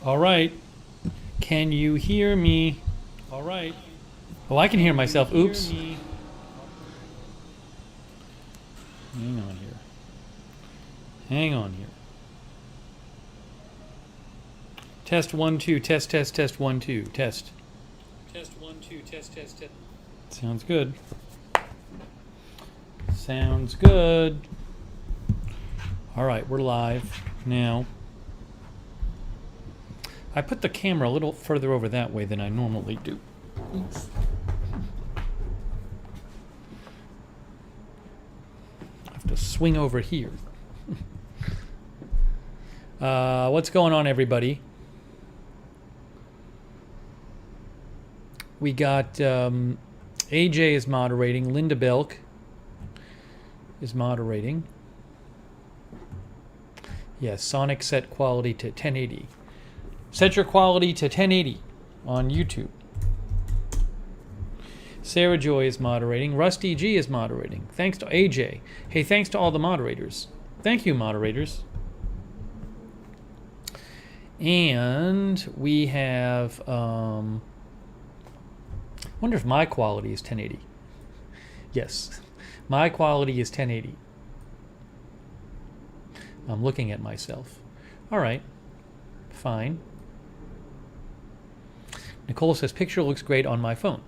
All right. Can you hear me? All right. Oh, I can hear myself. Oops. Hang on here. Hang on here. Test 1 2. Test 1 2. Test. Test 1 2. Test. Sounds good. Sounds good. All right, we're live now. I put the camera a little further over that way than I normally do. Oops. I have to swing over here. What's going on, everybody? We got AJ is moderating. Linda Belk is moderating. Yes, Sonic set quality to 1080. Set your quality to 1080 on YouTube. Sarah Joy is moderating. Rusty G is moderating. Thanks to AJ. Hey, thanks to all the moderators. Thank you, moderators. And we have... wonder if my quality is 1080. Yes, my quality is 1080. I'm looking at myself. All right, fine. Nicole says, picture looks great on my phone.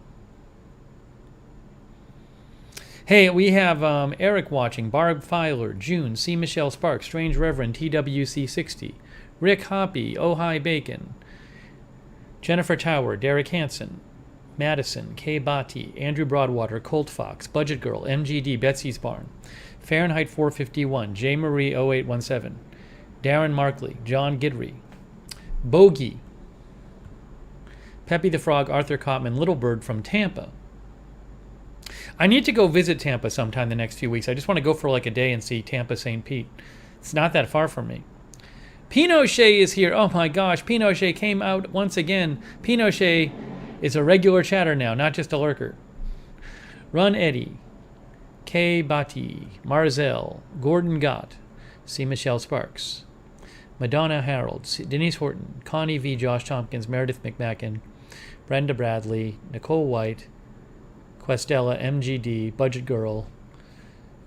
Hey, we have Eric watching, Barb Filer, June, C. Michelle Sparks, Strange Reverend, TWC60, Rick Hoppy, Oh Hi Bacon, Jennifer Tower, Derek Hansen, Madison, K. Bati, Andrew Broadwater, Colt Fox, Budget Girl, MGD, Betsy's Barn, Fahrenheit 451, J. Marie 0817, Darren Markley, John Gidry, Bogey, Peppy the Frog, Arthur Cotman, Little Bird from Tampa. I need to go visit Tampa sometime the next few weeks. I just want to go for like a day and see Tampa St. Pete. It's not that far from me. Pinochet is here. Oh my gosh, Pinochet came out once again. Pinochet is a regular chatter now, not just a lurker. Run Eddie, K. Bati, Marzel, Gordon Gott, C. Michelle Sparks, Madonna Harold, Denise Horton, Connie V. Josh Tompkins, Meredith McMacken, Brenda Bradley, Nicole White, Questella, MGD, Budget Girl,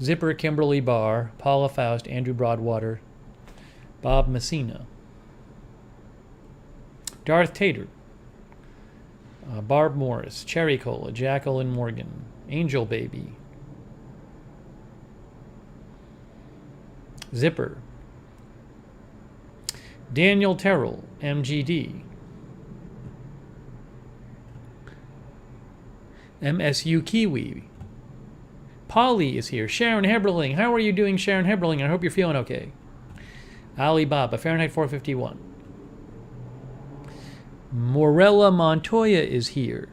Zipper, Kimberly Barr, Paula Faust, Andrew Broadwater, Bob Messina, Darth Tater, Barb Morris, Cherry Cola, Jacqueline Morgan, Angel Baby, Zipper, Daniel Terrell, MGD, MSU Kiwi, Polly is here, Sharon Heberling. How are you doing, Sharon Heberling? I hope you're feeling okay. Alibaba, Fahrenheit 451. Morella Montoya is here.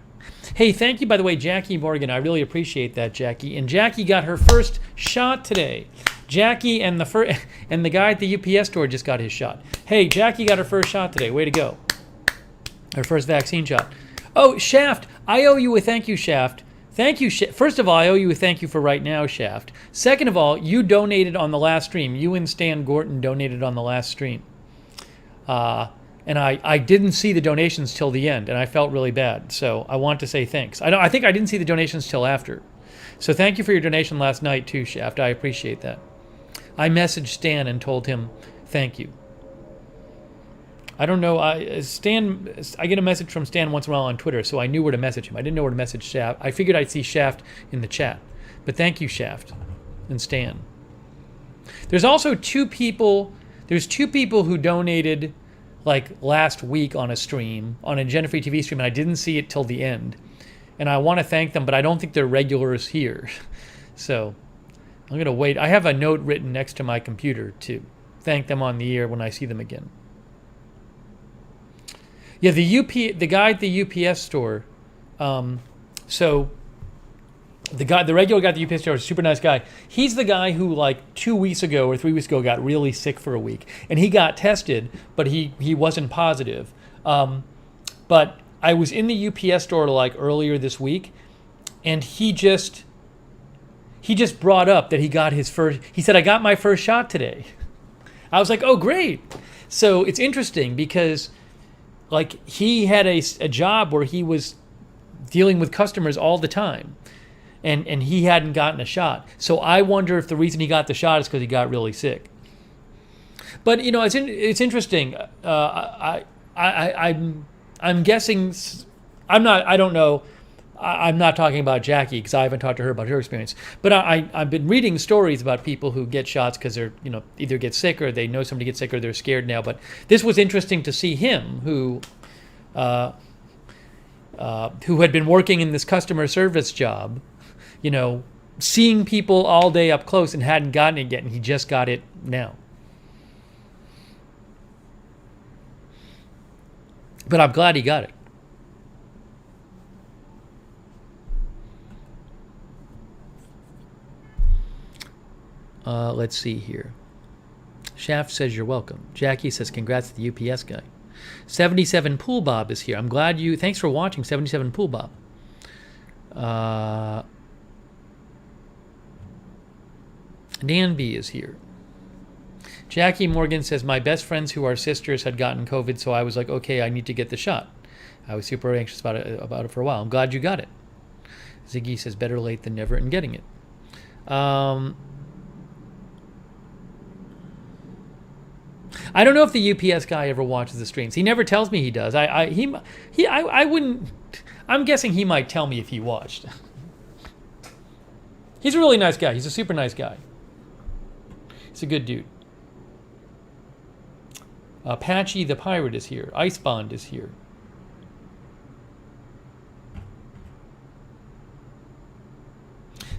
Hey, thank you, by the way, Jackie Morgan. I really appreciate that, Jackie. And Jackie got her first shot today. Jackie and the guy at the UPS store just got his shot. Hey, Jackie got her first shot today. Way to go. Her first vaccine shot. Oh, Shaft, I owe you a thank you, Shaft. Thank you. First of all, I owe you a thank you for right now, Shaft. Second of all, you donated on the last stream. You and Stan Gorton donated on the last stream. And I didn't see the donations till the end, and I felt really bad. So I want to say thanks. I think I didn't see the donations till after. So thank you for your donation last night too, Shaft. I appreciate that. I messaged Stan and told him thank you. I don't know. I get a message from Stan once in a while on Twitter, so I knew where to message him. I didn't know where to message Shaft. I figured I'd see Shaft in the chat. But thank you, Shaft and Stan. There's also two people who donated like last week on a stream, on a Jennifer TV stream, and I didn't see it till the end. And I want to thank them, but I don't think they're regulars here. So I'm going to wait. I have a note written next to my computer to thank them on the air when I see them again. Yeah, the guy at the UPS store. So the regular guy at the UPS store is a super nice guy. He's the guy who like 2 weeks ago or 3 weeks ago got really sick for a week, and he got tested, but he wasn't positive. But I was in the UPS store like earlier this week, and he just brought up that he got his first. He said, "I got my first shot today." I was like, "Oh, great!" So it's interesting because like he had a job where he was dealing with customers all the time, and he hadn't gotten a shot. So I wonder if the reason he got the shot is because he got really sick. But it's interesting. I'm guessing. I don't know. I'm not talking about Jackie because I haven't talked to her about her experience. But I've been reading stories about people who get shots because they're either get sick or they know somebody gets sick or they're scared now. But this was interesting to see him who had been working in this customer service job, seeing people all day up close and hadn't gotten it yet, and he just got it now. But I'm glad he got it. Let's see here. Shaft says you're welcome. Jackie says congrats to the UPS guy. 77 Pool Bob is here. I'm glad you. Thanks for watching, 77 Pool Bob. Dan B is here. Jackie Morgan says my best friends who are sisters had gotten COVID, so I was like, okay, I need to get the shot. I was super anxious about it for a while. I'm glad you got it. Ziggy says better late than never in getting it. I don't know if the UPS guy ever watches the streams. He never tells me he does. I wouldn't. I'm guessing he might tell me if he watched. He's a really nice guy. He's a super nice guy. He's a good dude. Patchy the Pirate is here. Icebond is here.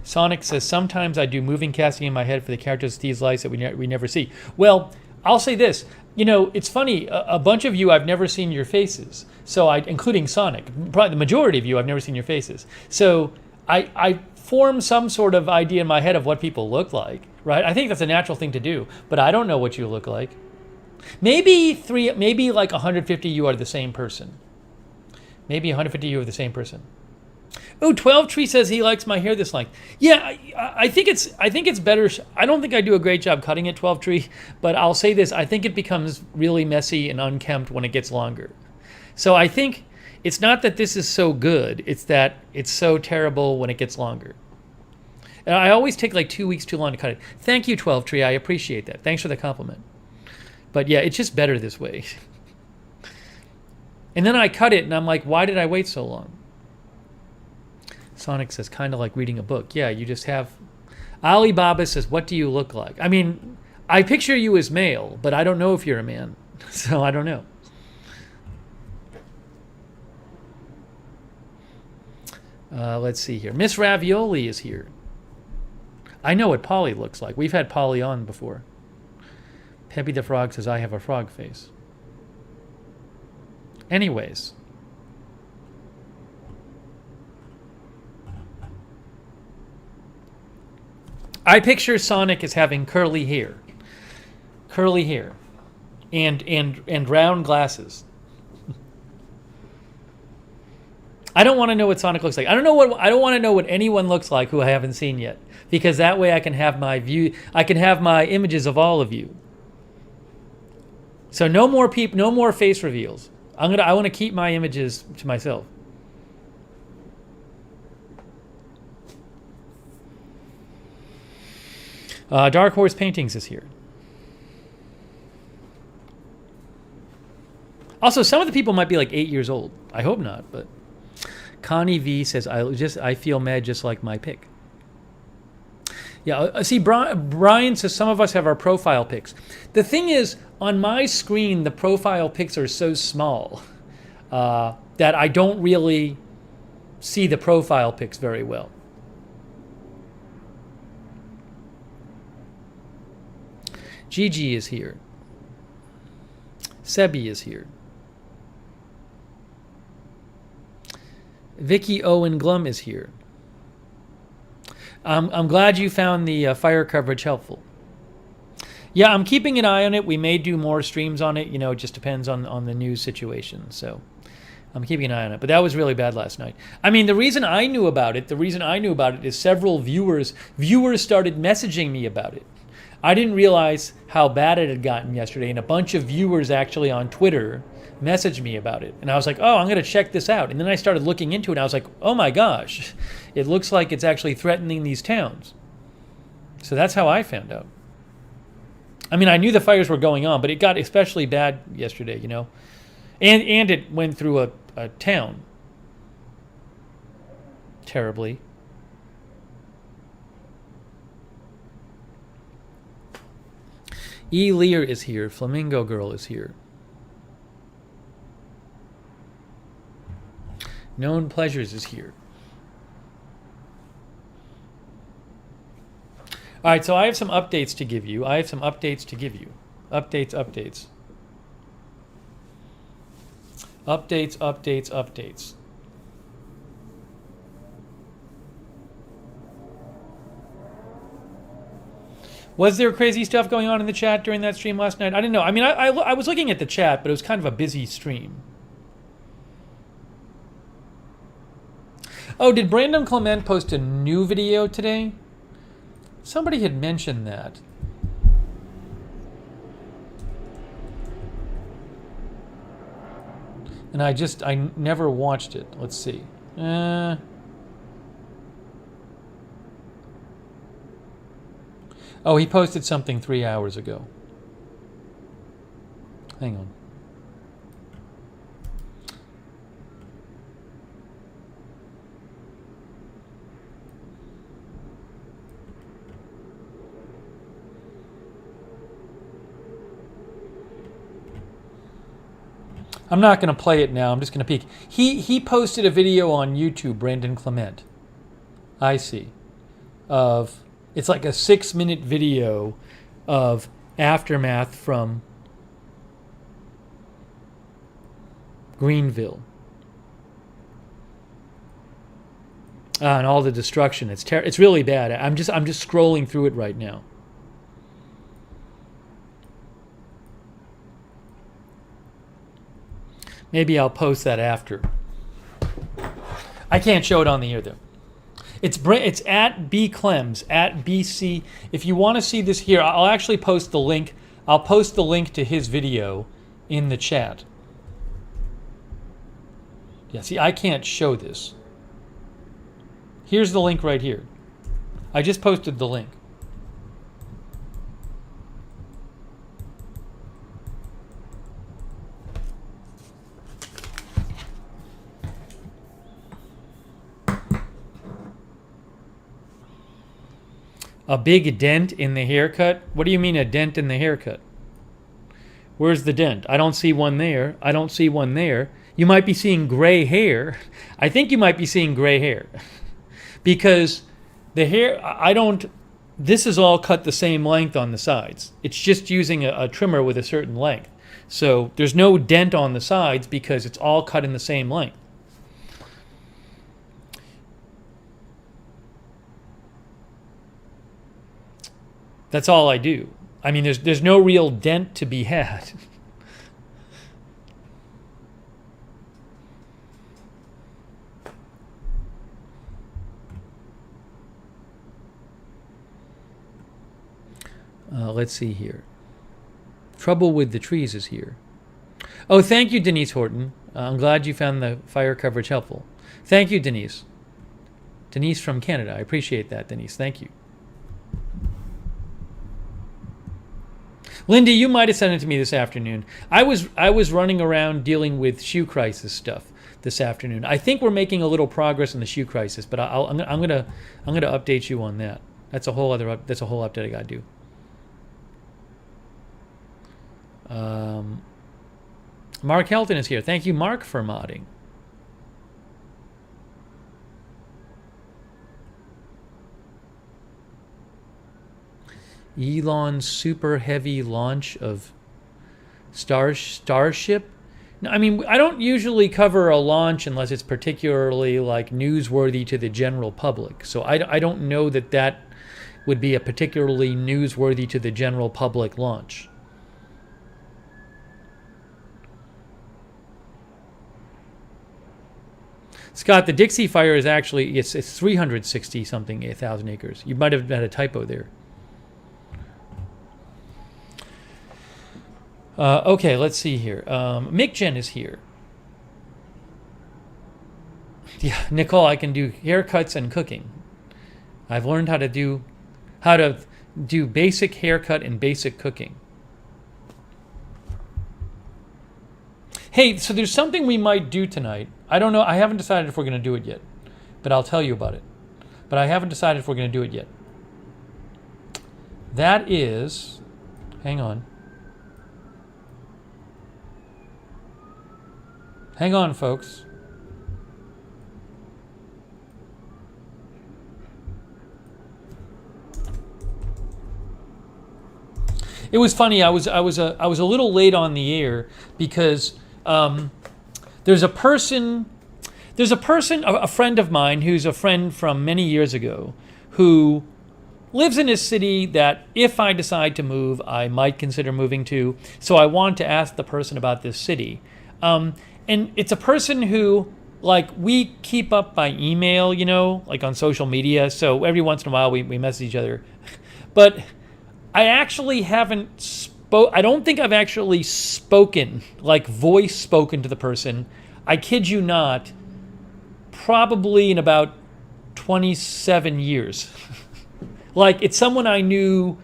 Sonic says, sometimes I do moving casting in my head for the characters of Steve's life that we never see. Well, I'll say this. It's funny. A bunch of you, I've never seen your faces. So including Sonic. Probably the majority of you, I've never seen your faces. So I form some sort of idea in my head of what people look like, right? I think that's a natural thing to do. But I don't know what you look like. Maybe like 150 you are the same person. Maybe 150 you are the same person. Oh, 12 Tree says he likes my hair this length. Yeah, I think it's better. I don't think I do a great job cutting it, 12 Tree, but I'll say this. I think it becomes really messy and unkempt when it gets longer. So I think it's not that this is so good. It's that it's so terrible when it gets longer. And I always take like 2 weeks too long to cut it. Thank you, 12 Tree. I appreciate that. Thanks for the compliment. But yeah, it's just better this way. And then I cut it and I'm like, why did I wait so long? Sonic says, kind of like reading a book. Yeah, you just have... Alibaba says, what do you look like? I mean, I picture you as male, but I don't know if you're a man. So I don't know. Let's see here. Miss Ravioli is here. I know what Polly looks like. We've had Polly on before. Peppy the Frog says, I have a frog face. Anyways... I picture Sonic as having curly hair, and round glasses. I don't want to know what Sonic looks like. I don't want to know what anyone looks like who I haven't seen yet, because that way I can have my view. I can have my images of all of you. So no more face reveals. I want to keep my images to myself. Dark Horse Paintings is here. Also, some of the people might be like 8 years old. I hope not, but Connie V says, I feel mad just like my pic. Yeah, see, Brian says some of us have our profile pics. The thing is, on my screen, the profile pics are so small that I don't really see the profile pics very well. Gigi is here. Sebi is here. Vicky Owen Glum is here. I'm glad you found the fire coverage helpful. Yeah, I'm keeping an eye on it. We may do more streams on it. It just depends on the news situation. So I'm keeping an eye on it. But that was really bad last night. I mean, the reason I knew about it is several viewers started messaging me about it. I didn't realize how bad it had gotten yesterday, and a bunch of viewers actually on Twitter messaged me about it. And I was like, oh, I'm going to check this out. And then I started looking into it. And I was like, oh my gosh, it looks like it's actually threatening these towns. So that's how I found out. I mean, I knew the fires were going on, but it got especially bad yesterday, you know. And it went through a town. Terribly. E. Lear is here. Flamingo Girl is here. Known Pleasures is here. All right, so I have some updates to give you. Updates. Updates. Was there crazy stuff going on in the chat during that stream last night? I didn't know. I mean, I was looking at the chat, but it was kind of a busy stream. Oh, did Brandon Clement post a new video today? Somebody had mentioned that. And I never watched it. Let's see. Oh, he posted something 3 hours ago. Hang on. I'm not going to play it now. I'm just going to peek. He posted a video on YouTube, Brandon Clement. I see. It's like a 6-minute video of aftermath from Greenville. And all the destruction. It's really bad. I'm just scrolling through it right now. Maybe I'll post that after. I can't show it on the air though. It's at B Clems, at BC. If you want to see this here, I'll actually post the link. I'll post the link to his video in the chat. Yeah, see, I can't show this. Here's the link right here. I just posted the link. A big dent in the haircut? What do you mean a dent in the haircut? Where's the dent? I don't see one there. I don't see one there. You might be seeing gray hair. I think you might be seeing gray hair. Because the hair, this is all cut the same length on the sides. It's just using a trimmer with a certain length. So there's no dent on the sides because it's all cut in the same length. That's all I do. I mean, there's no real dent to be had. Let's see here. Trouble with the trees is here. Oh, thank you, Denise Horton. I'm glad you found the fire coverage helpful. Thank you, Denise. Denise from Canada. I appreciate that, Denise. Thank you. Lindy, you might have sent it to me this afternoon. I was running around dealing with shoe crisis stuff this afternoon. I think we're making a little progress in the shoe crisis, but I'm gonna update you on that. That's a whole update I gotta do. Mark Helton is here. Thank you, Mark, for modding. Elon's super heavy launch of Starship. No, I mean, I don't usually cover a launch unless it's particularly like newsworthy to the general public. So I don't know that would be a particularly newsworthy to the general public launch. Scott, the Dixie Fire is actually, it's 360 something 1,000 acres. You might have had a typo there. Okay, let's see here. Mick Jen is here. Yeah, Nicole, I can do haircuts and cooking. I've learned how to do basic haircut and basic cooking. Hey, so there's something we might do tonight. I don't know. I haven't decided if we're going to do it yet, but I'll tell you about it. But I haven't decided if we're going to do it yet. That is, hang on. Hang on, folks. It was funny. I was a little late on the air because there's a friend of mine who's a friend from many years ago who lives in a city that if I decide to move, I might consider moving to. So I want to ask the person about this city. And it's a person who, like, we keep up by email, you know, like on social media. So every once in a while we message each other. But I actually haven't I don't think I've actually spoken, like voice spoken to the person. I kid you not, probably in about 27 years. Like, it's someone I knew,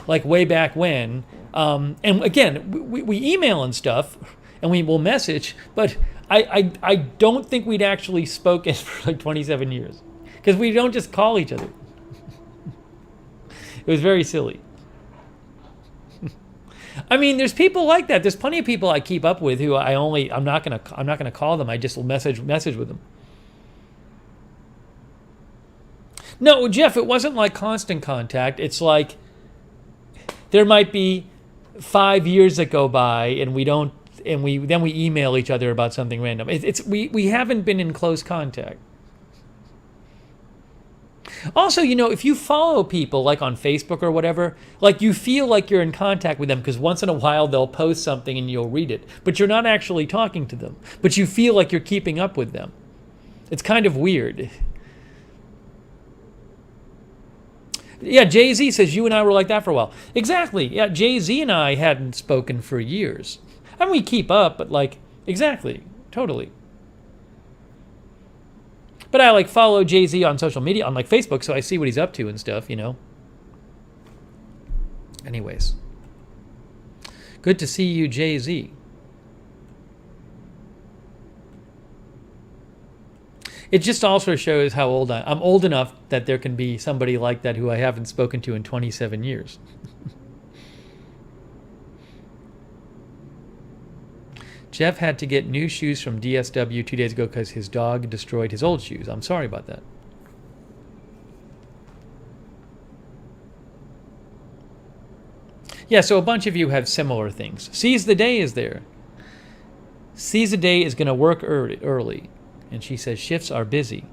like, way back when. And again, we email and stuff, and we will message, but I don't think we'd actually spoken for like 27 years. Because we don't just call each other. It was very silly. I mean, there's people like that. There's plenty of people I keep up with who I'm not gonna call them. I just will message with them. No, Jeff, it wasn't like constant contact. It's like there might be 5 years that go by and we email each other about something random. We haven't been in close contact. Also, you know, if you follow people like on Facebook or whatever, like you feel like you're in contact with them because once in a while they'll post something and you'll read it, but you're not actually talking to them, but you feel like you're keeping up with them. It's kind of weird. Yeah, JZee says you and I were like that for a while. Exactly. Yeah, JZee and I hadn't spoken for years. I mean, we keep up, but like, exactly, totally. But I like follow JZee on social media, on like Facebook, so I see what he's up to and stuff, you know. Anyways. Good to see you, JZee. It just also shows how old I'm old enough that there can be somebody like that who I haven't spoken to in 27 years. Jeff had to get new shoes from DSW 2 days ago because his dog destroyed his old shoes. I'm sorry about that. Yeah, so a bunch of you have similar things. Seize the Day is there. Seize the Day is going to work early. And she says shifts are busy.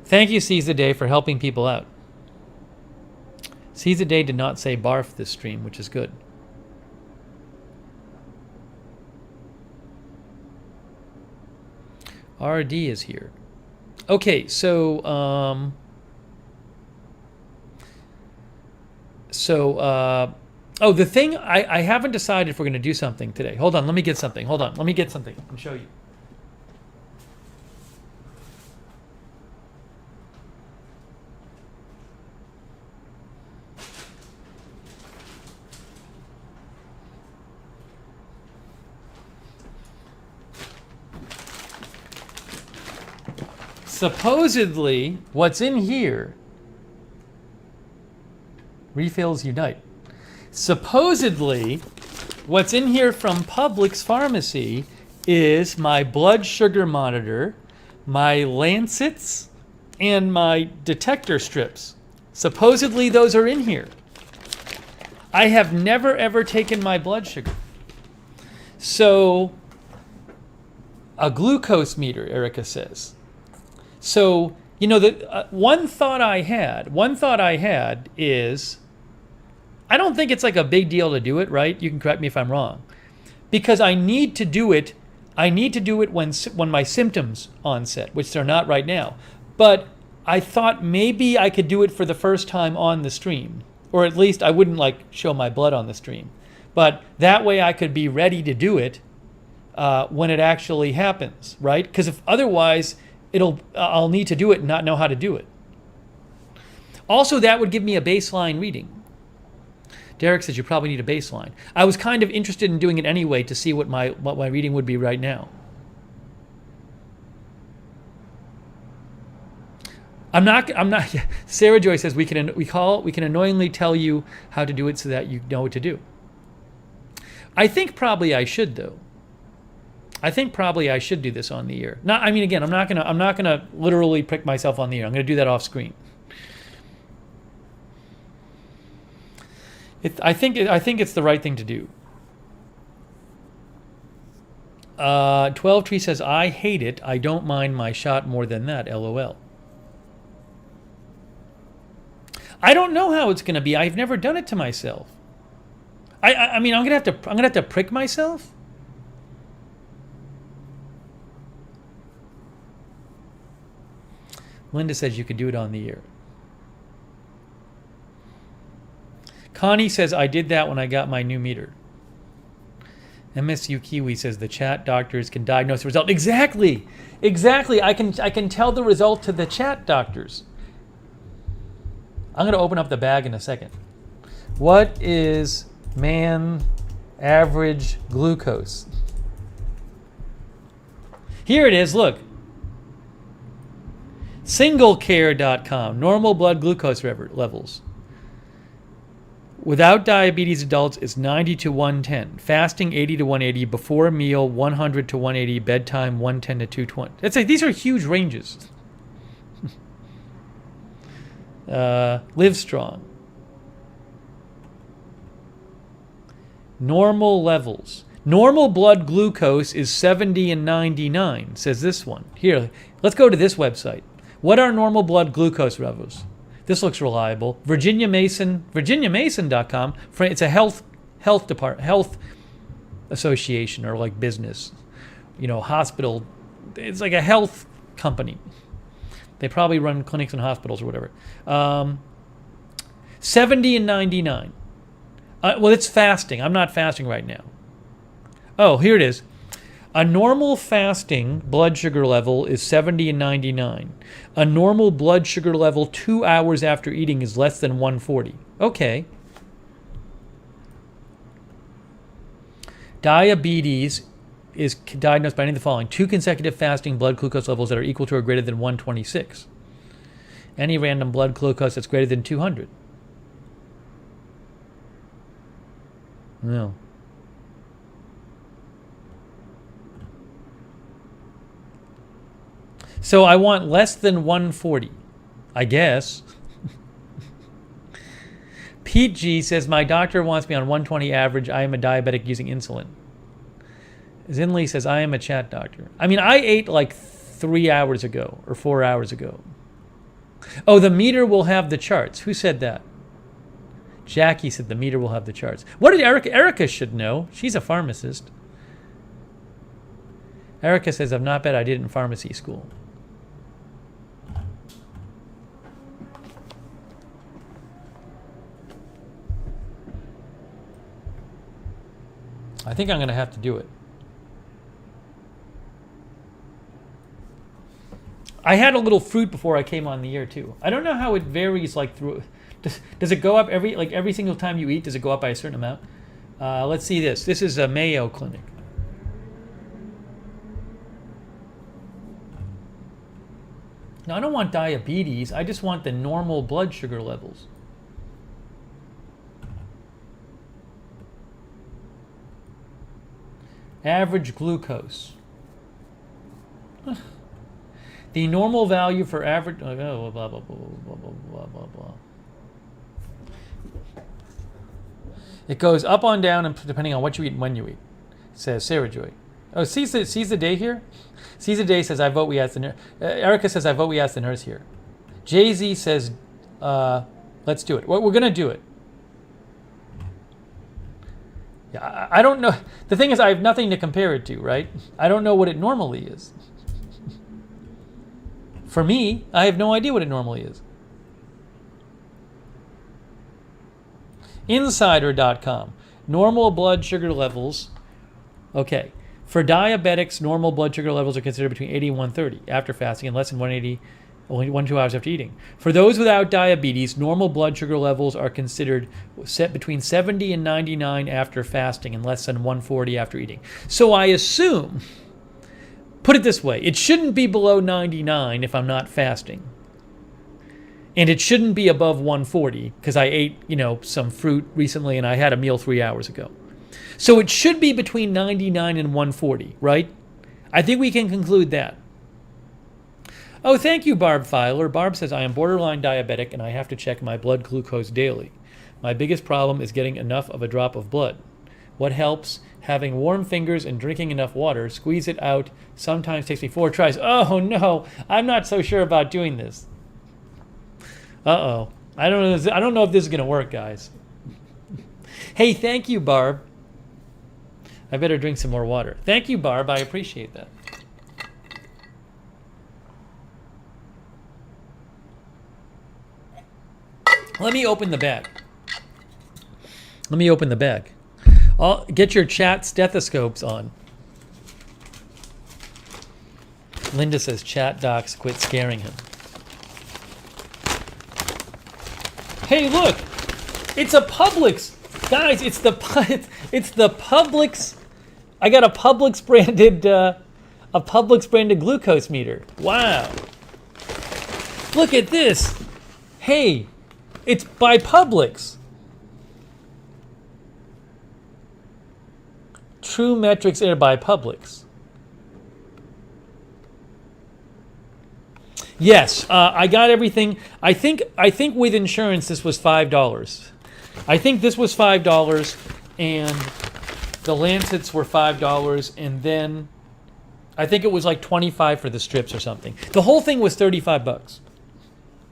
Thank you, Seize the Day, for helping people out. Seize the Day did not say barf this stream, which is good. RD is here. Okay, so the thing I haven't decided if we're going to do something today. Hold on, let me get something. Hold on, let me get something. I'll show you. Supposedly, what's in here, refills unite. Supposedly, what's in here from Publix Pharmacy is my blood sugar monitor, my lancets, and my detector strips. Supposedly, those are in here. I have never ever taken my blood sugar. So, a glucose meter, Erica says. So, you know, one thought I had is, I don't think it's like a big deal to do it, right? You can correct me if I'm wrong. Because I need to do it when my symptoms onset, which they're not right now. But I thought maybe I could do it for the first time on the stream. Or at least I wouldn't like show my blood on the stream. But that way I could be ready to do it when it actually happens, right? Because if otherwise, I'll need to do it and not know how to do it. Also, that would give me a baseline reading. Derek says you probably need a baseline. I was kind of interested in doing it anyway to see what my reading would be right now. I'm not. Sarah Joy says we can annoyingly tell you how to do it so that you know what to do. I think probably I should though. I think probably I should do this on the air. Again, I'm not gonna literally prick myself on the air. I'm gonna do that off screen. I think it's the right thing to do. 12 Tree says I hate it. I don't mind my shot more than that. LOL. I don't know how it's gonna be. I've never done it to myself. I'm gonna have to prick myself. Linda says you could do it on the air. Connie says I did that when I got my new meter. MSU Kiwi says the chat doctors can diagnose the result. Exactly. I can tell the result to the chat doctors. I'm going to open up the bag in a second. What is man average glucose? Here it is, look. Singlecare.com, normal blood glucose levels. Without diabetes adults, it's 90 to 110. Fasting, 80 to 180. Before a meal, 100 to 180. Bedtime, 110 to 220. These are huge ranges. Live strong. Normal levels. Normal blood glucose is 70 and 99, says this one. Here, let's go to this website. What are normal blood glucose levels? This looks reliable. virginiamason.com. It's a health association or like business, hospital. It's like a health company. They probably run clinics and hospitals or whatever. 70 and 99. Well, it's fasting. I'm not fasting right now. Oh, here it is. A normal fasting blood sugar level is 70 and 99. A normal blood sugar level 2 hours after eating is less than 140. Okay. Diabetes is diagnosed by any of the following. 2 consecutive fasting blood glucose levels that are equal to or greater than 126. Any random blood glucose that's greater than 200. No. So I want less than 140, I guess. Pete G says, my doctor wants me on 120 average. I am a diabetic using insulin. Zinley says, I am a chat doctor. I ate like 3 hours ago or 4 hours ago. Oh, the meter will have the charts. Who said that? Jackie said the meter will have the charts. What did Erica? Erica should know. She's a pharmacist. Erica says, I'm not bad. I did it in pharmacy school. I think I'm going to have to do it. I had a little fruit before I came on the air too. I don't know how it varies like through. Does it go up every single time you eat? Does it go up by a certain amount? Let's see this. This is a Mayo Clinic. Now I don't want diabetes. I just want the normal blood sugar levels. Average glucose. The normal value for average. Oh, blah, blah, blah, blah, blah, blah, blah, blah. It goes up and down and depending on what you eat and when you eat, says Sarah Joy. Oh, sees the day here? Sees the day says, I vote we ask the nurse. Erica says, I vote we ask the nurse here. JZee says, let's do it. We're going to do it. Yeah, I don't know. The thing is, I have nothing to compare it to, right? I don't know what it normally is. For me, I have no idea what it normally is. Insider.com. Normal blood sugar levels. Okay. For diabetics, normal blood sugar levels are considered between 80 and 130 after fasting and less than 180, only 1 to 2 hours after eating. For those without diabetes, normal blood sugar levels are considered set between 70 and 99 after fasting and less than 140 after eating. So I assume, put it this way, it shouldn't be below 99 if I'm not fasting. And it shouldn't be above 140 because I ate, some fruit recently and I had a meal 3 hours ago. So it should be between 99 and 140, right? I think we can conclude that. Oh, thank you, Barb Filer. Barb says, I am borderline diabetic and I have to check my blood glucose daily. My biggest problem is getting enough of a drop of blood. What helps? Having warm fingers and drinking enough water. Squeeze it out. Sometimes takes me 4 tries. Oh, no. I'm not so sure about doing this. Uh-oh. I don't know if this is going to work, guys. Hey, thank you, Barb. I better drink some more water. Thank you, Barb. I appreciate that. Let me open the bag. Get your chat stethoscopes on. Linda says, chat docs quit scaring him. Hey, look. It's a Publix. Guys, it's the Publix. I got a Publix branded glucose meter. Wow. Look at this. Hey, it's by Publix. True Metrics Air by Publix. Yes, I got everything. I think with insurance this was $5. I think this was $5 and the Lancets were $5 and then I think it was like $25 for the strips or something. The whole thing was $35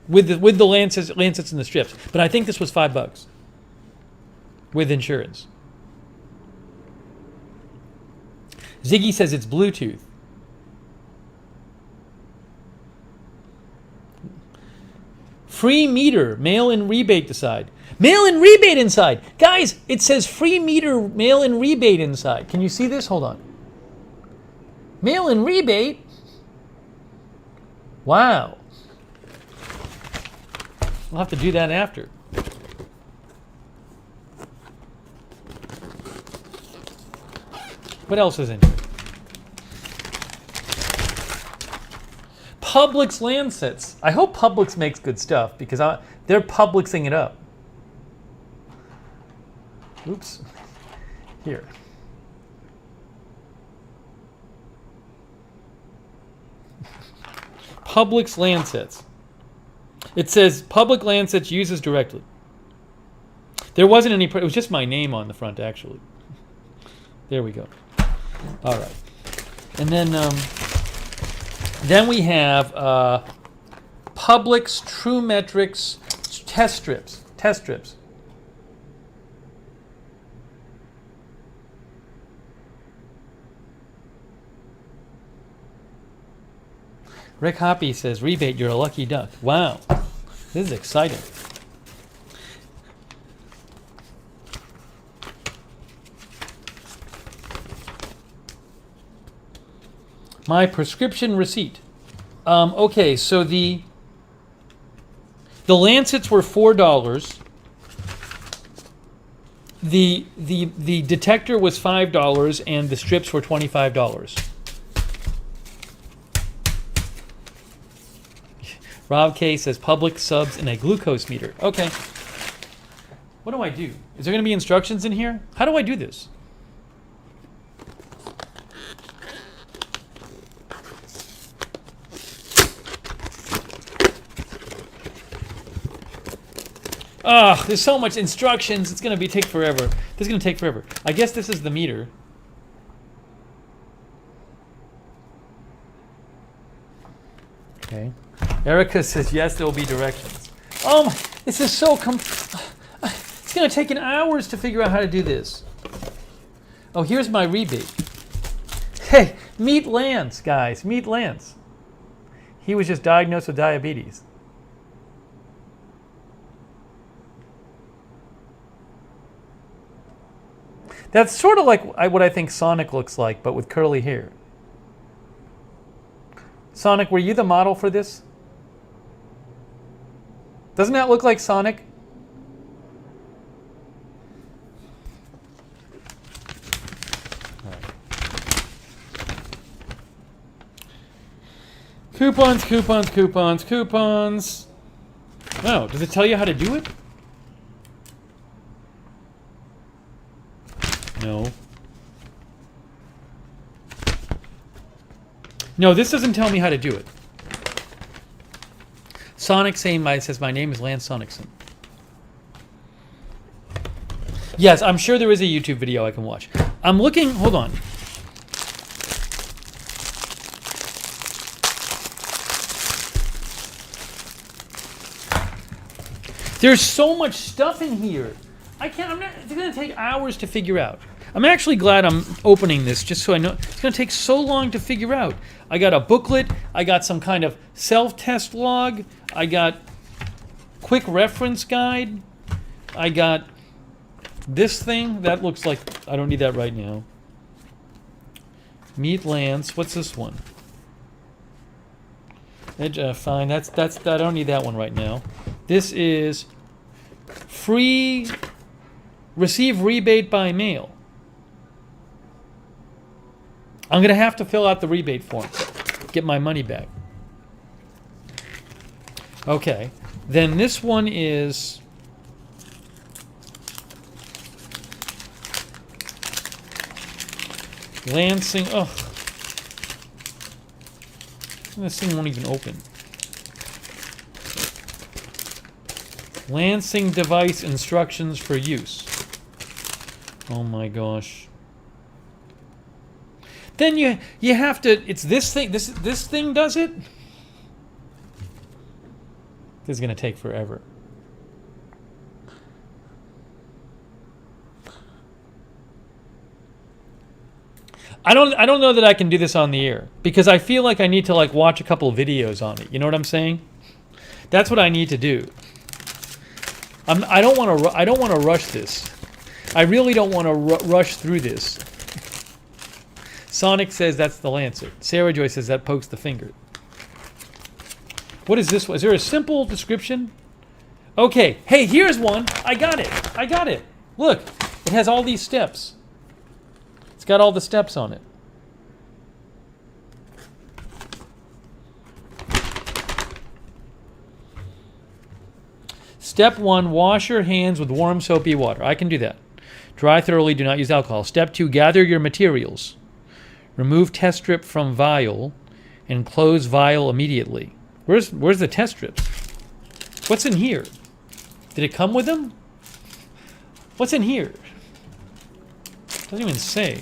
with the Lancets and the strips. But I think this was $5 with insurance. Ziggy says it's Bluetooth. Free meter, mail-in rebate inside. Mail-in rebate inside. Guys, it says free meter, mail-in rebate inside. Can you see this? Hold on. Mail-in rebate? Wow. We'll have to do that after. What else is in here? Publix Lancets. I hope Publix makes good stuff because they're Publixing it up. Oops. Here. Publix Lancets. It says Public Lancets uses directly. There wasn't any, it was just my name on the front actually. There we go. All right. And then we have Publix True Metrics test strips. Rick Hoppy says, rebate, you're a lucky duck. Wow. This is exciting. My prescription receipt. Okay, so the Lancets were $4. The detector was $5 and the strips were $25. Rob K says Publix subs in a glucose meter. Okay. What do I do? Is there going to be instructions in here? How do I do this? There's so much instructions. It's going to take forever. This is going to take forever. I guess this is the meter. Okay. Erica says, yes, there will be directions. Oh, my, this is so it's going to take hours to figure out how to do this. Oh, here's my rebate. Hey, meet Lance, guys. Meet Lance. He was just diagnosed with diabetes. That's sort of like what I think Sonic looks like, but with curly hair. Sonic, were you the model for this? Doesn't that look like Sonic? Coupons, coupons, coupons, coupons. Oh, does it tell you how to do it? No. No, this doesn't tell me how to do it. Sonic says my name is Lance Sonicson. Yes, I'm sure there is a YouTube video I can watch. I'm looking, hold on. There's so much stuff in here. It's going to take hours to figure out. I'm actually glad I'm opening this just so I know. It's going to take so long to figure out. I got a booklet. I got some kind of self-test log. I got quick reference guide. I got this thing. That looks like, I don't need that right now. Meet Lance. What's this one? Fine. I don't need that one right now. This is free, receive rebate by mail. I'm going to have to fill out the rebate form, get my money back. Okay, then this one is Lansing. Oh, this thing won't even open. Lansing device instructions for use. Oh my gosh. Then you have to. It's this thing. This thing does it. This is gonna take forever. I don't know that I can do this on the air because I feel like I need to like watch a couple of videos on it. You know what I'm saying? That's what I need to do. I don't want to rush this. I really don't want to rush through this. Sonic says that's the Lancet. Sarah Joy says that pokes the finger. What is this one? Is there a simple description? Okay. Hey, here's one. I got it. I got it. Look, it has all these steps. It's got all the steps on it. Step 1, wash your hands with warm soapy water. I can do that. Dry thoroughly, do not use alcohol. Step 2, gather your materials. Remove test strip from vial and close vial immediately. Where's the test strips? What's in here? Did it come with them? What's in here? Doesn't even say.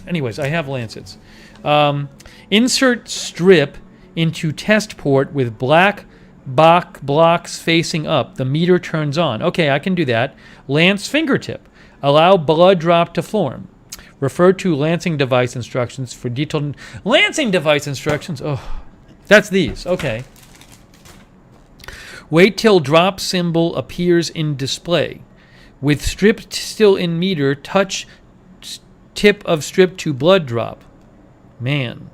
Anyways, I have Lancets. Insert strip into test port with black blocks facing up. The meter turns on. Okay, I can do that. Lance fingertip. Allow blood drop to form. Refer to lancing device instructions for detailed... Lancing device instructions? Oh, that's these. Okay. Wait till drop symbol appears in display. With strip still in meter, touch tip of strip to blood drop. Man.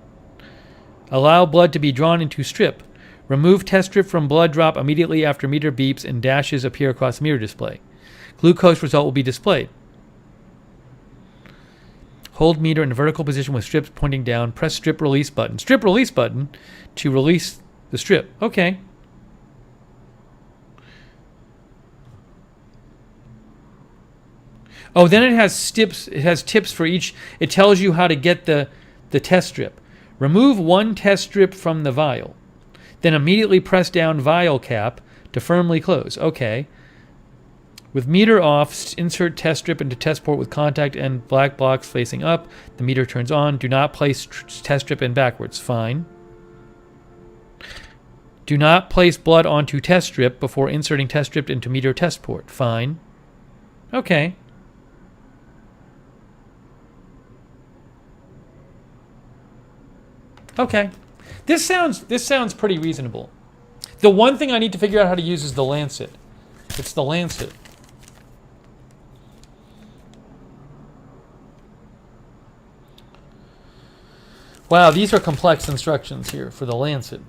Allow blood to be drawn into strip. Remove test strip from blood drop immediately after meter beeps and dashes appear across the meter display. Glucose result will be displayed. Hold meter in a vertical position with strips pointing down. Press strip release button. Strip release button to release the strip. Okay. Oh, then it has tips. It has tips for each. It tells you how to get the test strip. Remove one test strip from the vial. Then immediately press down vial cap to firmly close. Okay. With meter off, insert test strip into test port with contact and black blocks facing up. The meter turns on. Do not place test strip in backwards. Fine. Do not place blood onto test strip before inserting test strip into meter test port. Fine. Okay. Okay. This sounds pretty reasonable. The one thing I need to figure out how to use is the Lancet. It's the Lancet. Wow, these are complex instructions here for the lancet.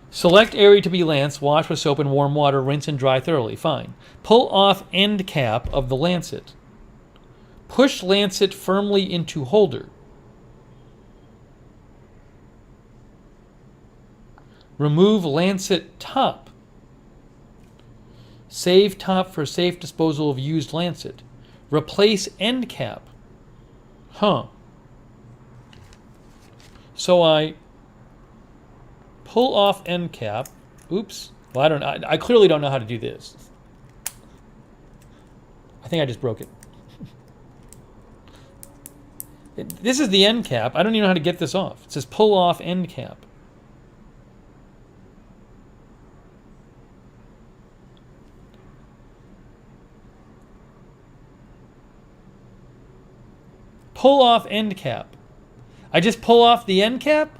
Select area to be lanced, wash with soap and warm water, rinse and dry thoroughly. Fine. Pull off end cap of the lancet. Push lancet firmly into holder. Remove lancet top. Save top for safe disposal of used lancet. Replace end cap. Huh. So I pull off end cap. Oops. Well, I clearly don't know how to do this. I think I just broke it. This is the end cap. I don't even know how to get this off. It says pull off end cap. Pull off end cap. I just pull off the end cap?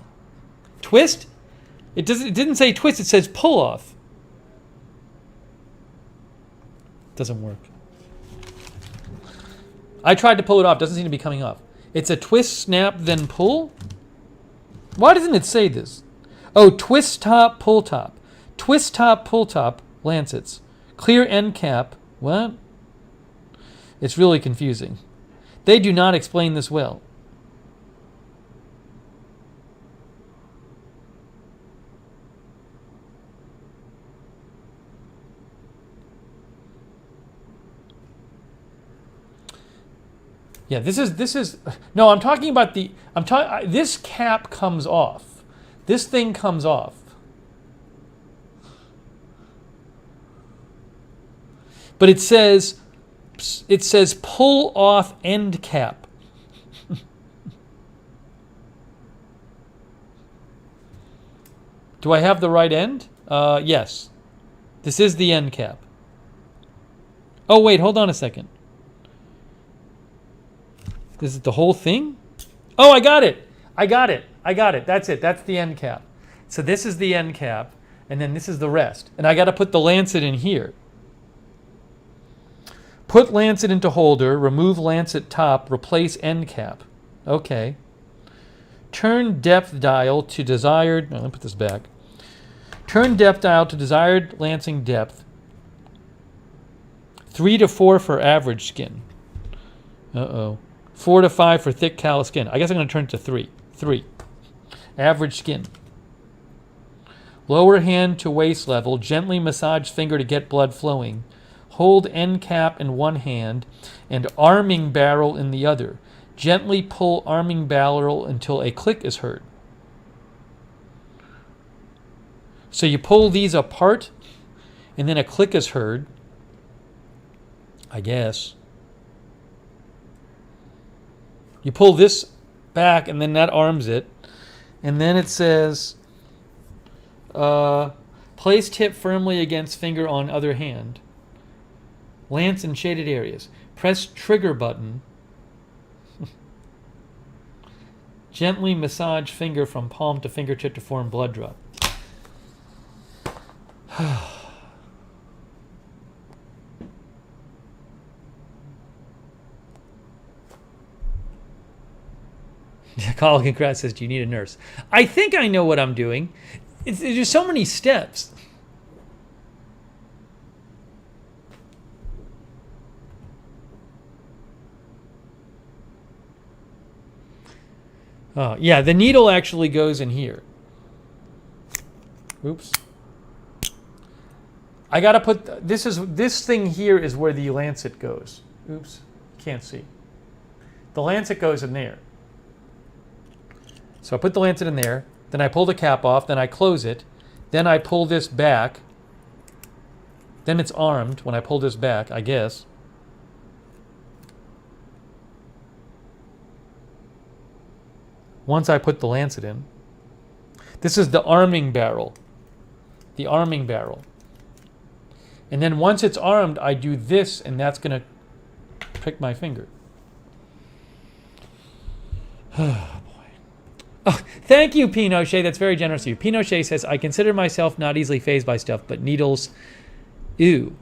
Twist? It didn't say twist, it says pull off. Doesn't work. I tried to pull it off, doesn't seem to be coming off. It's a twist, snap, then pull? Why doesn't it say this? Oh, twist top, pull top. Twist top, pull top, lancets. Clear end cap. What? It's really confusing. They do not explain this well. Yeah, this is no, I'm talking about this cap comes off. This thing comes off. But it says pull off end cap. Do I have the right end? Yes. This is the end cap. Oh wait, hold on a second. This is the whole thing? Oh, I got it. That's it. That's the end cap. So this is the end cap, and then this is the rest. And I got to put the lancet in here. Put lancet into holder, remove lancet top, replace end cap. Okay. Turn depth dial to desired, let me put this back. Turn depth dial to desired lancing depth. 3 to 4 for average skin. 4 to 5 for thick callous skin. I guess I'm going to turn it to 3. 3. Average skin. Lower hand to waist level. Gently massage finger to get blood flowing. Hold end cap in one hand and arming barrel in the other. Gently pull arming barrel until a click is heard. So you pull these apart and then a click is heard. I guess. You pull this back and then that arms it. And then it says, place tip firmly against finger on other hand. Lance in shaded areas. Press trigger button. Gently massage finger from palm to fingertip to form blood drop. Colin Grass says, do you need a nurse? I think I know what I'm doing. There's so many steps. Yeah, the needle actually goes in here. Oops. I gotta put, this thing here is where the lancet goes. Oops, can't see. The lancet goes in there. So I put the lancet in there, then I pull the cap off, then I close it, then I pull this back, then it's armed when I pull this back, I guess. Once I put the lancet in. This is the arming barrel. The arming barrel. And then once it's armed, I do this, and that's going to prick my finger. Oh, boy. Oh, thank you, Pinochet. That's very generous of you. Pinochet says, I consider myself not easily fazed by stuff, but needles, ew.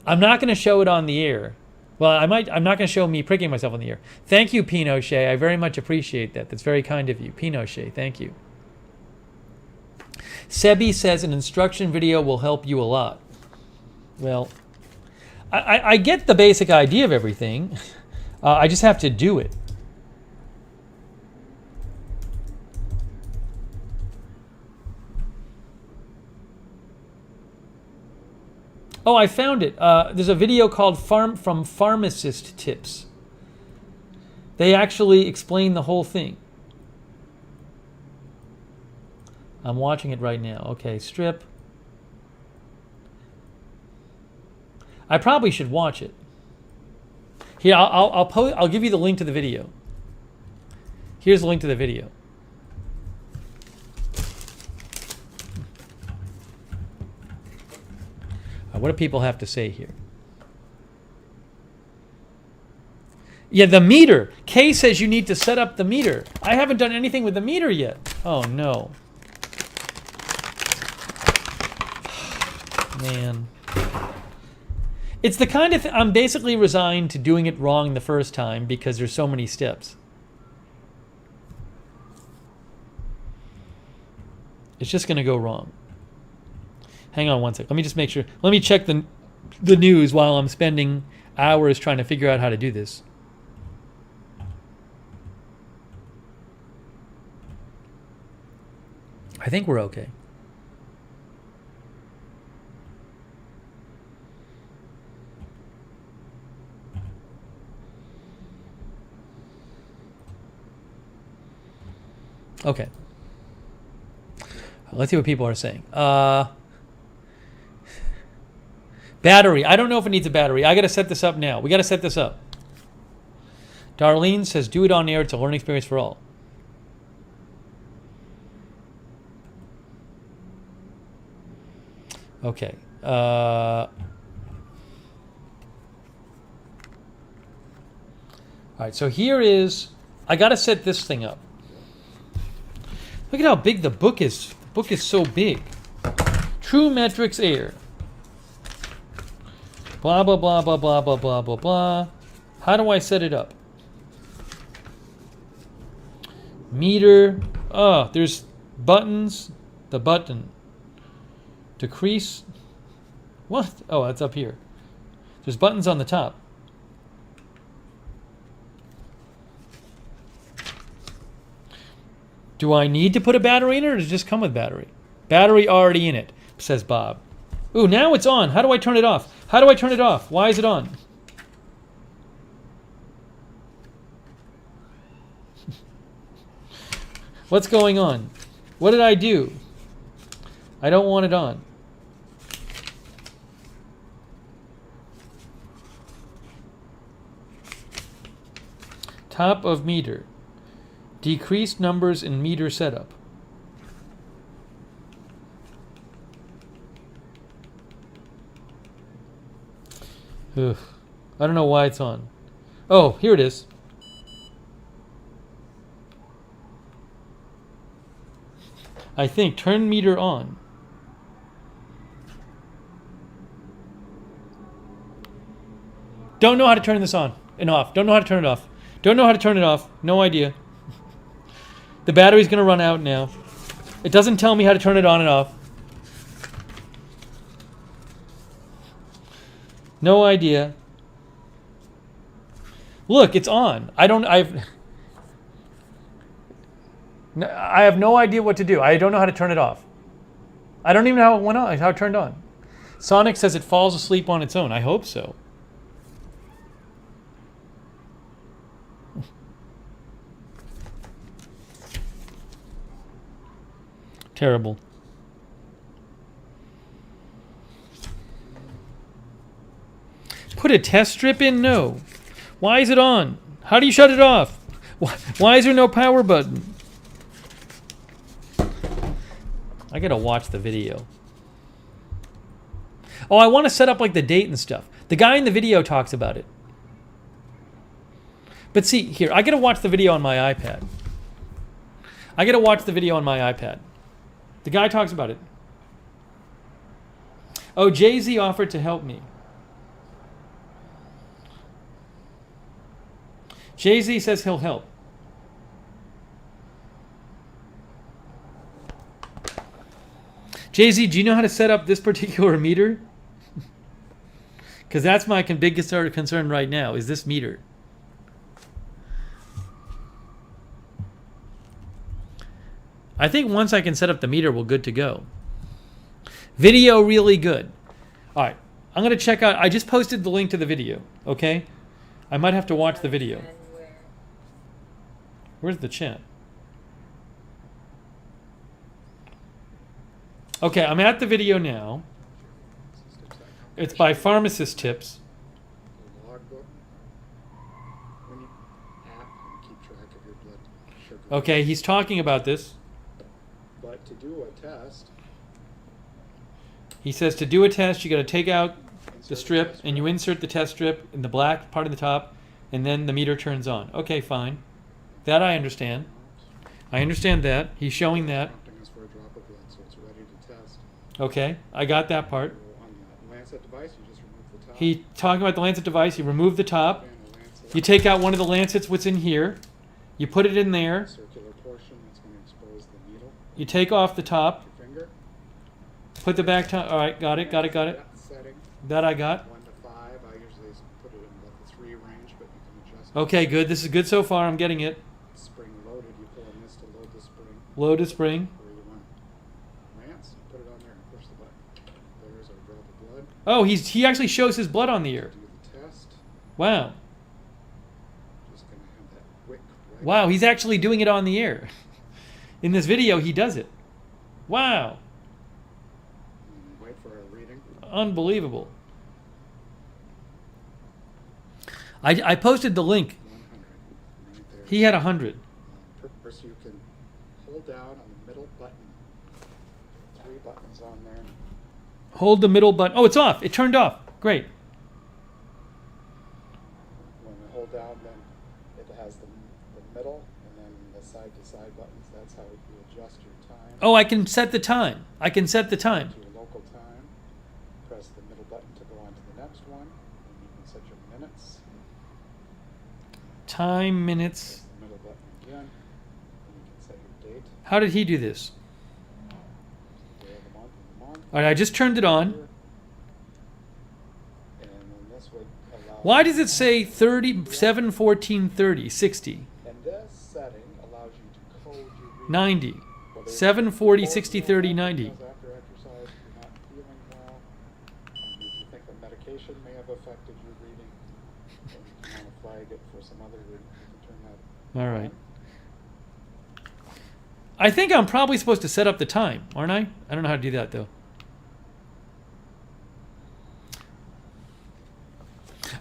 I'm not going to show it on the air, Well, I'm not going to show me pricking myself on the ear. Thank you, Pinochet. I very much appreciate that. That's very kind of you. Pinochet, thank you. Sebi says an instruction video will help you a lot. Well, I get the basic idea of everything. I just have to do it. Oh, I found it. There's a video called From Pharmacist Tips. They actually explain the whole thing. I'm watching it right now. Okay, strip. I probably should watch it. Here, I'll give you the link to the video. Here's the link to the video. What do people have to say here? Yeah, the meter. Kay says you need to set up the meter. I haven't done anything with the meter yet. Oh, no. Man. It's the kind of thing, I'm basically resigned to doing it wrong the first time because there's so many steps. It's just going to go wrong. Hang on one sec. Let me just make sure. Let me check the news while I'm spending hours trying to figure out how to do this. I think we're okay. Okay. Let's see what people are saying. Battery. I don't know if it needs a battery. I got to set this up now. We got to set this up. Darlene says, do it on air. It's a learning experience for all. Okay. All right. So here is, I got to set this thing up. Look at how big the book is. The book is so big. True Metrics Air. Blah, blah, blah, blah, blah, blah, blah, blah, blah. How do I set it up? Meter. Oh, there's buttons. The button. Decrease. What? Oh, that's up here. There's buttons on the top. Do I need to put a battery in it, or does it just come with battery? Battery already in it, says Bob. Ooh, now it's on. How do I turn it off? How do I turn it off? Why is it on? What's going on? What did I do? I don't want it on. Top of meter. Decreased numbers in meter setup. Ugh. I don't know why it's on. Oh, here it is. I think turn meter on. Don't know how to turn this on and off. Don't know how to turn it off. Don't know how to turn it off. No idea. The battery's going to run out now. It doesn't tell me how to turn it on and off. No idea. Look, it's on. I have no idea what to do. I don't know how to turn it off. I don't even know how it went on, how it turned on. Sonic says it falls asleep on its own. I hope so. Terrible. Put a test strip in? No. Why is it on? How do you shut it off? Why is there no power button? I gotta watch the video. Oh, I want to set up like the date and stuff. The guy in the video talks about it. But see, here, I gotta watch the video on my iPad. I gotta watch the video on my iPad. The guy talks about it. Oh, JZee offered to help me. JZee says he'll help. JZee, do you know how to set up this particular meter? Because that's my biggest concern right now, is this meter. I think once I can set up the meter, we're good to go. Video really good. All right, I'm going to check out. I just posted the link to the video, okay? I might have to watch the video. Where's the chat? Okay, I'm at the video now. It's by Pharmacist Tips. Okay, he's talking about this. But to do a test, he says to do a test, you got to take out the strip and you insert the test strip in the black part of the top, and then the meter turns on. Okay, fine. That I understand. I understand that. He's showing that. prompting us for a drop of blood, so it's ready to test. Okay, I got that part. So on the Lancet device, you just remove the top. He talking about the Lancet device. You remove the top. And the Lancet, You take out one of the Lancets, what's in here. You put it in there. circular portion that's going to expose the needle. You take off the top. Your finger. Put the back top. All right, got it. That setting, That I got. 1 to 5. I usually put it in about the 3 range, but you can adjust. Okay, good. This is good so far. I'm getting it. Spring loaded. You pull on this to load the spring. Load a spring. Where you want Lance, put it on there and push the button. There's our drop of blood. Oh, he actually shows his blood on the ear. Do the test. Wow. Just going to have that quick. Right. Wow, he's actually doing it on the air. In this video, he does it. Wow. And wait for our reading. Unbelievable. I posted the link. 100. Right there. He had 100. First, you can hold down on the middle button. 3 buttons on there. Hold the middle button. Oh, it's off. It turned off. Great. When you hold down, then it has the middle and then the side-to-side buttons. That's how you adjust your time. Oh, I can set the time. I can set the time. To your local time. Press the middle button to go on to the next one. And you can set your minutes. Time, minutes. Press the middle button again. And you can set your date. How did he do this? Day of the month and the month. All right, I just turned it on. And then this would allow. Why does it say 30, 7, 14, 30, 60, And this setting allows you to code your reading. 90, Whether 7, 40, 60, 30, 90? Because after exercise, you're not feeling well. If you think the medication may have affected your reading, and you want to flag it for some other reading, you can turn that All right. on. I think I'm probably supposed to set up the time, aren't I? I don't know how to do that though.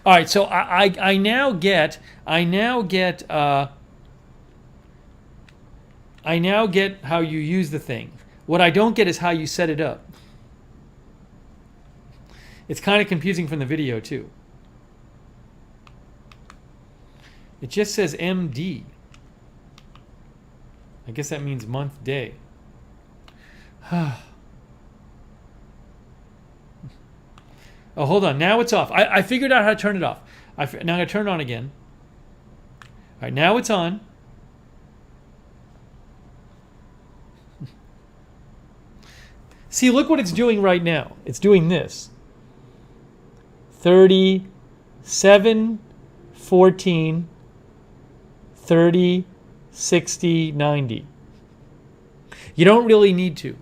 All right, so I now get how you use the thing. What I don't get is how you set it up. It's kind of confusing from the video too. It just says MD. I guess that means month, day. Oh, hold on. Now it's off. I figured out how to turn it off. Now I'm going to turn it on again. All right, now it's on. See, look what it's doing right now. It's doing this. 30, 7, 14, 30, 60, 90. You don't really need to.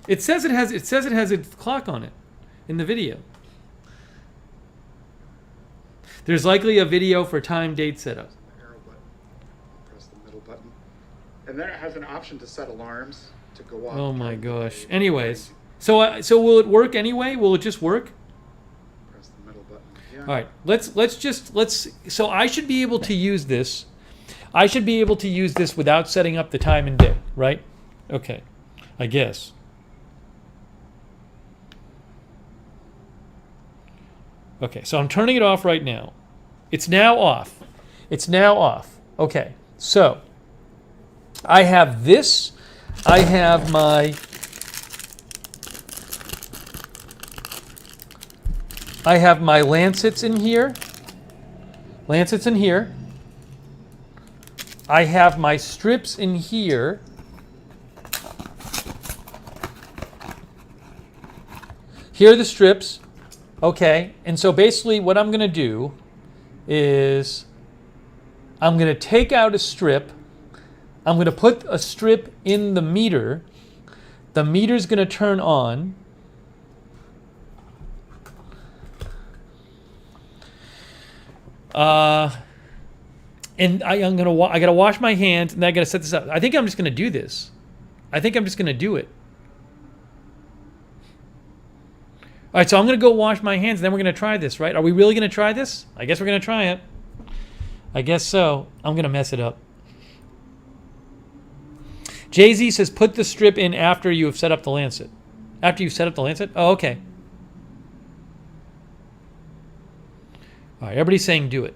It says it has a clock on it in the video. There's likely a video for time date setup. The arrow button. Press the middle button. And then it has an option to set alarms to go off. Oh my gosh. Anyways, so will it work anyway? Will it just work? Press the middle button again. All right. Let's. So I should be able to use this. I should be able to use this without setting up the time and day, right? Okay. I guess. Okay, so I'm turning it off right now. It's now off. It's now off. Okay, so I have this. I have my Lancets in here. Lancet's in here. I have my strips in here. Here are the strips. Okay, and so basically what I'm going to do is I'm going to take out a strip. I'm going to put a strip in the meter. The meter's going to turn on. And I gotta wash my hands, and I gotta set this up. I think I'm just gonna do this. I think I'm just gonna do it. All right, so I'm gonna go wash my hands, and then we're gonna try this, right? Are we really gonna try this? I guess we're gonna try it. I guess so. I'm gonna mess it up. JZee says put the strip in after you have set up the lancet. After you've set up the lancet? Oh, okay. All right, everybody's saying do it.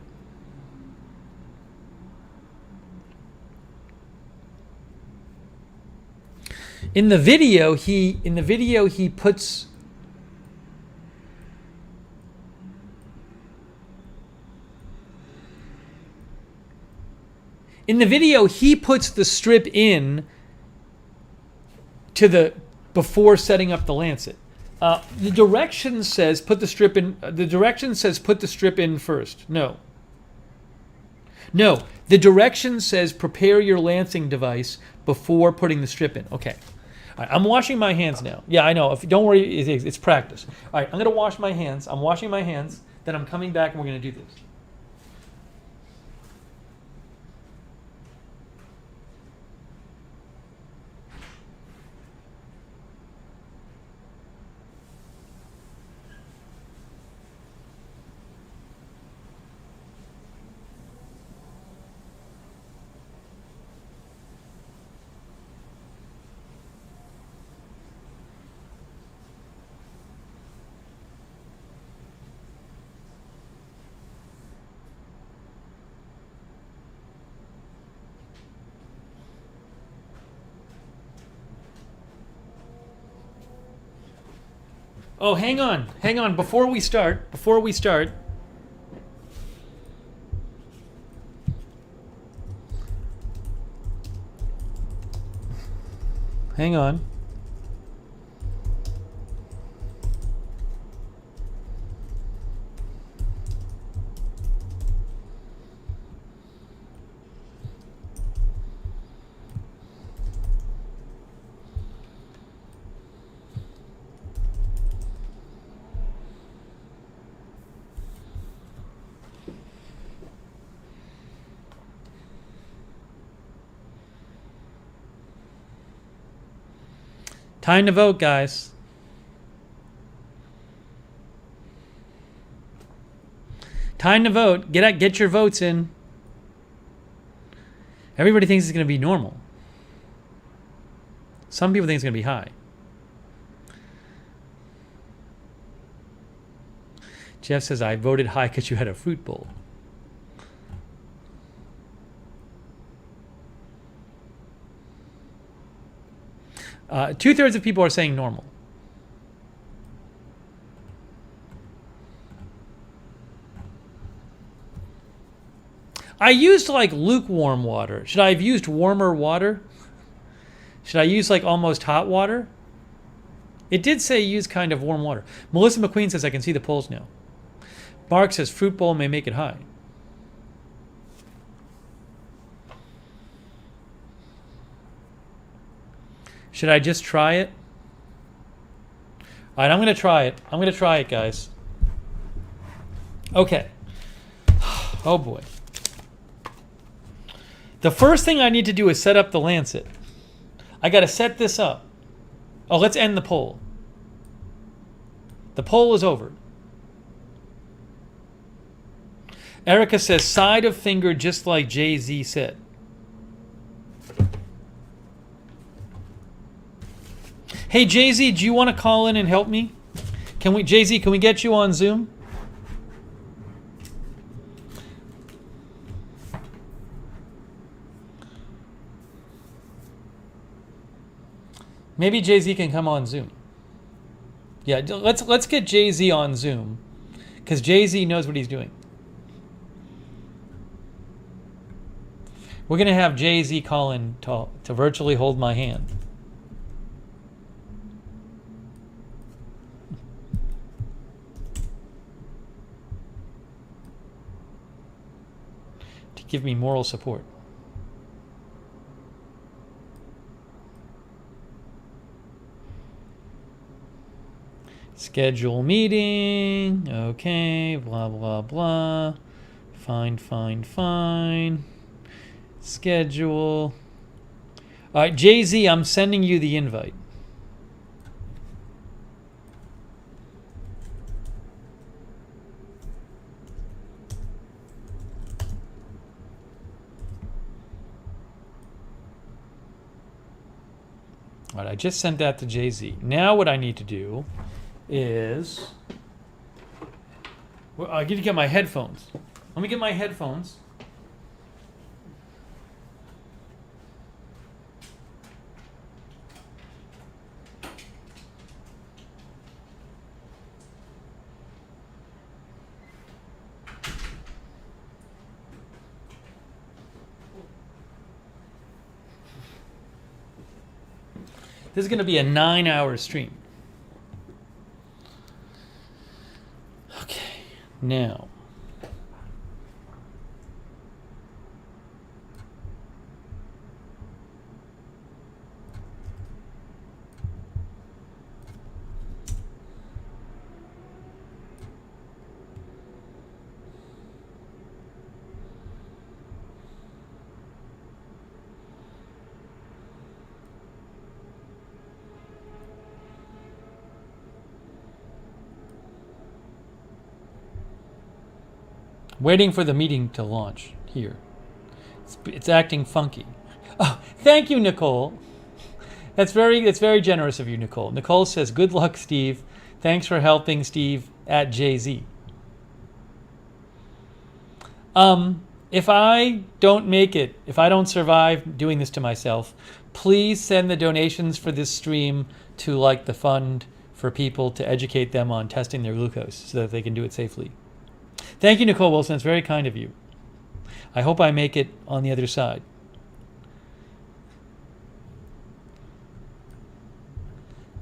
In the video, he puts the strip in to the before setting up the lancet. The direction says put the strip in. The direction says put the strip in first. No. The direction says prepare your lancing device before putting the strip in. Okay. All right, I'm washing my hands now. Yeah, I know. Don't worry, it's practice. All right, I'm gonna wash my hands. I'm washing my hands. Then I'm coming back and we're gonna do this. Oh, hang on. Before we start. Hang on. Time to vote, guys. Time to vote. Get your votes in. Everybody thinks it's going to be normal. Some people think it's going to be high. Jeff says, I voted high because you had a fruit bowl. Two-thirds of people are saying normal. I used like lukewarm water. Should I have used warmer water? Should I use like almost hot water? It did say use kind of warm water. Melissa McQueen says I can see the polls now. Mark says fruit bowl may make it high. Should I just try it? All right, I'm going to try it. I'm going to try it, guys. Okay. Oh, boy. The first thing I need to do is set up the lancet. I got to set this up. Oh, let's end the poll. The poll is over. Erica says side of finger just like JZee said. Hey, JZee, do you want to call in and help me? JZee, can we get you on Zoom? Maybe JZee can come on Zoom. Yeah, let's get JZee on Zoom, because JZee knows what he's doing. We're going to have JZee call in to virtually hold my hand. To give me moral support. Schedule meeting. Okay, blah, blah, blah. Fine, fine, fine. Schedule. All right, JZee, I'm sending you the invite. All right, I just sent that to JZee. Now what I need to do is, well, I need to get my headphones. Let me get my headphones. This is going to be a 9-hour stream. Okay, now. Waiting for the meeting to launch here. It's acting funky. Oh, thank you, Nicole. That's very generous of you, Nicole. Nicole says, "Good luck, Steve. Thanks for helping Steve at JZee." If I don't make it, if I don't survive doing this to myself, please send the donations for this stream to like the fund for people to educate them on testing their glucose so that they can do it safely. Thank you, Nicole Wilson. It's very kind of you. I hope I make it on the other side.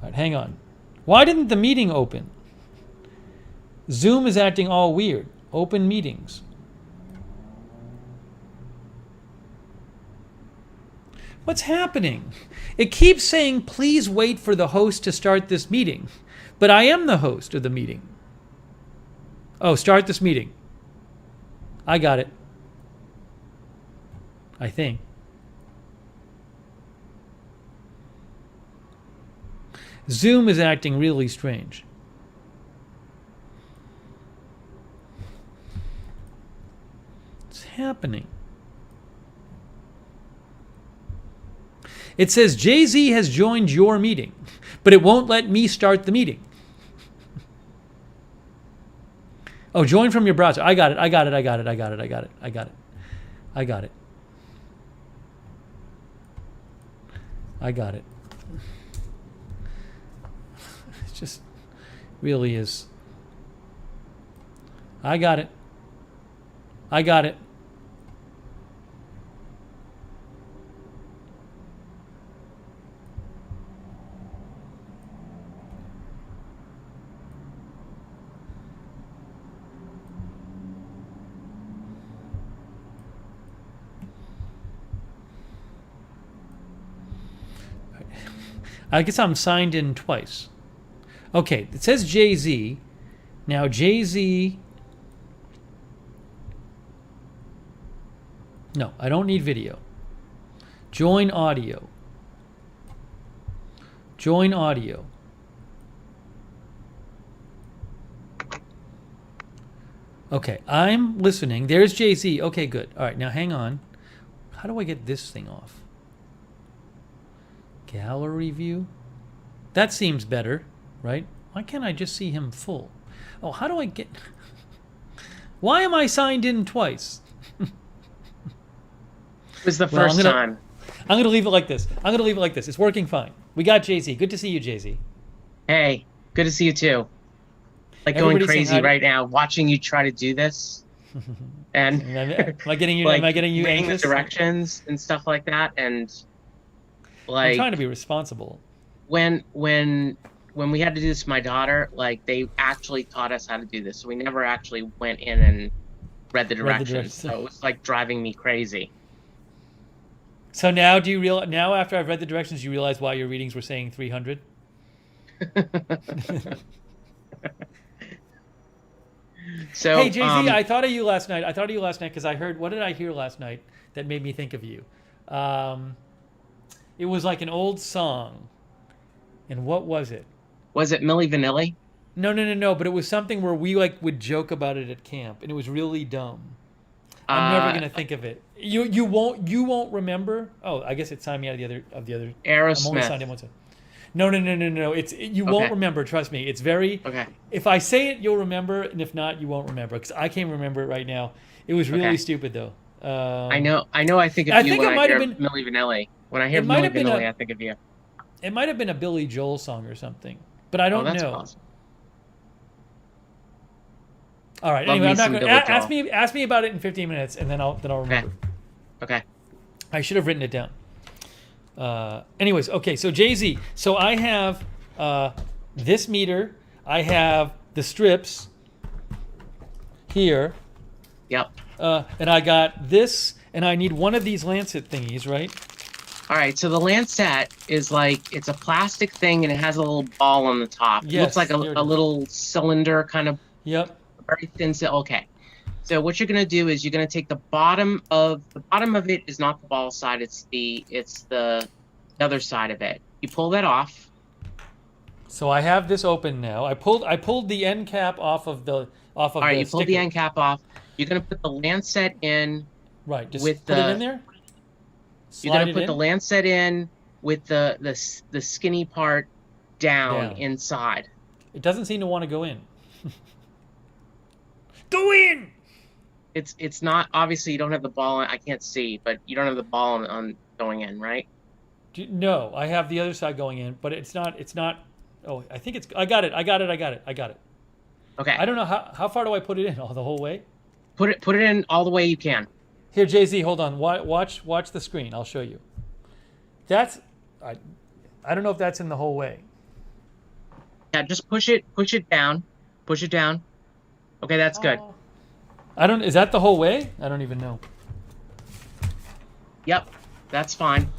All right, hang on. Why didn't the meeting open? Zoom is acting all weird. Open meetings. What's happening? It keeps saying, please wait for the host to start this meeting. But I am the host of the meeting. Oh, start this meeting. I got it. I think. Zoom is acting really strange. What's happening? It says JZee has joined your meeting, but it won't let me start the meeting. Oh, join from your browser. I got it. I got it. I got it. I got it. I got it. I got it. I got it. I got it. It just really is. I got it. I got it. I guess I'm signed in twice. Okay, it says JZee. Now JZee. No, I don't need video. Join audio. Join audio. Okay, I'm listening. There's JZee. Okay, good. All right, now hang on. How do I get this thing off? Gallery view? That seems better, right? Why can't I just see him full? Oh, how do I get... Why am I signed in twice? It was the first time. I'm going to leave it like this. I'm going to leave it like this. It's working fine. We got JZee. Good to see you, JZee. Hey, good to see you too. Like going crazy right now, watching you try to do this. And Am I getting you? like Am I getting you reading the anxious? directions and stuff like that. And I'm trying like to be responsible. when we had to do this with my daughter, like they actually taught us how to do this. So we never actually went in and read the Read the directions. directions. So it was like driving me crazy. So now do you now after I've read the directions, you realize why your readings were saying 300? So Hey, JZ, I thought of you last night. I thought of you last night because I heard, what did I hear last night that made me think of you? It was like an old song. And what was it? was it Milli Vanilli? No, but it was something where we like would joke about it at camp and it was really dumb. I'm never gonna think of it. You won't remember? Oh, I guess it signed me out of the other. I'm only signed in Aerosmith. one side. No. You won't Okay. remember. Trust me. It's very. Okay. If I say it, you'll remember, and if not, you won't remember because I can't remember it right now. It was really Okay. stupid though. I know. I think of I you think when it I might have hear been. Milli Vanilli. When I hear It might Milli have been Vanilli, a. I think of you. It might have been a Billy Joel song or something, but I Oh, don't that's know. awesome. All right. Love Anyway, me I'm not some going to Billy ask Joel. me about it in 15 minutes, and then I'll Okay. remember. Okay. I should have written it down. Anyways, okay. So JZee. So I have this meter. I have the strips here, Yep. and I got this, and I need one of these lancet thingies, right? All right. So the Lancet is like it's a plastic thing and it has a little ball on the top. It looks Yes, like here it a is. little cylinder, kind of Yep. very thin. Okay. So what you're gonna do is you're gonna take the bottom of it is not the ball side. It's the other side of it. You pull that off. So I have this open now. I pulled the end cap off of the All right. You pull the sticker. end cap off. You're gonna put the Lancet in. Right. Just with put it the- in there. You're Slide gonna it put in. the Lancet in with the skinny part down Down. inside. It doesn't seem to want to go in. Go in. It's not obviously you don't have the ball. I can't see, but you don't have the ball on going in, right? No, I have the other side going in, but it's not. Oh, I think it's. I got it. Okay. I don't know how far do I put it in? Oh, the whole way. Put it in all the way you can. Here, JZ, hold on. Watch the screen. I'll show you. That's. I don't know if that's in the whole way. Yeah, just push it down. Push it down. Okay, that's good. I don't. Is that the whole way? I don't even know. Yep, that's fine.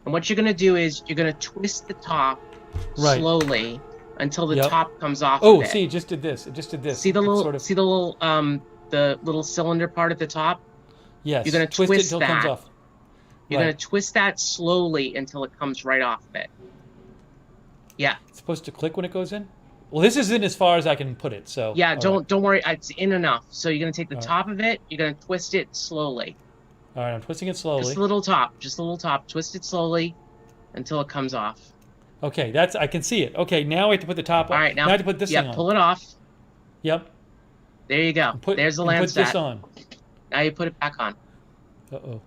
And what you're gonna do is you're gonna twist the top Right. slowly until the Yep. top comes off. Oh, of it. see, it just did this. It just did this. See the It little sort of. the little cylinder part at the top? Yes. You're gonna twist it twist until it comes that. off. You're Right. gonna twist that slowly until it comes right off of it. Yeah. It's supposed to click when it goes in. Well, this is in as far as I can put it. So. Yeah, all right. don't worry, it's in enough. So you're gonna take the All right. top of it, you're gonna twist it slowly. All right, I'm twisting it slowly. Just a little top. Twist it slowly until it comes off. Okay, I can see it. Okay, now I have to put the top on. All right, now I have to put this thing on. pull it off. Yep. There you go. There's the Put Lancet. this on. Now you put it back on. Uh-oh.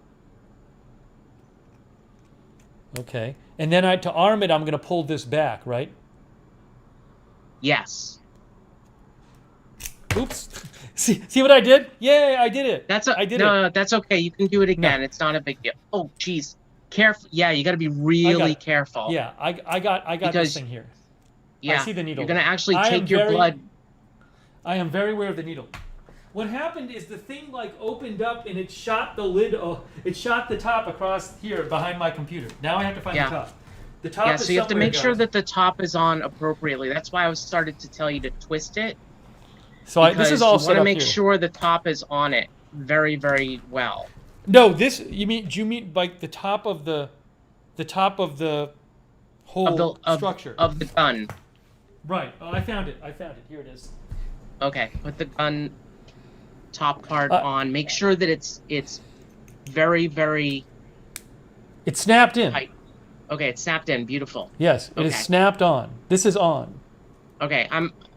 Okay. And then to arm it, I'm going to pull this back, right? Yes. Oops. See what I did? Yay, I did it. I did it. No, that's okay. You can do it again. It's not a big deal. Oh, jeez. Careful. Yeah, you got to be really careful. Yeah, I got this thing here. Yeah. I see the needle. You're going to actually take your blood. I am very aware of the needle. What happened is the thing like opened up and it shot the lid. It shot the top across here behind my computer. Now I have to find the top. The top. Yeah, is so you have to somewhere, make sure guys. that the top is on appropriately. That's why I was started to tell you to twist it. So this is all set up you want to make here. sure the top is on it very, very well. No, do you mean like the top of the whole structure of the gun? Right. Oh, I found it. Here it is. Okay, put the gun top part on. Make sure that it's very, very. It's snapped in. Tight. Okay, it's snapped in. Beautiful. Yes, it is snapped on. This is on. Okay,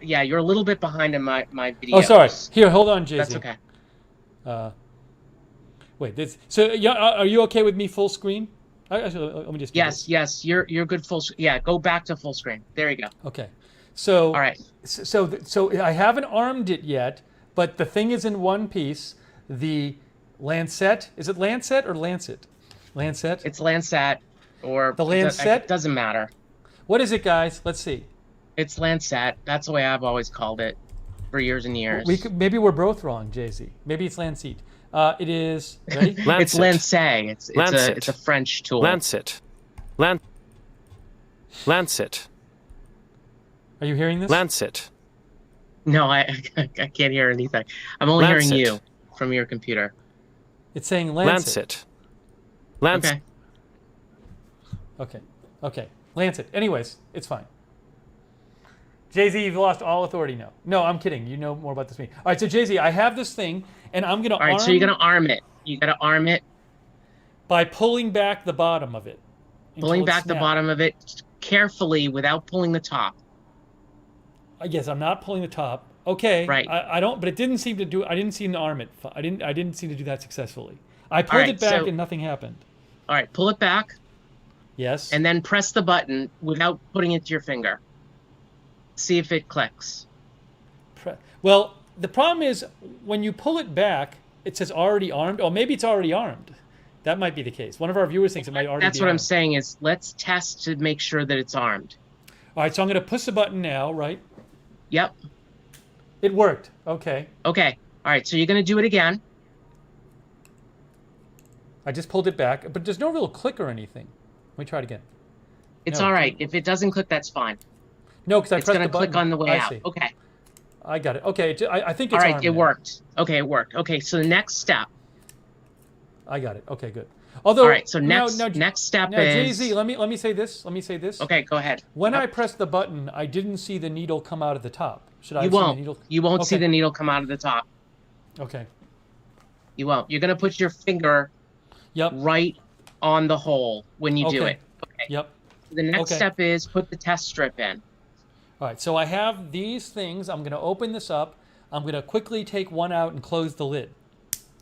yeah, you're a little bit behind in my video. Oh, sorry. Here, hold on, JZee. That's okay. Wait, so are you okay with me full screen? Actually, let me just do this. Yes, you're good full. Yeah, go back to full screen. There you go. Okay. So all right. So I haven't armed it yet, but the thing is in one piece. The Lancet, is it Lancet or Lancet? Lancet? It's Lancet or The Lancet? It doesn't matter. What is it, guys? Let's see. It's Lancet. That's the way I've always called it for years and years. Maybe we're both wrong, JZee. Maybe it's Lancet. It is. Ready? It's Lancet. It's a French tool. Lancet. Lancet. Are you hearing this? Lancet. No, I can't hear anything. I'm only hearing you from your computer. It's saying Lancet. Lancet. Okay. Lancet. Anyways, it's fine. JZee, you've lost all authority now. No, I'm kidding. You know more about this than me. All right, so JZee, I have this thing, and I'm going to arm... All right, so you're going to arm it. You got to arm it. By pulling back the bottom of it. Pulling back the bottom of it carefully without pulling the top. I guess I'm not pulling the top. Okay. Right. I don't, but it didn't seem to do, I didn't seem to arm it. I didn't seem to do that successfully. I pulled it back and nothing happened. All right, pull it back. Yes. And then press the button without putting it to your finger. See if it clicks. Well, the problem is when you pull it back, it says already armed. Oh, maybe it's already armed. That might be the case. One of our viewers thinks it might already be armed. That's what I'm saying is let's test to make sure that it's armed. All right, so I'm going to push the button now, right? Yep. It worked. Okay. Okay. All right, so you're going to do it again. I just pulled it back, but there's no real click or anything. Let me try it again. It's all right. If it doesn't click, that's fine. No, because I pressed the button. It's going to click on the way out. Okay. I got it. Okay, I think it's all right. armed It now. worked. Okay, it worked. Okay, so the next step. I got it. Okay, good. Although, all right. So next step is. JZee, let me say this. Let me say this. Okay, go ahead. When I pressed the button, I didn't see the needle come out of the top. Should I? You won't. You won't see the needle come out of the top. Okay. You won't. You're going to put your finger. Yep. Right on the hole when you do it. Okay. Yep. The next step is put the test strip in. All right. So I have these things. I'm going to open this up. I'm going to quickly take one out and close the lid.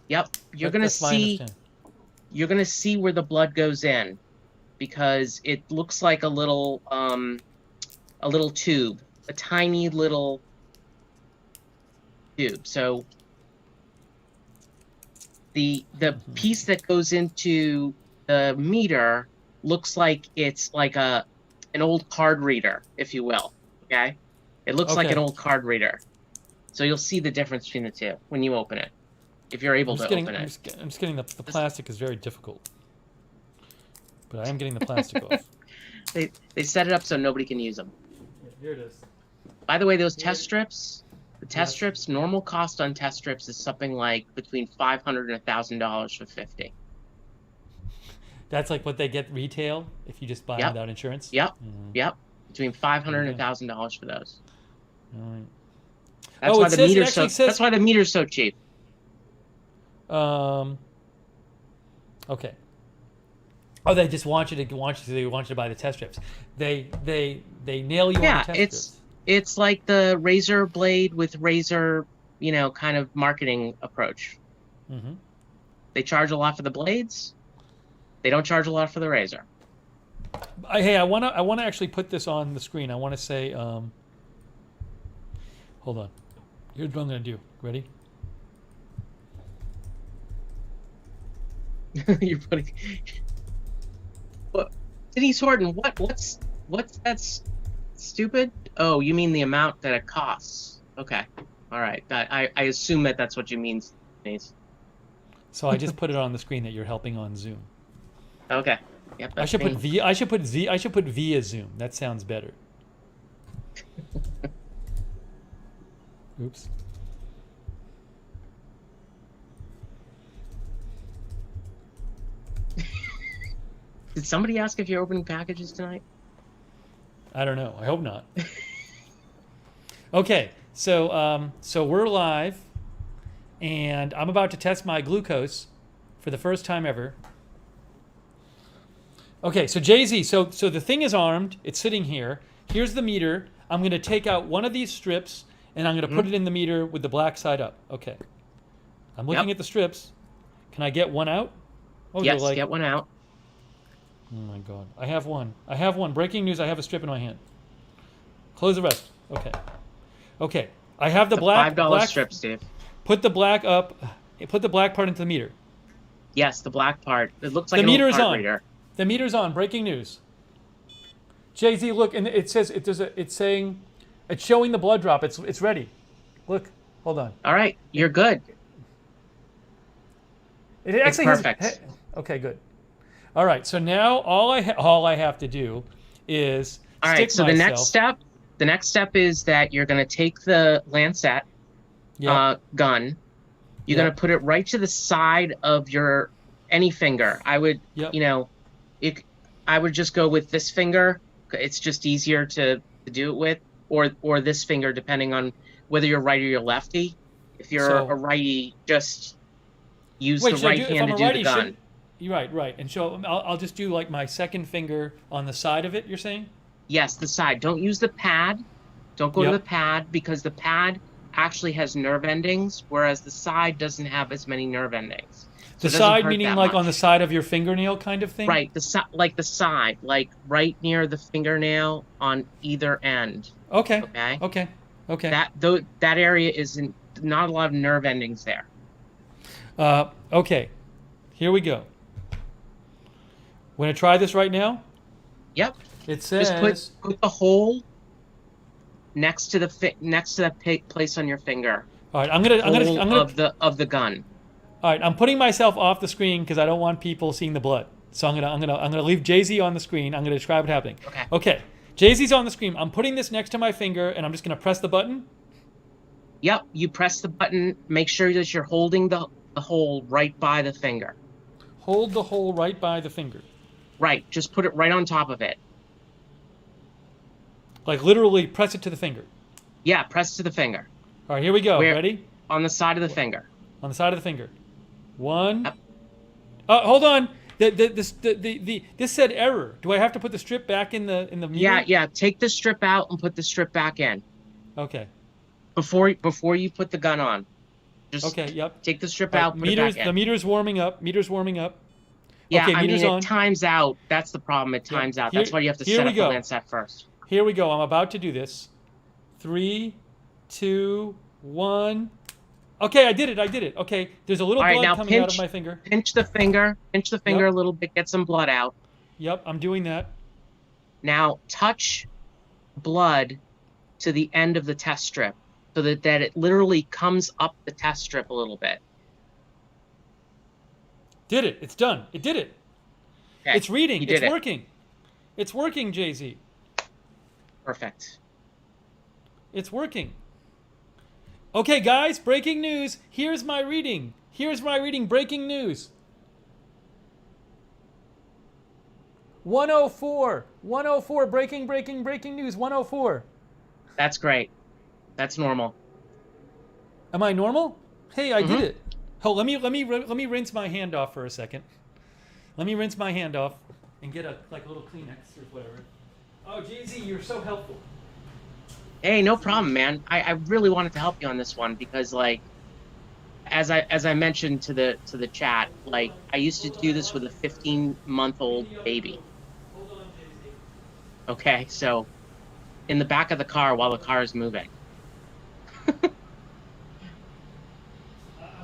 Yep. You're going to see. You're going to see where the blood goes in, because it looks like a little tube, a tiny little tube. So the piece that goes into the meter looks like it's like an old card reader, if you will. Okay, it looks like an old card reader. So you'll see the difference between the two when you open it, if you're able to open it. I'm just getting the plastic is very difficult, but I am getting the plastic off. They set it up so nobody can use them. Here it is. By the way, those test strips, the test strips, normal cost on test strips is something like between $500 and $1,000 for 50. That's like what they get retail if you just buy them without insurance? Yep. Mm-hmm. Yep. Between $500 and $1,000 for those. All right. That's why the meter's so cheap. Okay. Oh, they just want you to buy the test strips. They nail you on the test strips. It's like the razor blade with razor, kind of marketing approach. Mm-hmm. They charge a lot for the blades. They don't charge a lot for the razor. Hey, I wanna actually put this on the screen. I want to say, hold on. Here's what I'm gonna do. Ready? You're putting. What, Denise Horton? What's that's stupid? Oh, you mean the amount that it costs? Okay, all right. I assume that's what you mean, Denise. So I just put it on the screen that you're helping on Zoom. Okay. Yep. I should put via Zoom. That sounds better. Oops. Did somebody ask if you're opening packages tonight? I don't know. I hope not. Okay, so we're live, and I'm about to test my glucose for the first time ever. Okay, so JZee, so the thing is armed. It's sitting here. Here's the meter. I'm going to take out one of these strips, and I'm going to put it in the meter with the black side up. Okay. I'm looking at the strips. Can I get one out? Oh, yes, get one out. Oh, my God. I have one. Breaking news, I have a strip in my hand. Close the rest. Okay. Okay. I have the black $5 strip, Steve. Put the black up. Put the black part into the meter. Yes, the black part. It looks like The an old meter's card on. reader. The meter's on. Breaking news. JZee, look, and it says it's saying, it's showing the blood drop. It's ready. Look, hold on. All right, you're good. It actually it's perfect. has. Okay, good. All right, so now all I have to do is All right, stick so myself. the next step is that you're going to take the lancet gun. You're going to put it right to the side of your any finger. I would, I would just go with this finger. It's just easier to do it with, or this finger, depending on whether you're right or you're lefty. If you're a righty, just use the right hand to do the gun. You're right. And so I'll just do like my second finger on the side of it, you're saying? Yes, the side. Don't use the pad. Don't go to the pad, because the pad actually has nerve endings, whereas the side doesn't have as many nerve endings. So the side meaning like on the side of your fingernail kind of thing? Right, the side, like right near the fingernail on either end. Okay. Okay. That area isn't not a lot of nerve endings there. Okay. Here we go. Want to try this right now? Yep. It says just put the hole next to the place on your finger. All right, I'm gonna of the gun. All right, I'm putting myself off the screen because I don't want people seeing the blood. So I'm gonna leave JZee on the screen. I'm gonna describe what's happening. Okay. JZee's on the screen. I'm putting this next to my finger, and I'm just gonna press the button. Yep. You press the button. Make sure that you're holding the hole right by the finger. Hold the hole right by the finger. Right. Just put it right on top of it. Like literally press it to the finger. Yeah, press to the finger. All right, here we go. Ready? On the side of the finger. On the side of the finger. One. Yep. Hold on. This said error. Do I have to put the strip back in the meter? Yeah. Take the strip out and put the strip back in. Okay. Before you put the gun on. Just take the strip out. Put it back in. The meter's warming up. Yeah, okay, I mean, on. It times out. That's the problem. It times out. That's why you have to set up the lancet first. Here we go. I'm about to do this. 3, 2, 1. Okay, I did it. Okay, there's a little blood coming out of my finger. Pinch the finger a little bit. Get some blood out. Yep, I'm doing that. Now touch blood to the end of the test strip so that it literally comes up the test strip a little bit. Did it. It's done. It did it. Okay. It's reading. It's working. It's working, JZee. Perfect. It's working. Okay, guys, breaking news. Here's my reading. Breaking news. 104. Breaking news. 104. That's great. That's normal. Am I normal? Hey, I did it. Oh, let me rinse my hand off for a second. Let me rinse my hand off and get a little Kleenex or whatever. Oh, JZee, you're so helpful. Hey, no problem, man. I really wanted to help you on this one because, like, as I mentioned to the chat, like, I used to do this with a 15-month-old baby. Hold on, JZee. Okay, so in the back of the car while the car is moving. I'm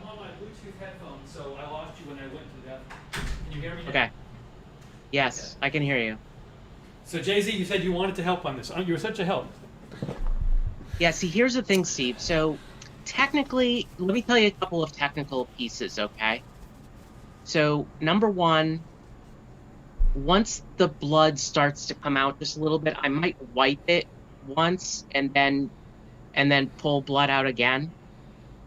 on my Bluetooth headphones, so I lost you when I went to that. Can you hear me now? Okay. Yes, okay. I can hear you. So, JZee, you said you wanted to help on this. You were such a help. Yeah, see, here's the thing, Steve. So, technically, let me tell you a couple of technical pieces, okay? So, number one, once the blood starts to come out just a little bit, I might wipe it once and then pull blood out again.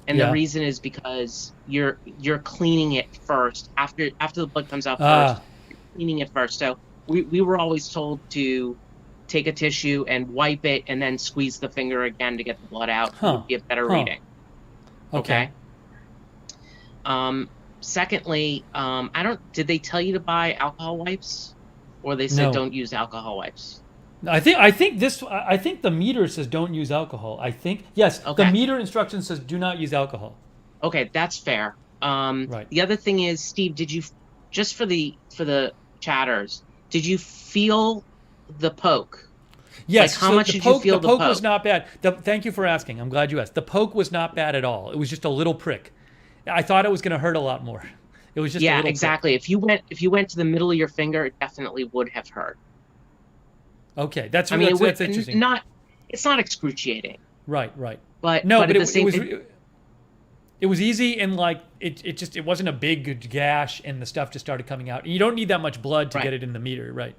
And the reason is because you're cleaning it first. After the blood comes out first, you're cleaning it first. So we were always told to take a tissue and wipe it and then squeeze the finger again to get the blood out. It would be a better reading. Okay. Secondly, did they tell you to buy alcohol wipes, or they said don't use alcohol wipes? I think the meter says don't use alcohol. I think yes. The meter instruction says do not use alcohol. Okay, that's fair. Right. The other thing is, Steve, did you just for the chatters? Did you feel the poke? Yes. Like, how So much the did poke, you feel the the poke was not bad. Thank you for asking. I'm glad you asked. The poke was not bad at all. It was just a little prick. I thought it was going to hurt a lot more. It was just a Yeah, little exactly. If you went to the middle of your finger, it definitely would have hurt. prick. Okay, that's I mean, it would that's interesting. not. It's not excruciating, Right, right. but No, but at the same, it was easy, and like it wasn't a big gash, and the stuff just started coming out. And you don't need that much blood to Right. get it in the meter, right?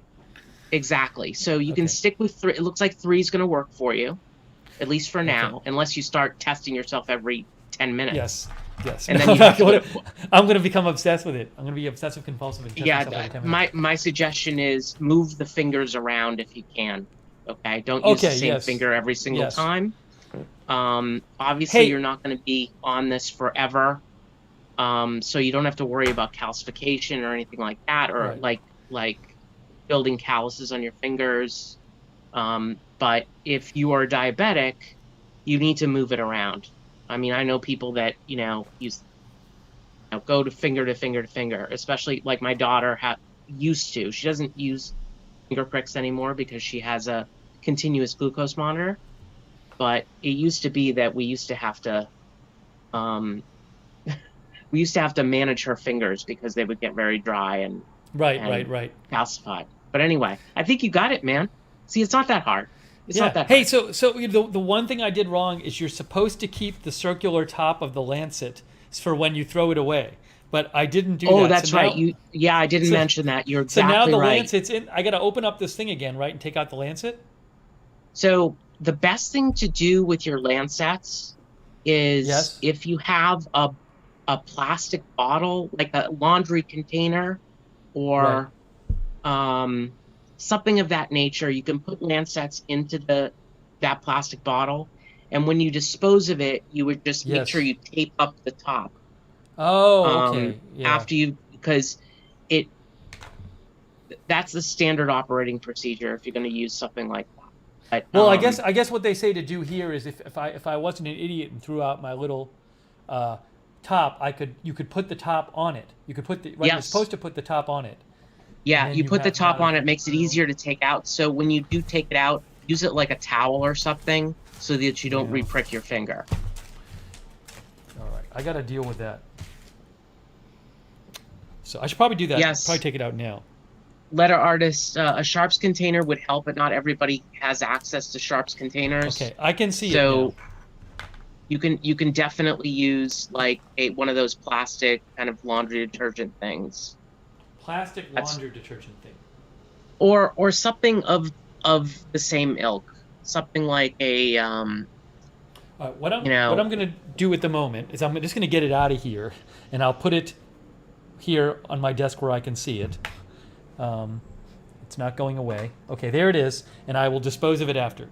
exactly. So you Okay. can stick with 3. It looks like 3 is going to work for you, at least for now, unless you start testing yourself every 10 minutes. Yes, yes. And No, then you have to I'm going to become obsessed with it. I'm going to be obsessive compulsive and test myself every 10 minutes. my suggestion is move the fingers around if you can. Okay, don't use the same yes. finger every single Yes. time. Obviously, Hey. you're not going to be on this forever, so you don't have to worry about calcification or anything like that, or Right. like building calluses on your fingers. But if you are diabetic, you need to move it around. I mean, I know people that use go to finger to finger to finger, especially like my daughter used to. She doesn't use finger pricks anymore because she has a continuous glucose monitor. But it used to be that we used to have to manage her fingers because they would get very dry and Right. calcified. But anyway, I think you got it, man. See, it's not that hard. It's not that Hey, hard. so the one thing I did wrong is you're supposed to keep the circular top of the lancet for when you throw it away, but I didn't do that. Oh, that's So right. now- I didn't mention that. You're So exactly now the right. lancet's in. I got to open up this thing again, right, and take out the lancet. So the best thing to do with your lancets is Yes. if you have a plastic bottle, like a laundry container, or something of that nature, you can put lancets into that plastic bottle, and when you dispose of it, you would just make Yes. sure you tape up the top. Oh, okay. Yeah. After because that's the standard operating procedure if you're going to use something like that. But, Well, I guess what they say to do here is if I wasn't an idiot and threw out my little top, you could put the top on it. You could put the right. You're Yes. supposed to put the top on it. Yeah, And you you put the have top not- on it, makes it easier to take out. So when you do take it out, use it like a towel or something so that you don't Yeah. re-prick your finger. All right, I got to deal with that. So I should probably do that. Yes. Probably take it out now. Letter artist, a Sharps container would help, but not everybody has access to Sharps containers. Okay, I can see it So now. you can definitely use like one of those plastic kind of laundry detergent things, Plastic That's- laundry detergent thing. or something of the same ilk, something like a All right, what I'm know- going to do at the moment is I'm just going to get it out of here, and I'll put it here on my desk where I can see it. It's not going away. Okay, there it is, and I will dispose of it after.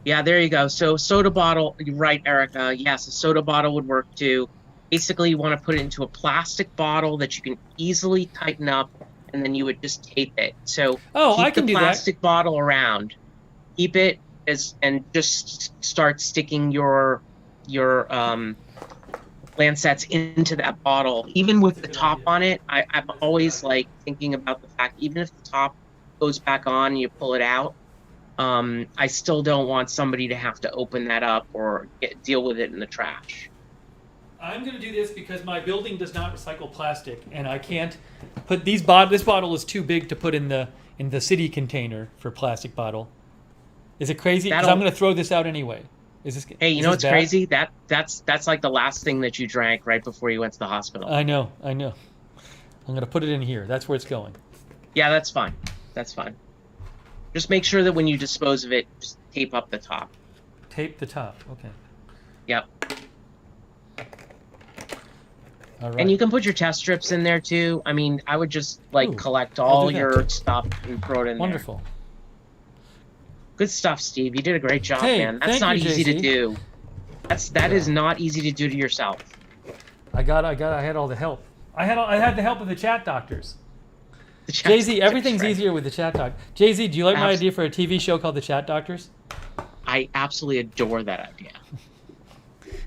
Yeah, there you go. So soda bottle, you're right, Erica. Yes, a soda bottle would work too. Basically, you want to put it into a plastic bottle that you can easily tighten up, and then you would just tape it. So Oh, keep I can the do that. plastic bottle around. Keep it and just start sticking your lancets into that bottle. Even with the top on it, I'm always like thinking about the fact, even if the top goes back on and you pull it out, I still don't want somebody to have to open that up or deal with it in the trash. I'm going to do this because my building does not recycle plastic, and I can't put this bottle is too big to put in the city container for plastic bottle. Is it crazy? Because I'm going to throw this out anyway. Hey, you is know this what's bad? crazy? That's like the last thing that you drank right before you went to the hospital. I know. I'm going to put it in here. That's where it's going. Yeah, that's fine. That's fine. Just make sure that when you dispose of it, just tape up the top. Tape the top. Okay. Yep. All right. And you can put your test strips in there too. I mean, I would just Ooh, collect I'll all do that. your stuff and throw it in there. Wonderful. Good stuff, Steve. You did a great job, Hey, man. That's thank not you, easy to JZee. do. That is not easy to do to yourself. I had all the help. I had the help of the chat doctors. The chat JZee, doctors, everything's right? easier with the chat doc. JZee, do you like my Abs- idea for a TV show called The Chat Doctors? I absolutely adore that idea.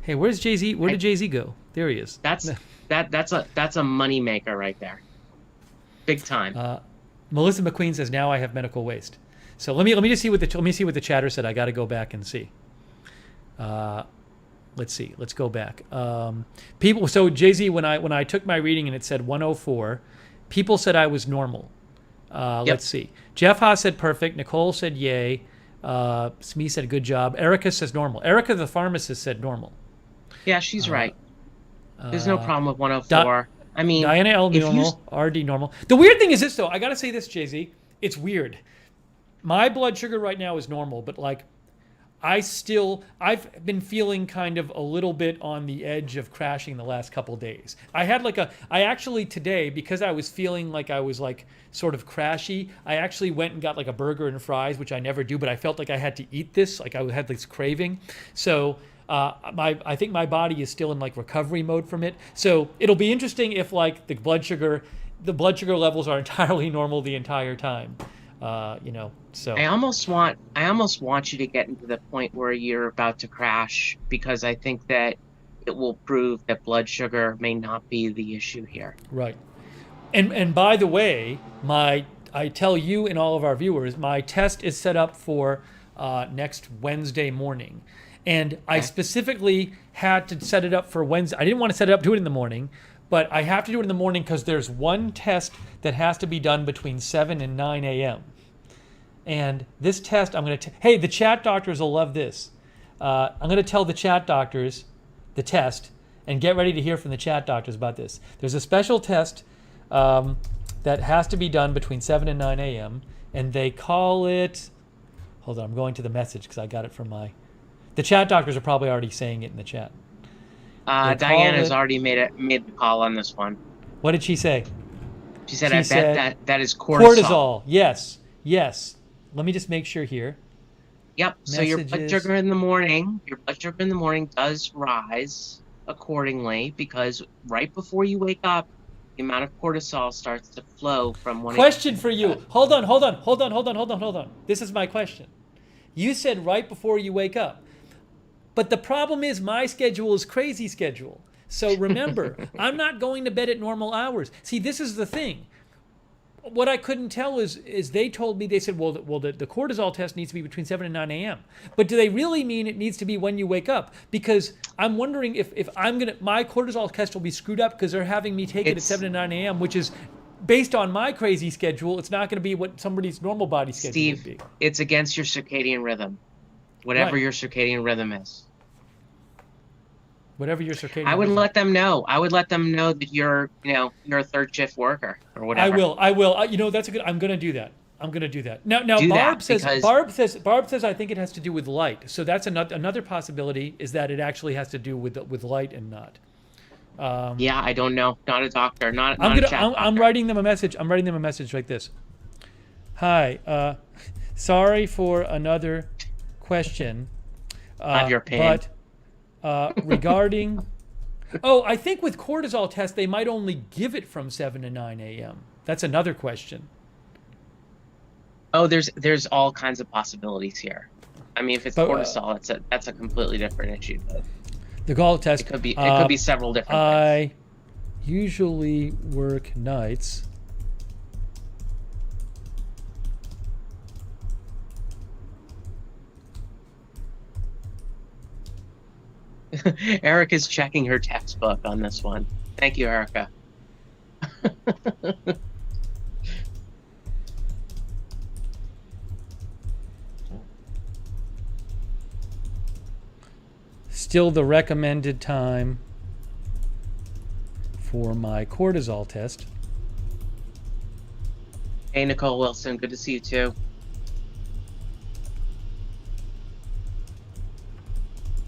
Hey, where's JZee? Where did JZee go? There he is. That's a money maker right there. Big time. Melissa McQueen says, now I have medical waste. So let me just see what the chatter said. I got to go back and see. Let's see. Let's go back. People. So JZee, when I took my reading and it said 104, people said I was normal. Let's see. Jeff Haas said perfect. Nicole said yay. Smee said good job. Erica says normal. Erica, the pharmacist, said normal. Yeah, she's right. There's no problem with 104. I mean, Diana L normal. RD normal. The weird thing is this, though. I got to say this, JZee. It's weird. My blood sugar right now is normal, but like, I've been feeling kind of a little bit on the edge of crashing the last couple days. I actually today, because I was feeling like I was like sort of crashy, I actually went and got like a burger and fries, which I never do, but I felt like I had to eat this, like I had this craving. So I think my body is still in like recovery mode from it. So it'll be interesting if like the blood sugar levels are entirely normal the entire time. So I almost want you to get into the point where you're about to crash, because I think that it will prove that blood sugar may not be the issue here. Right. And by the way, I tell you and all of our viewers, my test is set up for next Wednesday morning. And I specifically had to set it up for Wednesday. I didn't want to set it up, do it in the morning, but I have to do it in the morning because there's one test that has to be done between 7 and 9 a.m. And this test, hey, the chat doctors will love this. I'm going to tell the chat doctors the test, and get ready to hear from the chat doctors about this. There's a special test that has to be done between 7 and 9 a.m., and they call it, hold on, I'm going to the message because I got it from the chat doctors are probably already saying it in the chat. Diana's already made the call on this one. What did she say? She said, I bet that is cortisol. Cortisol, yes. Let me just make sure here. Yep. Messages. So your blood sugar in the morning does rise accordingly, because right before you wake up, the amount of cortisol starts to flow from one. Question for you. Hold on. This is my question. You said right before you wake up, but the problem is my schedule is crazy schedule. So remember, I'm not going to bed at normal hours. See, this is the thing. What I couldn't tell is they told me, they said, well, the cortisol test needs to be between 7 and 9 a.m. But do they really mean it needs to be when you wake up? Because I'm wondering if my cortisol test will be screwed up because they're having me take it at 7 and 9 a.m., which is based on my crazy schedule. It's not going to be what somebody's normal body schedule would be. Steve, it's against your circadian rhythm, whatever your circadian rhythm is. Whatever your circadian. I would let them know. I would let them know that you're a third shift worker or whatever. I will. That's a good. I'm going to do that. Now Barb says I think it has to do with light. So that's another possibility, is that it actually has to do with light and not. Yeah, I don't know. Not a doctor. I'm writing them a message. I'm writing them a message like this. Hi. Sorry for another question. Have your pain. But regarding, I think with cortisol test, they might only give it from 7 to 9 a.m. That's another question. Oh, there's all kinds of possibilities here. I mean, if it's cortisol, that's a completely different issue. But the gall test. It could be several different things. I usually work nights. Erica's checking her textbook on this one. Thank you, Erica. Still the recommended time for my cortisol test. Hey, Nicole Wilson. Good to see you, too.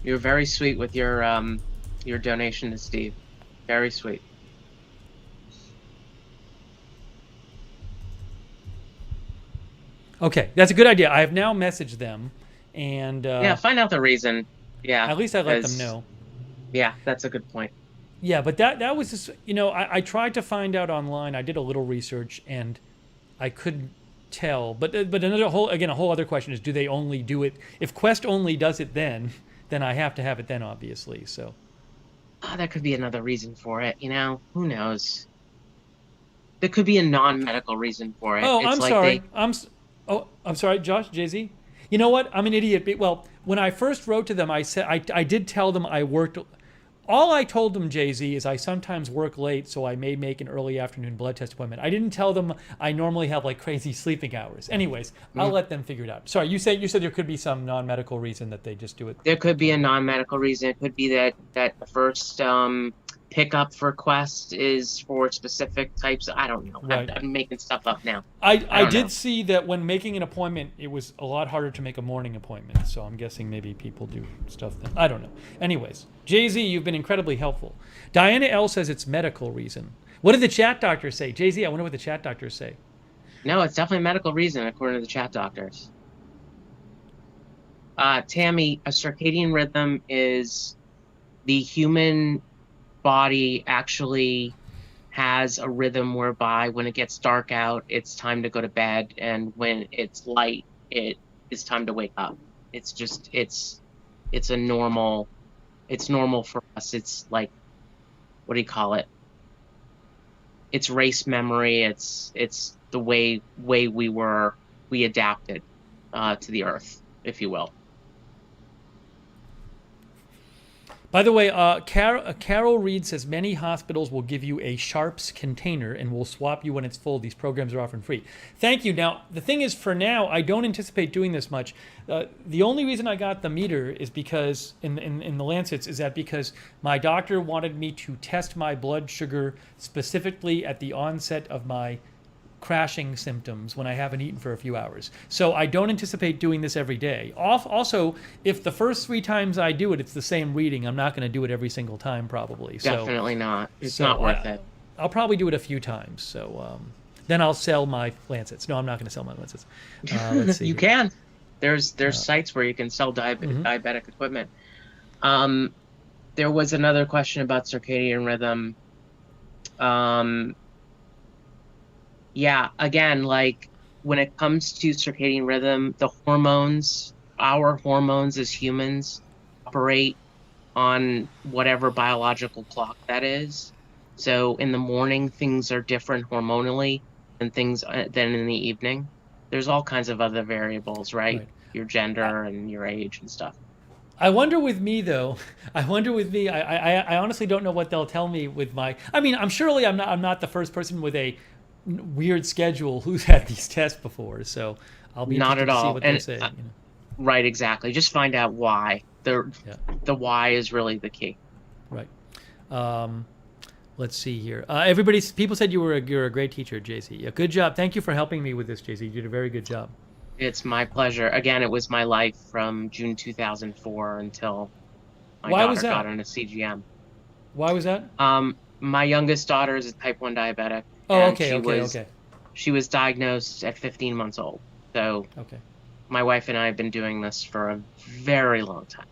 You're very sweet with your donation to Steve. Very sweet. Okay, that's a good idea. I have now messaged them, and find out the reason. Yeah, at least I let them know. Yeah, that's a good point. Yeah, but that was just, I tried to find out online. I did a little research, and I couldn't tell. But a whole other question is, do they only do it if Quest only does it then I have to have it then, obviously. So there could be another reason for it. Who knows? There could be a non-medical reason for it. Oh, I'm sorry. Oh, I'm sorry, Josh, JZ. You know what? I'm an idiot. Well, when I first wrote to them, I said I did tell them I worked. All I told them, JZ, is I sometimes work late, so I may make an early afternoon blood test appointment. I didn't tell them I normally have like crazy sleeping hours. Anyways, I'll let them figure it out. Sorry, you said there could be some non-medical reason that they just do it. There could be a non-medical reason. It could be that the first pickup for Quest is for specific types. I don't know. Right. I'm making stuff up now. I did see that when making an appointment, it was a lot harder to make a morning appointment. So I'm guessing maybe people do stuff then. I don't know. Anyways, JZ, you've been incredibly helpful. Diana L says it's medical reason. What did the chat doctors say? JZ, I wonder what the chat doctors say. No, it's definitely a medical reason, according to the chat doctors. Tammy, a circadian rhythm is the human body actually has a rhythm whereby when it gets dark out, it's time to go to bed, and when it's light, it is time to wake up. It's just it's normal for us. It's like, what do you call it? It's race memory. It's the way we adapted to the earth, if you will. By the way, Carol Reed says many hospitals will give you a Sharps container and will swap you when it's full. These programs are often free. Thank you. Now, the thing is, for now, I don't anticipate doing this much. The only reason I got the meter is because, in the Lancets, is that because my doctor wanted me to test my blood sugar specifically at the onset of my crashing symptoms when I haven't eaten for a few hours. So I don't anticipate doing this every day. Also, if the first 3 times I do it, it's the same reading, I'm not going to do it every single time probably. Definitely not. It's not worth it. I'll probably do it a few times. So then I'll sell my Lancets. No, I'm not going to sell my Lancets. Let's see. You can. There's sites where you can sell diabetic equipment. There was another question about circadian rhythm. Yeah, again, like when it comes to circadian rhythm, the hormones, our hormones as humans, operate on whatever biological clock that is. So in the morning, things are different hormonally than in the evening. There's all kinds of other variables, right? Your gender and your age and stuff. I wonder with me though. I honestly don't know what they'll tell me with my. I mean, I'm not the first person with a weird schedule who's had these tests before, so I'll be not interested at to see all. what they say. Right, exactly. Just find out why. The why is really the key. Right. Let's see here. People said you're a great teacher, JZ. Yeah, good job. Thank you for helping me with this, JZ. You did a very good job. It's my pleasure. Again, it was my life from June 2004 until my daughter got into CGM. Why was that? My youngest daughter is a type 1 diabetic. Oh, okay. She was diagnosed at 15 months old. So my wife and I have been doing this for a very long time.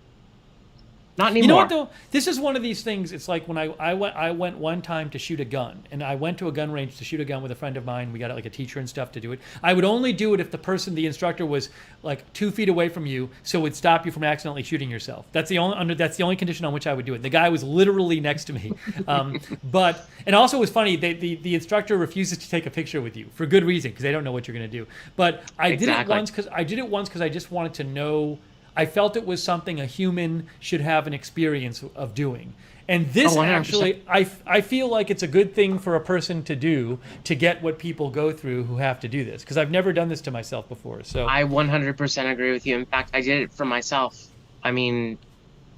Not anymore. You know what though? This is one of these things. It's like when I went one time to shoot a gun, and I went to a gun range to shoot a gun with a friend of mine. We got like a teacher and stuff to do it. I would only do it if the instructor was like 2 feet away from you, so it would stop you from accidentally shooting yourself. That's the only condition on which I would do it. The guy was literally next to me, and also it was funny. The instructor refuses to take a picture with you for good reason because they don't know what you're going to do. But I did it once because I just wanted to know. I felt it was something a human should have an experience of doing. And this actually, I feel like it's a good thing for a person to do to get what people go through who have to do this. Because I've never done this to myself before. So I 100% agree with you. In fact, I did it for myself. I mean,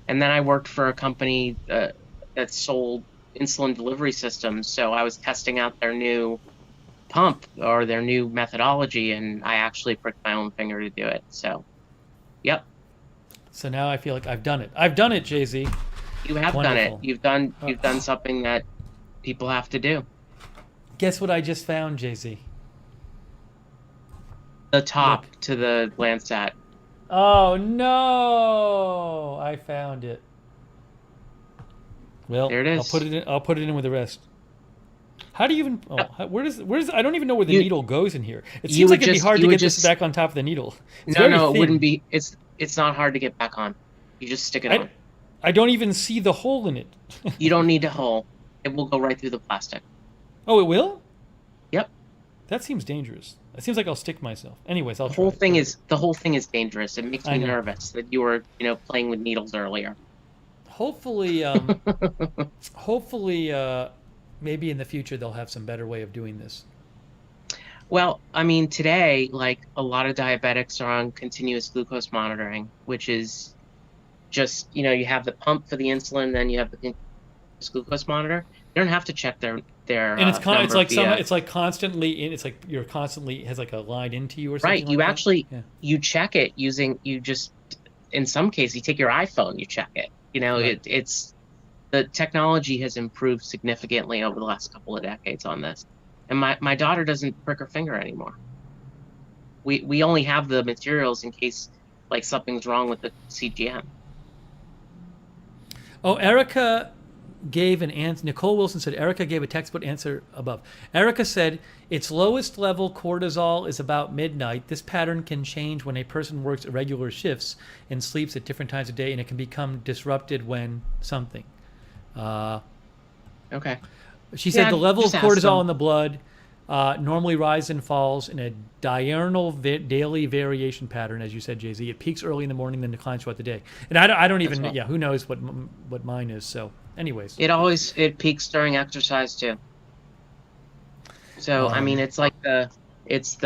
and then I worked for a company that sold insulin delivery systems. So I was testing out their new pump or their new methodology, and I actually pricked my own finger to do it. So, yep. So now I feel like I've done it. I've done it, JZ. You have done it. You've done something that people have to do. Guess what I just found, JZ? The top to the Landsat. Oh no! I found it. Well, there it is. I'll put it in with the rest. How do you even? Oh, where does? I don't even know where the needle goes in here. It seems like it'd be hard to get this back on top of the needle. No, it wouldn't be. It's not hard to get back on. You just stick it on. I don't even see the hole in it. You don't need a hole. It will go right through the plastic. Oh, it will? Yep. That seems dangerous. It seems like I'll stick myself. Anyways, I'll The try. whole thing is dangerous. It makes I me know. nervous that you were, playing with needles earlier. Hopefully, hopefully, maybe in the future they'll have some better way of doing this. Well, I mean, today, like a lot of diabetics are on continuous glucose monitoring, which is just, you have the pump for the insulin, then you have the continuous glucose monitor. You don't have to check their And it's number like via. it's like constantly in. It's like you're constantly has like a line into you or something. Right. You like actually that? you check it using in some cases you take your iPhone, you check it. Right. It's the technology has improved significantly over the last couple of decades on this. And my daughter doesn't prick her finger anymore. We only have the materials in case like something's wrong with the CGM. Oh, Erica gave an answer. Nicole Wilson said Erica gave a textbook answer above. Erica said its lowest level cortisol is about midnight. This pattern can change when a person works irregular shifts and sleeps at different times of day, and it can become disrupted when something. Okay. She said the level of just ask cortisol them. in the blood normally rises and falls in a diurnal daily variation pattern, as you said, JZee. It peaks early in the morning, then declines throughout the day. And I don't even, right. who knows what mine is. So, anyways. It peaks during exercise too. So I mean, it's like it's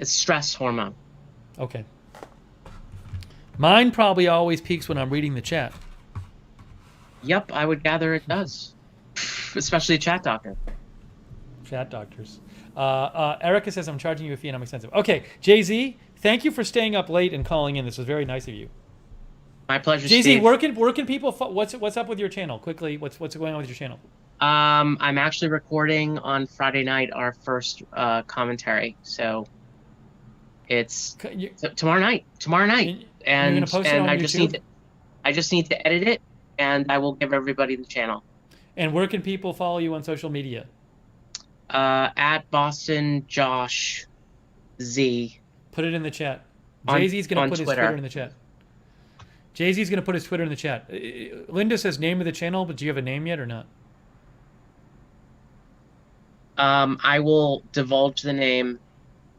stress hormone. Okay. Mine probably always peaks when I'm reading the chat. Yep, I would gather it does, especially a chat doctor. Chat doctors. Erica says I'm charging you a fee and I'm expensive. Okay, JZee, thank you for staying up late and calling in. This was very nice of you. My pleasure, JZee, Steve. where can people? What's up with your channel? Quickly, what's going on with your channel? I'm actually recording on Friday night our first commentary, so it's tomorrow night. And you're gonna post it on I YouTube? just need to edit it, and I will give everybody the channel. And where can people follow you on social media? At Boston Josh Z. Put it in the chat. On- JZee's gonna on put his Twitter. Twitter in the chat. JZee's gonna put his Twitter in the chat. Linda says name of the channel, but do you have a name yet or not? I will divulge the name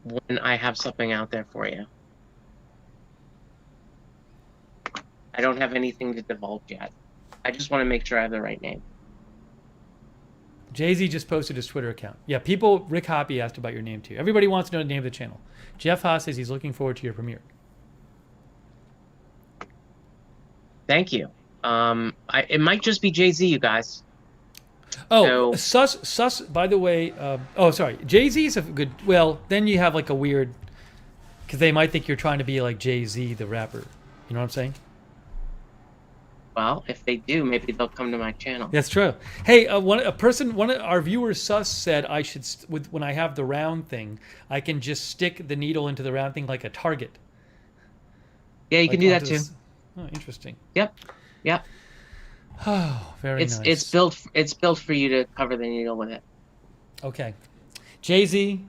when I have something out there for you. I don't have anything to divulge yet. I just want to make sure I have the right name. JZee just posted his Twitter account. Yeah, Rick Hoppy asked about your name too. Everybody wants to know the name of the channel. Jeff Haas says he's looking forward to your premiere. Thank you. It might just be JZee, you guys. Oh, So- sus. By the way, sorry. JZee's a good. Well, then you have like a weird, because they might think you're trying to be like JZee the rapper. You know what I'm saying? Well, if they do, maybe they'll come to my channel. That's true. Hey, one of our viewers, Sus, said I should when I have the round thing, I can just stick the needle into the round thing like a target. Yeah, you Like can do that onto too. this- Oh, interesting. Yep. Oh, very nice. It's built for you to cover the needle with it. Okay. JZee,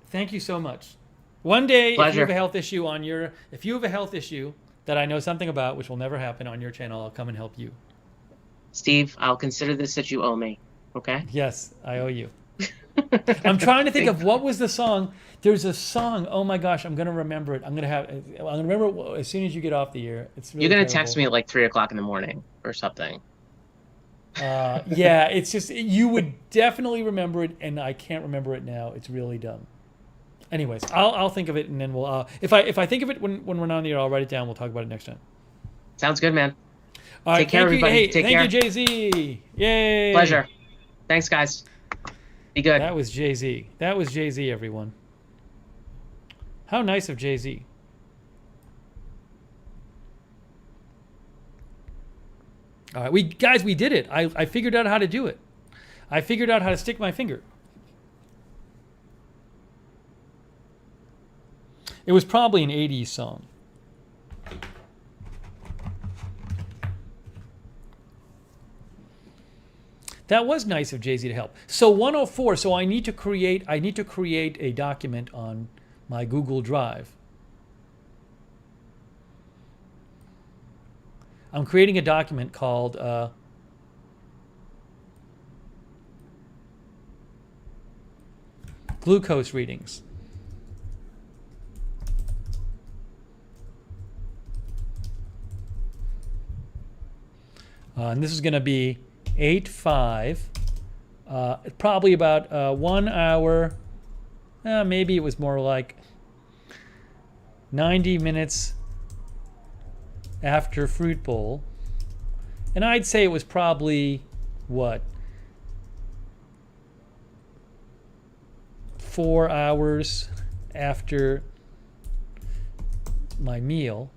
thank you so much. One day, if you Pleasure. have a health issue that I know something about, which will never happen on your channel, I'll come and help you. Steve, I'll consider this that you owe me. Okay? Yes, I owe you. I'm trying to think of what was the song. There's a song. Oh my gosh, I'm gonna remember it. I'm gonna remember it as soon as you get off the air. It's really You're gonna terrible. text me at like 3:00 in the morning or something. Yeah, it's just you would definitely remember it, and I can't remember it now. It's really dumb. Anyways, I'll think of it, and then we'll. If I think of it when we're not on the air, I'll write it down. We'll talk about it next time. Sounds good, man. All right, Take care, thank you. everybody. Hey, Take care. thank you, JZee. Yay! Pleasure. Thanks, guys. Be good. That was JZee. That was JZee, everyone. How nice of JZee. All right, we did it. I figured out how to do it. I figured out how to stick my finger. It was probably an 80s song. That was nice of JZee to help. So 104. So I need to create a document on my Google Drive. I'm creating a document called glucose readings. And this is going to be 8-5. Probably about 1 hour. Maybe it was more like 90 minutes after Fruit Bowl. And I'd say it was probably, what, 4 hours after my meal.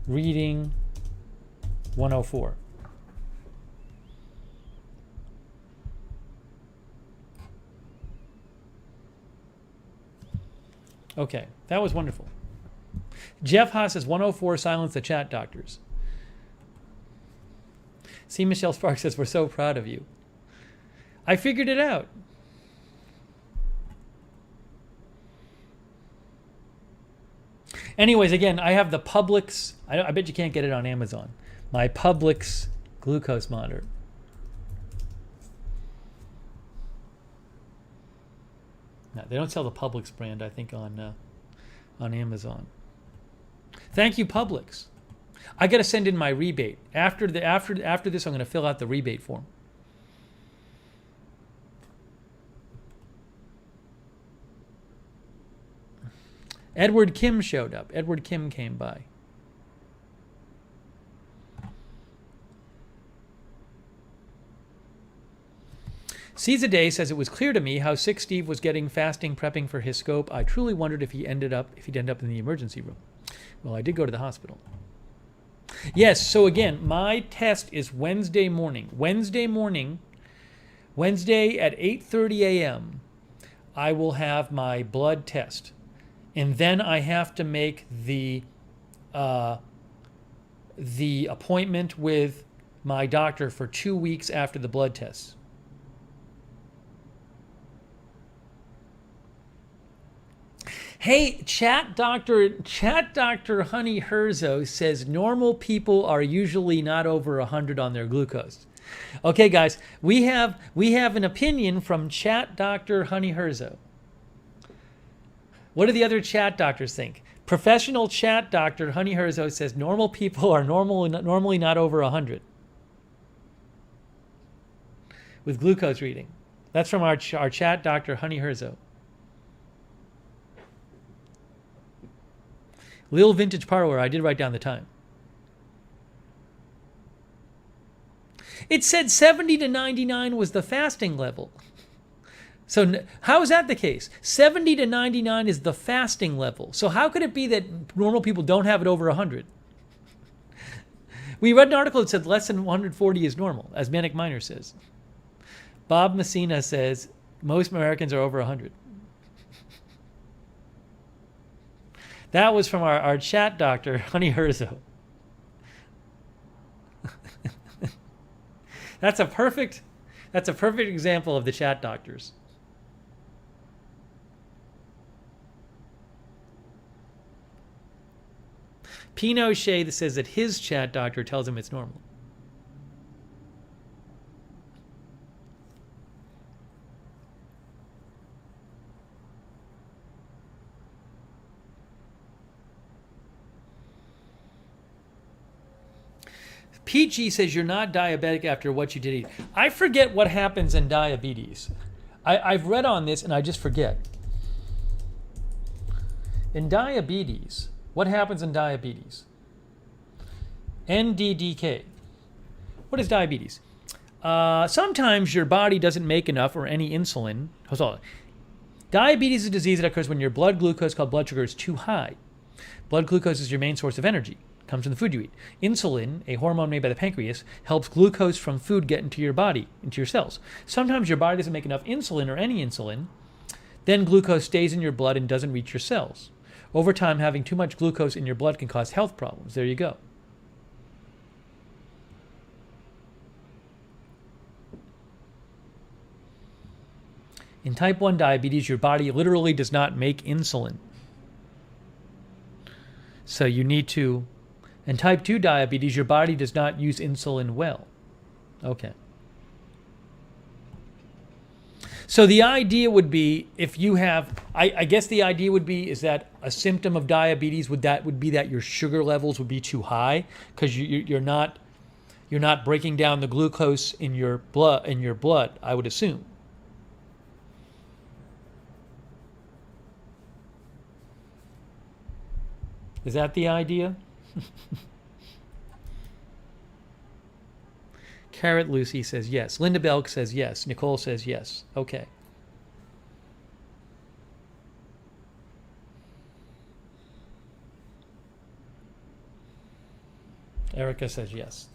Reading 104. Okay, that was wonderful. Jeff Haas says 104, silence the chat doctors. See, Michelle Sparks says, we're so proud of you. I figured it out. Anyways, again, I have the Publix. I bet you can't get it on Amazon. My Publix glucose monitor. No, they don't sell the Publix brand, I think, on Amazon. Thank you, Publix. I got to send in my rebate. After this, I'm going to fill out the rebate form. Edward Kim showed up. Edward Kim came by. Caesar Day says, it was clear to me how sick Steve was getting fasting prepping for his scope. I truly wondered if he'd end up in the emergency room. Well, I did go to the hospital. Yes, so again, my test is Wednesday morning. Wednesday at 8:30 a.m., I will have my blood test. And then I have to make the appointment with my doctor for 2 weeks after the blood test. Hey, chat doctor Honey Herzo says normal people are usually not over 100 on their glucose. Okay, guys, we have an opinion from chat doctor Honey Herzo. What do the other chat doctors think? Professional chat doctor Honey Herzo says normal people are normally not over 100 with glucose reading. That's from our chat doctor Honey Herzo. Lil Vintage Parlor, I did write down the time. It said 70 to 99 was the fasting level. So how is that the case? 70 to 99 is the fasting level. So how could it be that normal people don't have it over 100? We read an article that said less than 140 is normal, as Manic Miner says. Bob Messina says most Americans are over 100. That was from our chat doctor, Honey Herzo. That's a perfect example of the chat doctors. Pinot Shea that says that his chat doctor tells him it's normal. PG says you're not diabetic after what you did eat. I forget what happens in diabetes. I've read on this and I just forget. In diabetes, what happens in diabetes? NDDK. What is diabetes? Sometimes your body doesn't make enough or any insulin. Hold on. Diabetes is a disease that occurs when your blood glucose, called blood sugar, is too high. Blood glucose is your main source of energy. Comes from the food you eat. Insulin, a hormone made by the pancreas, helps glucose from food get into your body, into your cells. Sometimes your body doesn't make enough insulin or any insulin. Then glucose stays in your blood and doesn't reach your cells. Over time, having too much glucose in your blood can cause health problems. There you go. In type 1 diabetes, your body literally does not make insulin. So you need to... In type 2 diabetes, your body does not use insulin well. Okay. So the idea would be if you have, I guess the idea would be is that a symptom of diabetes would be that your sugar levels would be too high because you're not breaking down the glucose in your blood. I would assume. Is that the idea? Carrot Lucy says yes. Linda Belk says yes. Nicole says yes. Okay. Erica says yes.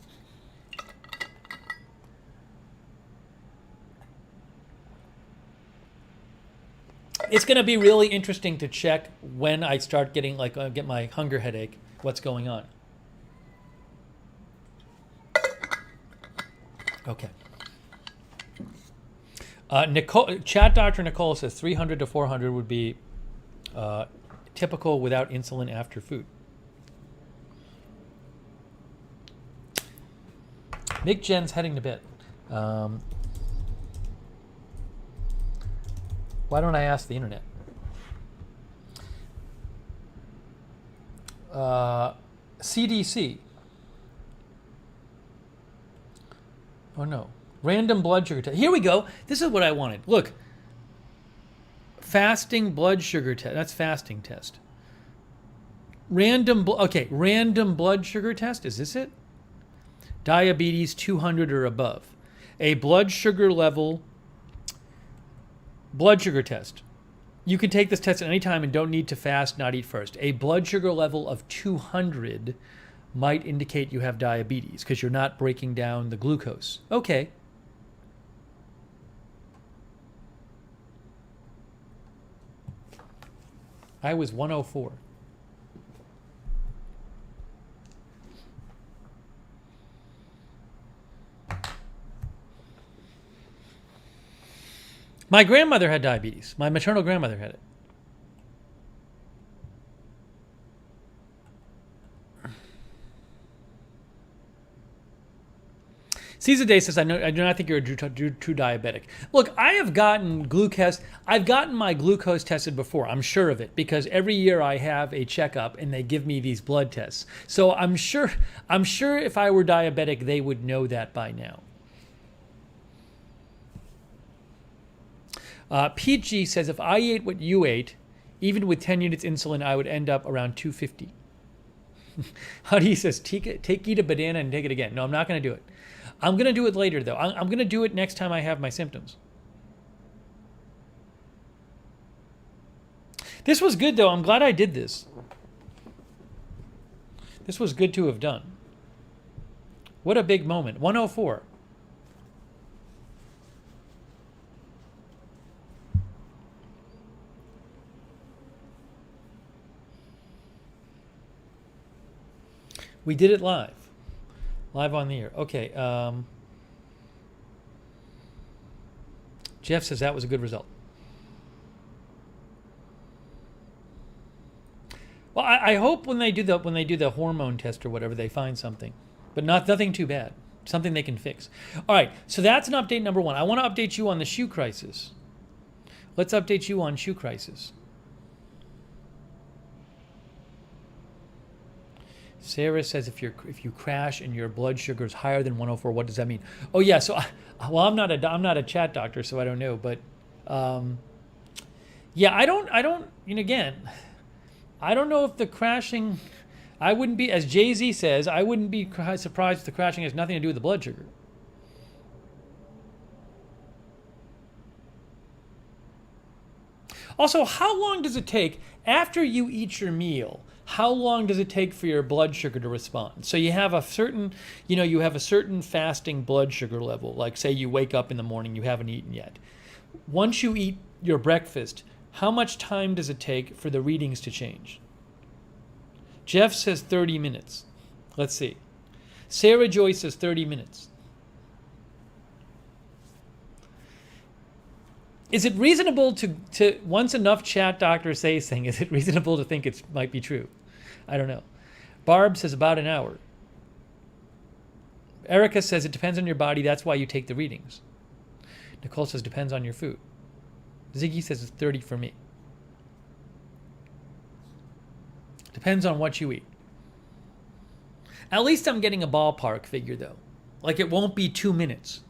It's going to be really interesting to check when I start getting get my hunger headache, what's going on. Okay. Chat Dr. Nicole says 300 to 400 would be typical without insulin after food. Mick Jen's heading to bed. Why don't I ask the internet? CDC. Oh no. Random blood sugar test. Here we go. This is what I wanted. Look. Fasting blood sugar test. That's fasting test. Random blood sugar test. Is this it? Diabetes 200 or above. A blood sugar test. You can take this test at any time and don't need to fast, not eat first. A blood sugar level of 200 might indicate you have diabetes because you're not breaking down the glucose. Okay. I was 104. My grandmother had diabetes. My maternal grandmother had it. Caesar Day says, I do not think you're a true diabetic. Look, I have gotten glucose. I've gotten my glucose tested before. I'm sure of it because every year I have a checkup and they give me these blood tests. So I'm sure if I were diabetic, they would know that by now. PG says, if I ate what you ate, even with 10 units insulin, I would end up around 250. Huddy says, eat a banana and take it again. No, I'm not going to do it. I'm going to do it later, though. I'm going to do it next time I have my symptoms. This was good, though. I'm glad I did this. This was good to have done. What a big moment. 104. We did it live. Live on the air. Okay. Jeff says that was a good result. Well, I hope when they do the hormone test or whatever, they find something, but nothing too bad. Something they can fix. All right. So that's an update number one. I want to update you on the shoe crisis. Let's update you on shoe crisis. Sarah says if you crash and your blood sugar is higher than 104, what does that mean? Oh yeah, so I'm not a chat doctor, so I don't know, but yeah, I don't again, I don't know if the crashing, I wouldn't be, as JZee says, I wouldn't be surprised if the crashing has nothing to do with the blood sugar. Also, how long does it take after you eat your meal? How long does it take for your blood sugar to respond? So you have a certain fasting blood sugar level. Like say you wake up in the morning, you haven't eaten yet. Once you eat your breakfast, how much time does it take for the readings to change? Jeff says 30 minutes. Let's see. Sarah Joy says 30 minutes. Is it reasonable to once enough chat doctors say something, is it reasonable to think it might be true? I don't know. Barb says about an hour. Erica says it depends on your body. That's why you take the readings. Nicole says depends on your food. Ziggy says it's 30 for me. Depends on what you eat. At least I'm getting a ballpark figure, though. Like, it won't be 2 minutes.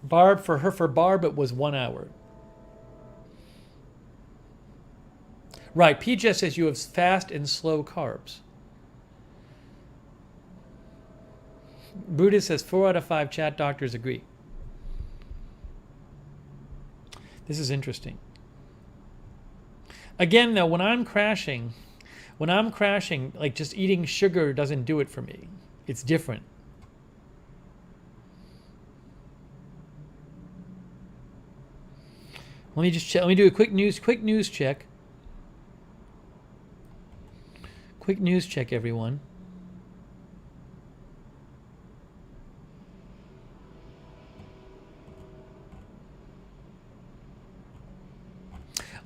For Barb, it was 1 hour. Right, PJ says you have fast and slow carbs. Brutus says 4 out of 5 chat doctors agree. This is interesting. Again, though, when I'm crashing, like, just eating sugar doesn't do it for me. It's different. Let me just check. Let me do a quick news check. Quick news check, everyone.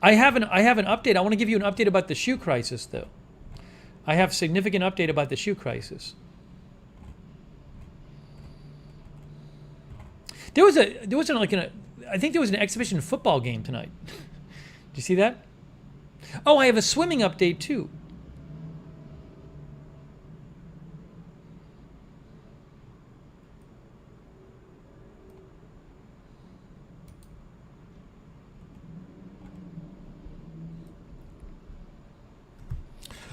I have an update. I want to give you an update about the shoe crisis, though. I have a significant update about the shoe crisis. There was like I think there was an exhibition football game tonight. Did you see that? Oh, I have a swimming update too.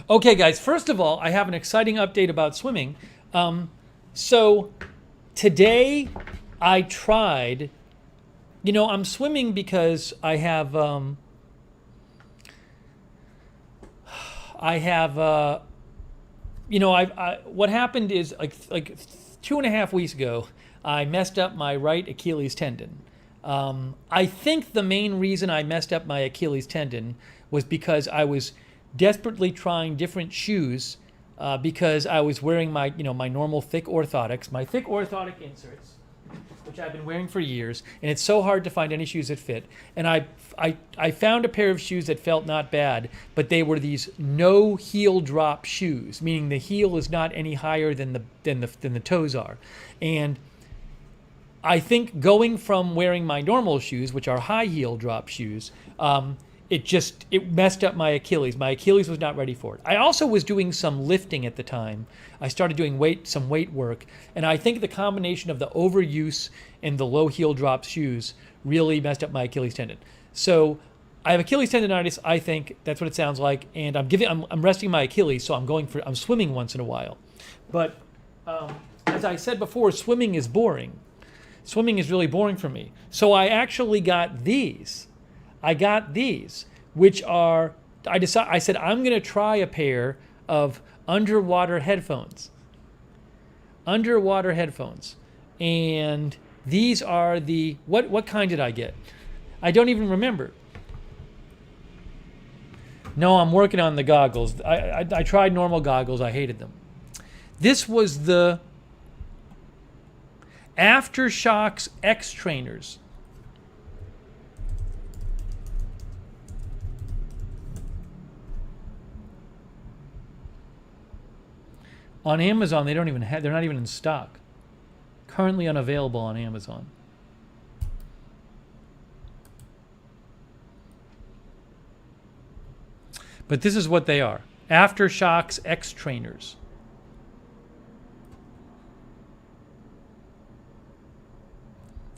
Okay, guys, first of all, I have an exciting update about swimming. So today I tried, I'm swimming because what happened is like 2.5 weeks ago, I messed up my right Achilles tendon. I think the main reason I messed up my Achilles tendon was because I was desperately trying different shoes because I was wearing my normal thick orthotics, my thick orthotic inserts, which I've been wearing for years, and it's so hard to find any shoes that fit. And I found a pair of shoes that felt not bad, but they were these no heel drop shoes, meaning the heel is not any higher than the toes are. And I think going from wearing my normal shoes, which are high heel drop shoes, it messed up my Achilles. My Achilles was not ready for it. I also was doing some lifting at the time. I started doing some weight work, and I think the combination of the overuse and the low heel drop shoes really messed up my Achilles tendon. So I have Achilles tendonitis. I think that's what it sounds like, and I'm resting my Achilles, so I'm swimming once in a while. But as I said before, swimming is boring. Swimming is really boring for me. So I actually got these. Which are, I said, I'm going to try a pair of underwater headphones. And these are what kind did I get? I don't even remember. No, I'm working on the goggles. I tried normal goggles. I hated them. This was the Aftershocks X trainers. On Amazon, they're not even in stock. Currently unavailable on Amazon. But this is what they are. Aftershocks X trainers.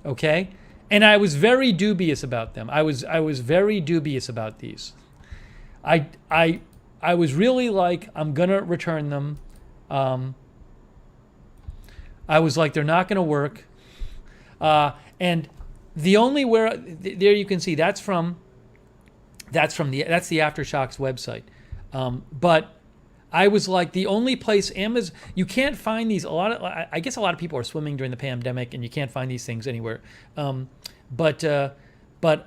Okay? And I was very dubious about them. I was very dubious about these. I was really like, I'm gonna return them. I was like, they're not gonna work. And the only there you can see that's the Aftershocks website. But I was like, the only place Amazon, you can't find these. I guess a lot of people are swimming during the pandemic, and you can't find these things anywhere. But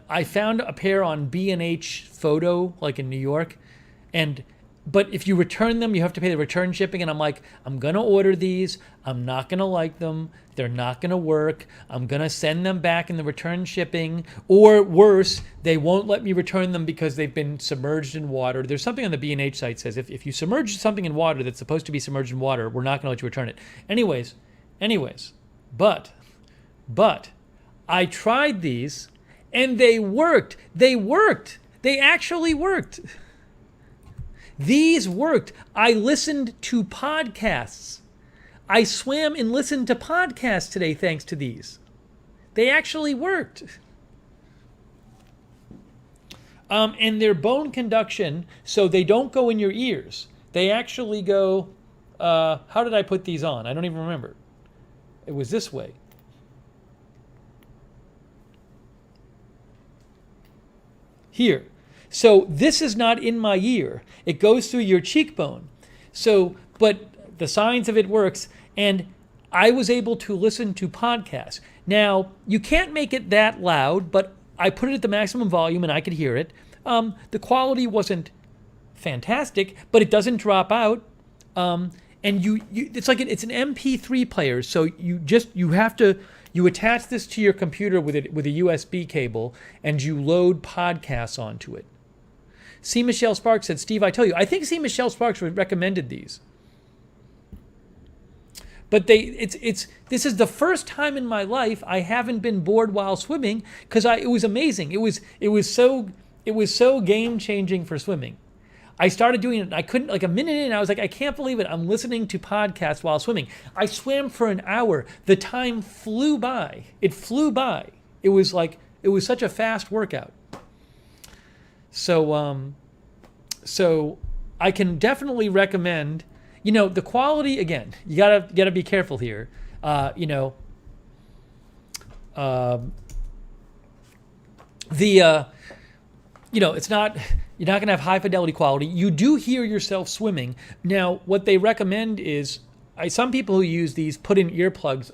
I found a pair on B&H Photo, like in New York, and but if you return them, you have to pay the return shipping. And I'm like, I'm going to order these. I'm not going to like them. They're not going to work. I'm going to send them back in the return shipping. Or worse, they won't let me return them because they've been submerged in water. There's something on the B&H site says if you submerge something in water that's supposed to be submerged in water, we're not going to let you return it. Anyways, but I tried these and they worked. They actually worked. These worked. I listened to podcasts. I swam and listened to podcasts today thanks to these. They actually worked. And they're bone conduction, so they don't go in your ears. They actually go, how did I put these on? I don't even remember. It was this way. Here. So this is not in my ear. It goes through your cheekbone. So, but the science of it works, and I was able to listen to podcasts. Now, you can't make it that loud, but I put it at the maximum volume and I could hear it. The quality wasn't fantastic, but it doesn't drop out. And it's like it's an MP3 player, so you attach this to your computer with a USB cable, and you load podcasts onto it. C. Michelle Sparks said, Steve, I tell you, I think C. Michelle Sparks recommended these. But this is the first time in my life I haven't been bored while swimming, because it was amazing. It was so game changing for swimming. I started doing it, and I couldn't, like a minute in, I was like, I can't believe it. I'm listening to podcasts while swimming. I swam for an hour. The time flew by. It flew by. It was such a fast workout. So I can definitely recommend, the quality, again, you gotta be careful here. It's not, you're not going to have high fidelity quality. You do hear yourself swimming. Now, what they recommend is, some people who use these put in earplugs.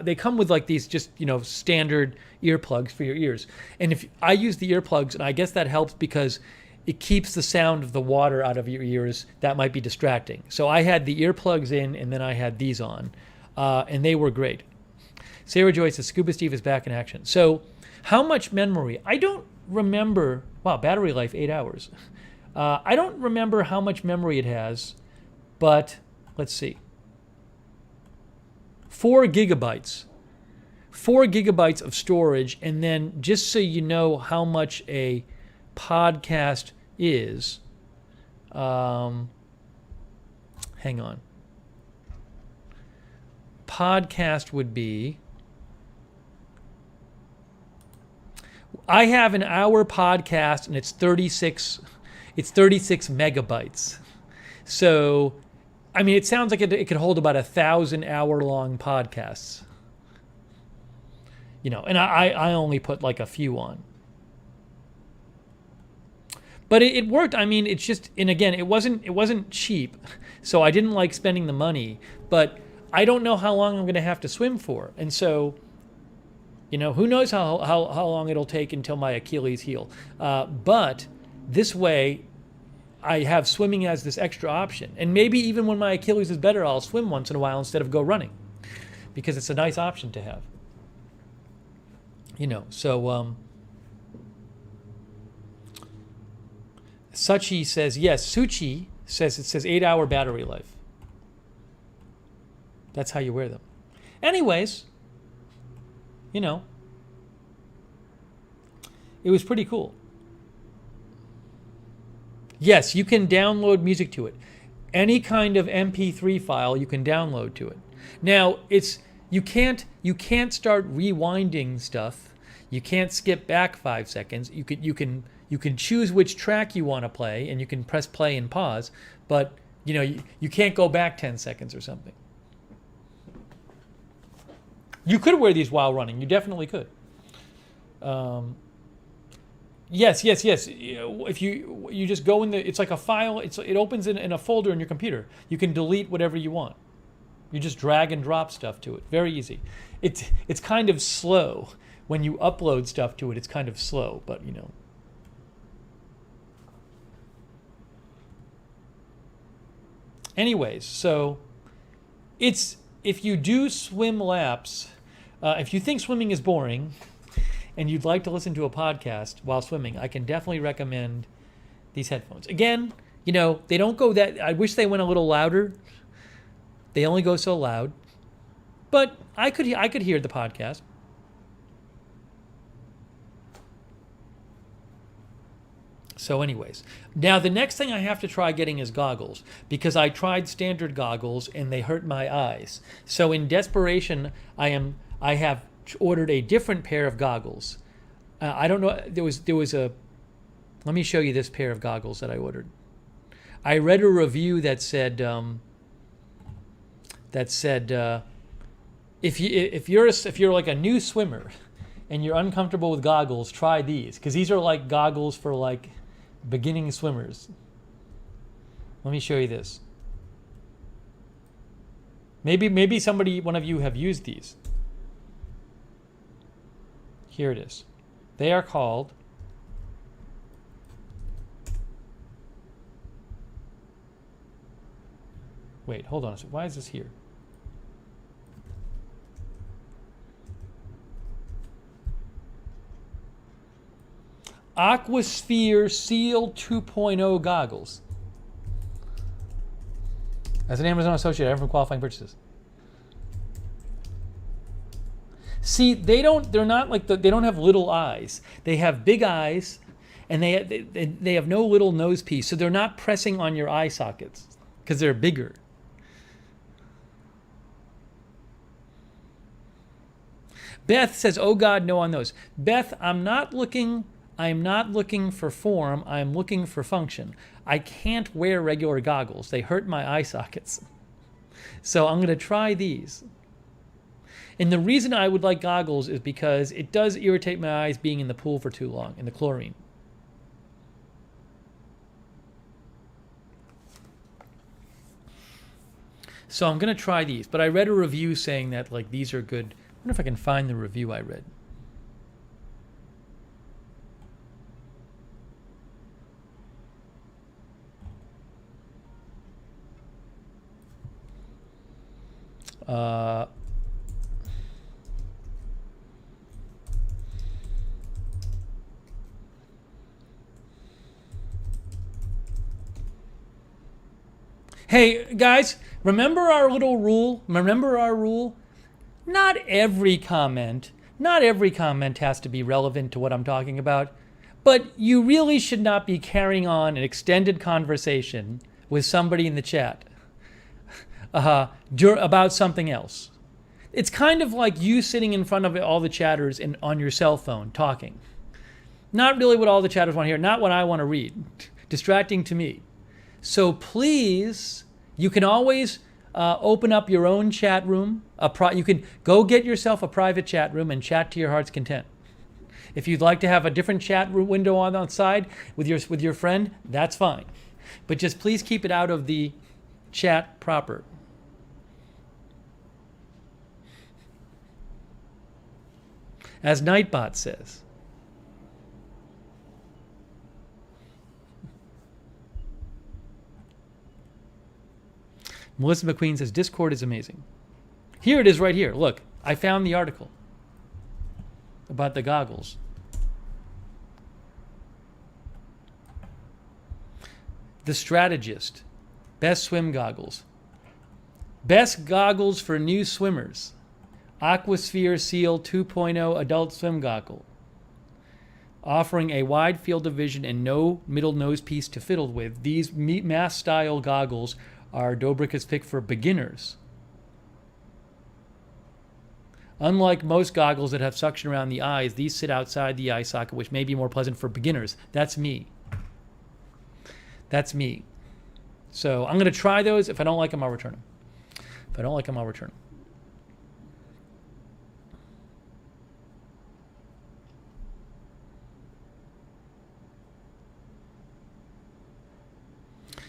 They come with like these just, standard earplugs for your ears. And if I use the earplugs, and I guess that helps because it keeps the sound of the water out of your ears, that might be distracting. So I had the earplugs in, and then I had these on, and they were great. Sarah Joyce says, Scuba Steve is back in action. So how much memory? I don't remember. Wow, battery life, 8 hours. I don't remember how much memory it has, but let's see. 4 gigabytes. 4 gigabytes of storage, and then just so you know how much a podcast is, hang on. Podcast would be, I have an hour podcast and it's 36 megabytes. So, I mean, it sounds like it could hold about 1,000 hour-long podcasts. And I only put like a few on. But it worked. I mean, it's just, and again, it wasn't cheap, so I didn't like spending the money. But I don't know how long I'm going to have to swim for, and so, who knows how long it'll take until my Achilles heal. But this way, I have swimming as this extra option, and maybe even when my Achilles is better, I'll swim once in a while instead of go running, because it's a nice option to have. So. Suchi says, yes, Suchi says it says 8-hour battery life. That's how you wear them. Anyways, it was pretty cool. Yes, you can download music to it. Any kind of MP3 file you can download to it. Now, you can't start rewinding stuff. You can't skip back 5 seconds. You can choose which track you want to play, and you can press play and pause, but you can't go back 10 seconds or something. You could wear these while running. You definitely could. Yes. If you just go in it's like a file. It opens in a folder in your computer. You can delete whatever you want. You just drag and drop stuff to it. Very easy. It's kind of slow when you upload stuff to it. It's kind of slow, but anyways, so if you do swim laps, if you think swimming is boring and you'd like to listen to a podcast while swimming, I can definitely recommend these headphones. Again, they don't go that, I wish they went a little louder. They only go so loud. But I could hear the podcast. So anyways, now the next thing I have to try getting is goggles, because I tried standard goggles and they hurt my eyes. So in desperation, I have ordered a different pair of goggles. I don't know. There was a. Let me show you this pair of goggles that I ordered. I read a review that said if you're like a new swimmer and you're uncomfortable with goggles, try these, because these are like goggles for like beginning swimmers. Let me show you this. Maybe one of you have used these. Here it is. They are called wait, hold on a second. Why is this here? Aquasphere Seal 2.0 goggles. As an Amazon associate, I'm from qualifying purchases. See, they don't have little eyes. They have big eyes, and they have no little nose piece, so they're not pressing on your eye sockets because they're bigger. Beth says, "Oh God, no on those." Beth, I'm not looking for form, I'm looking for function. I can't wear regular goggles. They hurt my eye sockets. So I'm going to try these. And the reason I would like goggles is because it does irritate my eyes being in the pool for too long, in the chlorine. So I'm going to try these. But I read a review saying that like these are good. I wonder if I can find the review I read. Hey guys, remember our rule? Not every comment has to be relevant to what I'm talking about, but you really should not be carrying on an extended conversation with somebody in the chat about something else. It's kind of like you sitting in front of all the chatters on your cell phone talking. Not really what all the chatters want to hear, not what I want to read. Distracting to me. So please, you can always open up your own chat room. You can go get yourself a private chat room and chat to your heart's content. If you'd like to have a different chat window on the side with your friend, that's fine. But just please keep it out of the chat proper. As Nightbot says. Melissa McQueen says, Discord is amazing. Here it is right here. Look, I found the article about the goggles. The Strategist. Best swim goggles. Best goggles for new swimmers. Aquasphere Seal 2.0 adult swim goggle. Offering a wide field of vision and no middle nose piece to fiddle with, these mask-style goggles are Dobrika's pick for beginners. Unlike most goggles that have suction around the eyes, these sit outside the eye socket, which may be more pleasant for beginners. That's me. That's me. So I'm going to try those. If I don't like them, I'll return them. If I don't like them, I'll return them.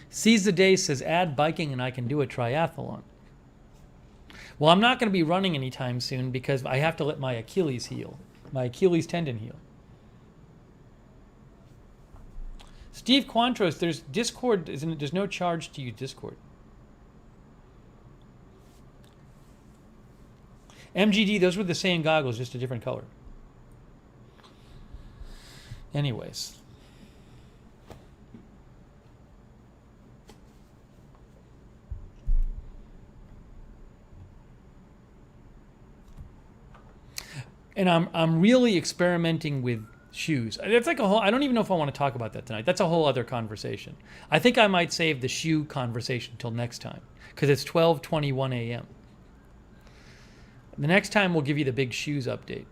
Seize the Day says, add biking and I can do a triathlon. Well, I'm not going to be running anytime soon because I have to let my Achilles heal. My Achilles tendon heal. Steve Quantros, there's Discord, there's no charge to use Discord. MGD, those were the same goggles, just a different color. Anyways. And I'm really experimenting with shoes. It's like a whole, I don't even know if I want to talk about that tonight. That's a whole other conversation. I think I might save the shoe conversation till next time because it's 12:21 a.m. The next time we'll give you the big shoes update.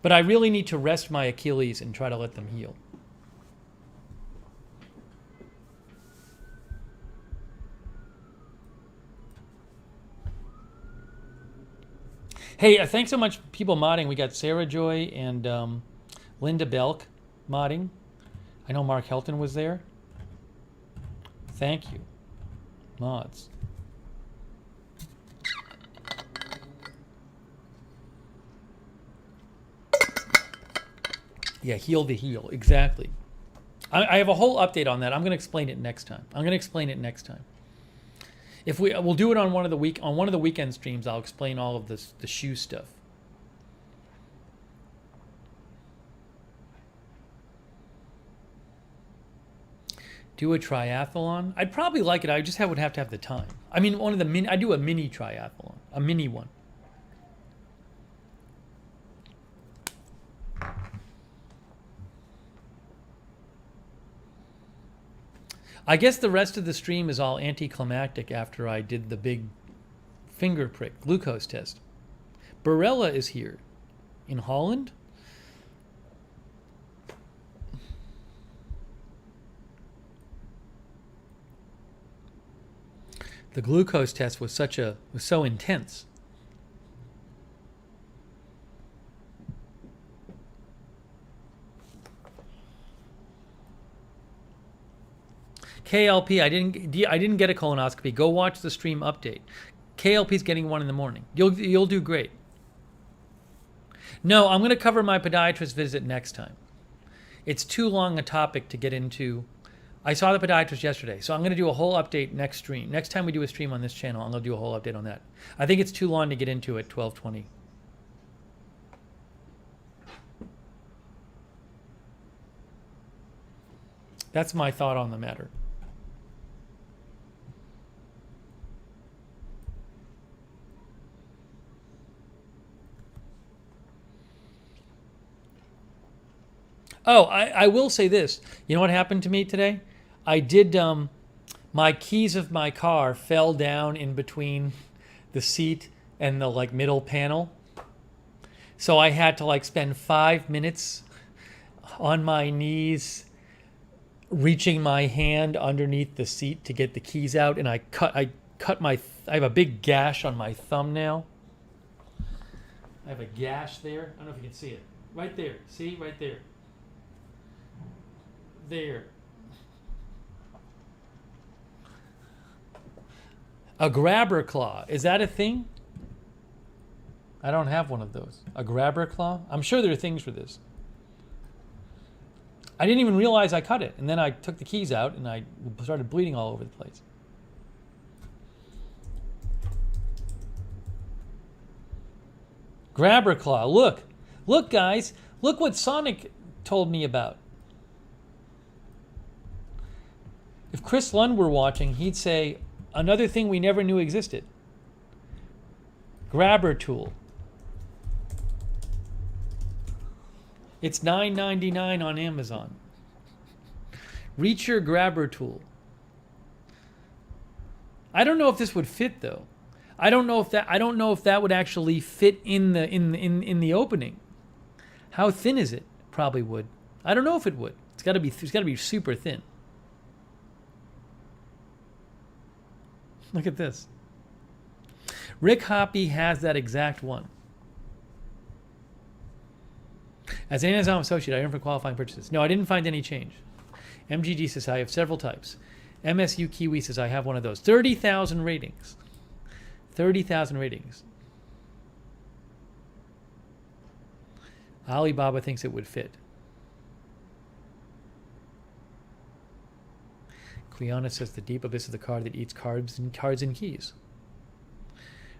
But I really need to rest my Achilles and try to let them heal. Hey, thanks so much, people modding. We got Sarah Joy and Linda Belk modding. I know Mark Helton was there. Thank you, mods. Yeah, heal the heel, exactly. I have a whole update on that. I'm going to explain it next time. If we'll do it on one of the weekend streams, I'll explain all of this, the shoe stuff. Do a triathlon? I'd probably like it. I just would have to have the time. I mean, I do a mini triathlon, a mini one. I guess the rest of the stream is all anticlimactic after I did the big finger prick glucose test. Barella is here in Holland. The glucose test was so intense. KLP, I didn't get a colonoscopy. Go watch the stream update. KLP's getting one in the morning. You'll do great. No, I'm going to cover my podiatrist visit next time. It's too long a topic to get into. I saw the podiatrist yesterday, so I'm going to do a whole update next stream. Next time we do a stream on this channel, I'm going to do a whole update on that. I think it's too long to get into at 12:20. That's my thought on the matter. Oh, I will say this. You know what happened to me today? I did, my keys of my car fell down in between the seat and the middle panel. So I had to spend 5 minutes on my knees reaching my hand underneath the seat to get the keys out, and I have a big gash on my thumbnail. I have a gash there. I don't know if you can see it. Right there. See? Right there. There. A grabber claw. Is that a thing? I don't have one of those. A grabber claw? I'm sure there are things for this. I didn't even realize I cut it. And then I took the keys out and I started bleeding all over the place. Grabber claw. Look. Look, guys. Look what Sonic told me about. If Chris Lund were watching, he'd say, another thing we never knew existed. Grabber tool. It's $9.99 on Amazon. Reach your grabber tool. I don't know if this would fit though. I don't know if that would actually fit in the opening. How thin is it? Probably would. I don't know if it would. It's got to be super thin. Look at this. Rick Hoppy has that exact one. As an Amazon associate, I earn for qualifying purchases. No, I didn't find any change. MGG says I have several types. MSU Kiwi says I have one of those. 30,000 ratings. 30,000 ratings. Alibaba thinks it would fit. Brianna says the deep abyss of the car that eats cards and keys.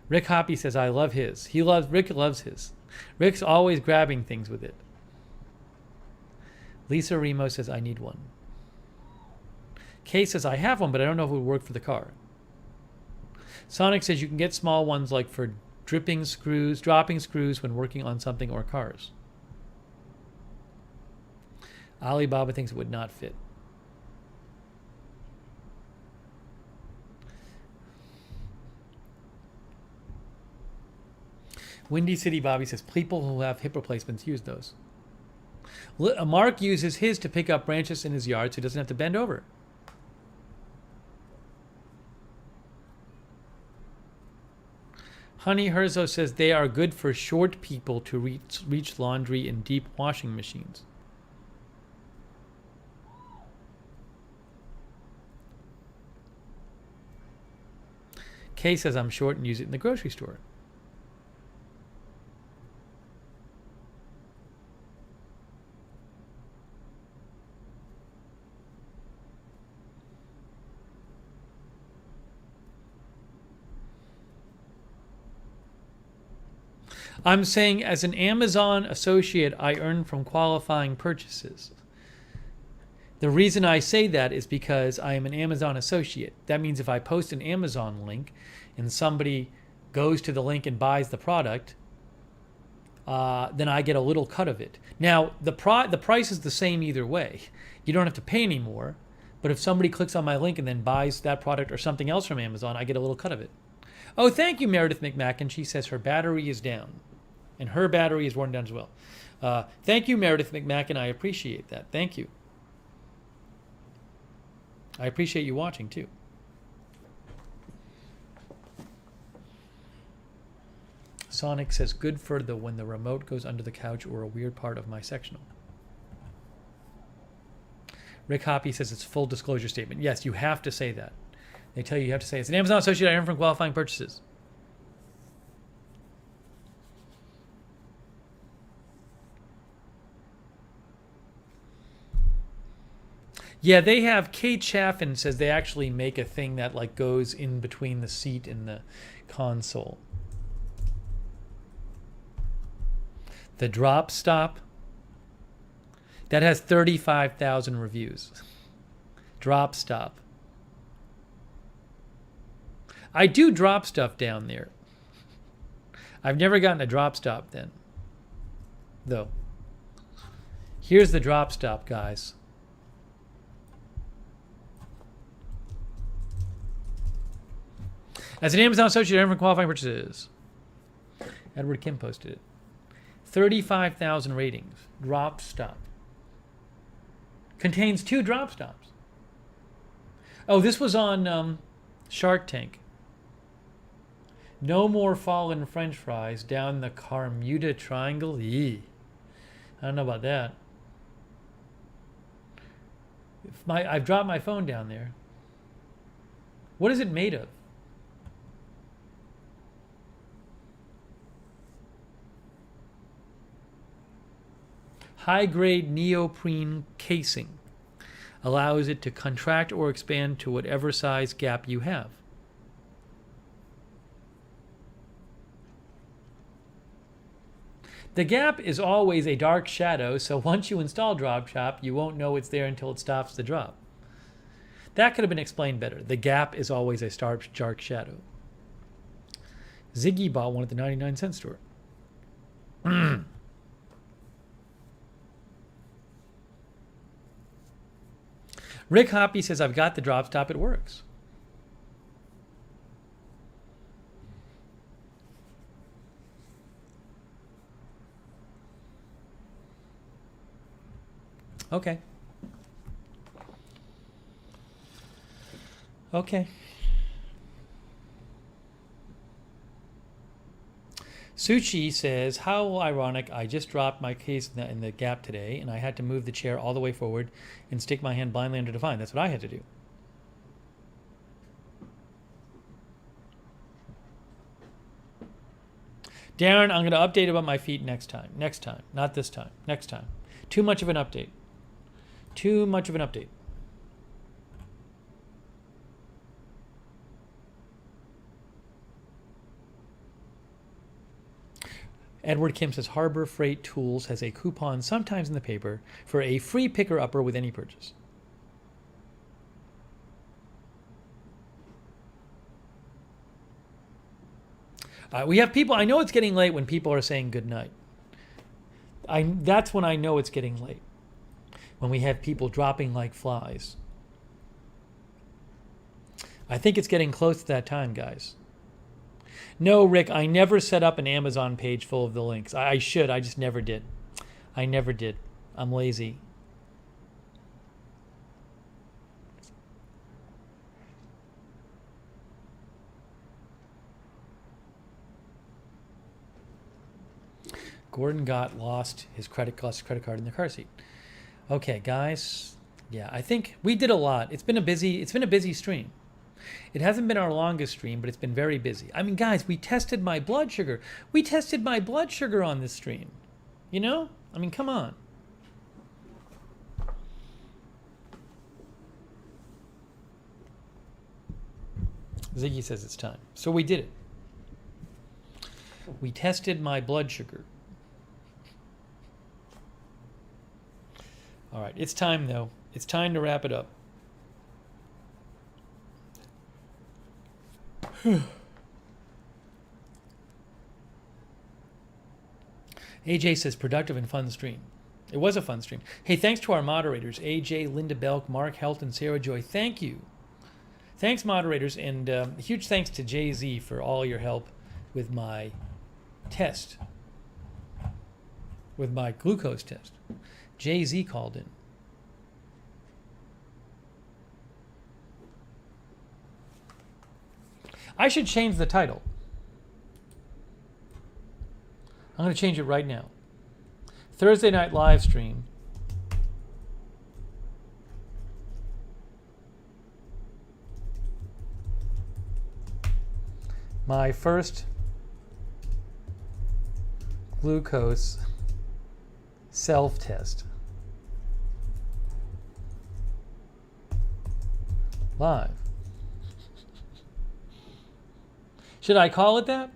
Rick Hoppy says I love his. Rick loves his. Rick's always grabbing things with it. Lisa Remo says I need one. Kay says I have one, but I don't know if it would work for the car. Sonic says you can get small ones like for dropping screws when working on something or cars. Alibaba thinks it would not fit. Windy City Bobby says people who have hip replacements use those. Mark uses his to pick up branches in his yard so he doesn't have to bend over. Honey Herzo says they are good for short people to reach laundry in deep washing machines. Kay says I'm short and use it in the grocery store. I'm saying as an Amazon associate, I earn from qualifying purchases. The reason I say that is because I am an Amazon associate. That means if I post an Amazon link and somebody goes to the link and buys the product, then I get a little cut of it. Now, the price is the same either way. You don't have to pay any more, but if somebody clicks on my link and then buys that product or something else from Amazon, I get a little cut of it. Oh, thank you, Meredith McMacken. She says her battery is down. And her battery is worn down as well. Thank you, Meredith McMacken. I appreciate that. Thank you. I appreciate you watching, too. Sonic says, good for when the remote goes under the couch or a weird part of my sectional. Rick Hoppy says it's full disclosure statement. Yes, you have to say that. They tell you have to say it's an Amazon associate I earn from qualifying purchases. Yeah, they have. Kate Chaffin says they actually make a thing that like goes in between the seat and the console. The Drop Stop. That has 35,000 reviews. Drop Stop. I do drop stuff down there. I've never gotten a drop stop then, though. Here's the drop stop, guys. As an Amazon associate, I earn from qualifying purchases. Edward Kim posted it. 35,000 ratings. Drop stop. Contains 2 drop stops. Oh, this was on Shark Tank. No more fallen French fries down the Bermuda Triangle. Yee. I don't know about that. I've dropped my phone down there. What is it made of? High-grade neoprene casing allows it to contract or expand to whatever size gap you have. The gap is always a dark shadow, so once you install Drop Shop, you won't know it's there until it stops the drop. That could have been explained better. The gap is always a dark shadow. Ziggy bought one at the 99-cent store. Rick Hoppy says, I've got the drop stop, it works. Okay. Okay. Suchi says, how ironic, I just dropped my case in the gap today, and I had to move the chair all the way forward and stick my hand blindly under the vine. That's what I had to do. Darren, I'm going to update about my feet next time. Next time. Not this time. Next time. Too much of an update. Too much of an update. Edward Kim says Harbor Freight Tools has a coupon sometimes in the paper for a free picker-upper with any purchase. We have people. I know it's getting late when people are saying good night. That's when I know it's getting late. When we have people dropping like flies. I think it's getting close to that time, guys. No, Rick, I never set up an Amazon page full of the links. I should. I just never did. I never did. I'm lazy. Gordon lost his credit card in the car seat. Okay, guys. Yeah, I think we did a lot. It's been a busy stream. It hasn't been our longest stream, but it's been very busy. I mean, guys, we tested my blood sugar. We tested my blood sugar on this stream. You know? I mean, come on. Ziggy says it's time. So we did it. We tested my blood sugar. All right, it's time, though. It's time to wrap it up. AJ says, productive and fun stream. It was a fun stream. Hey, thanks to our moderators, AJ, Linda Belk, Mark Helt, and Sarah Joy. Thank you. Thanks, moderators, and huge thanks to JZee for all your help with my test, with my glucose test. JZee called in. I should change the title. I'm going to change it right now. Thursday night live stream. My first glucose self-test. Live. Should I call it that?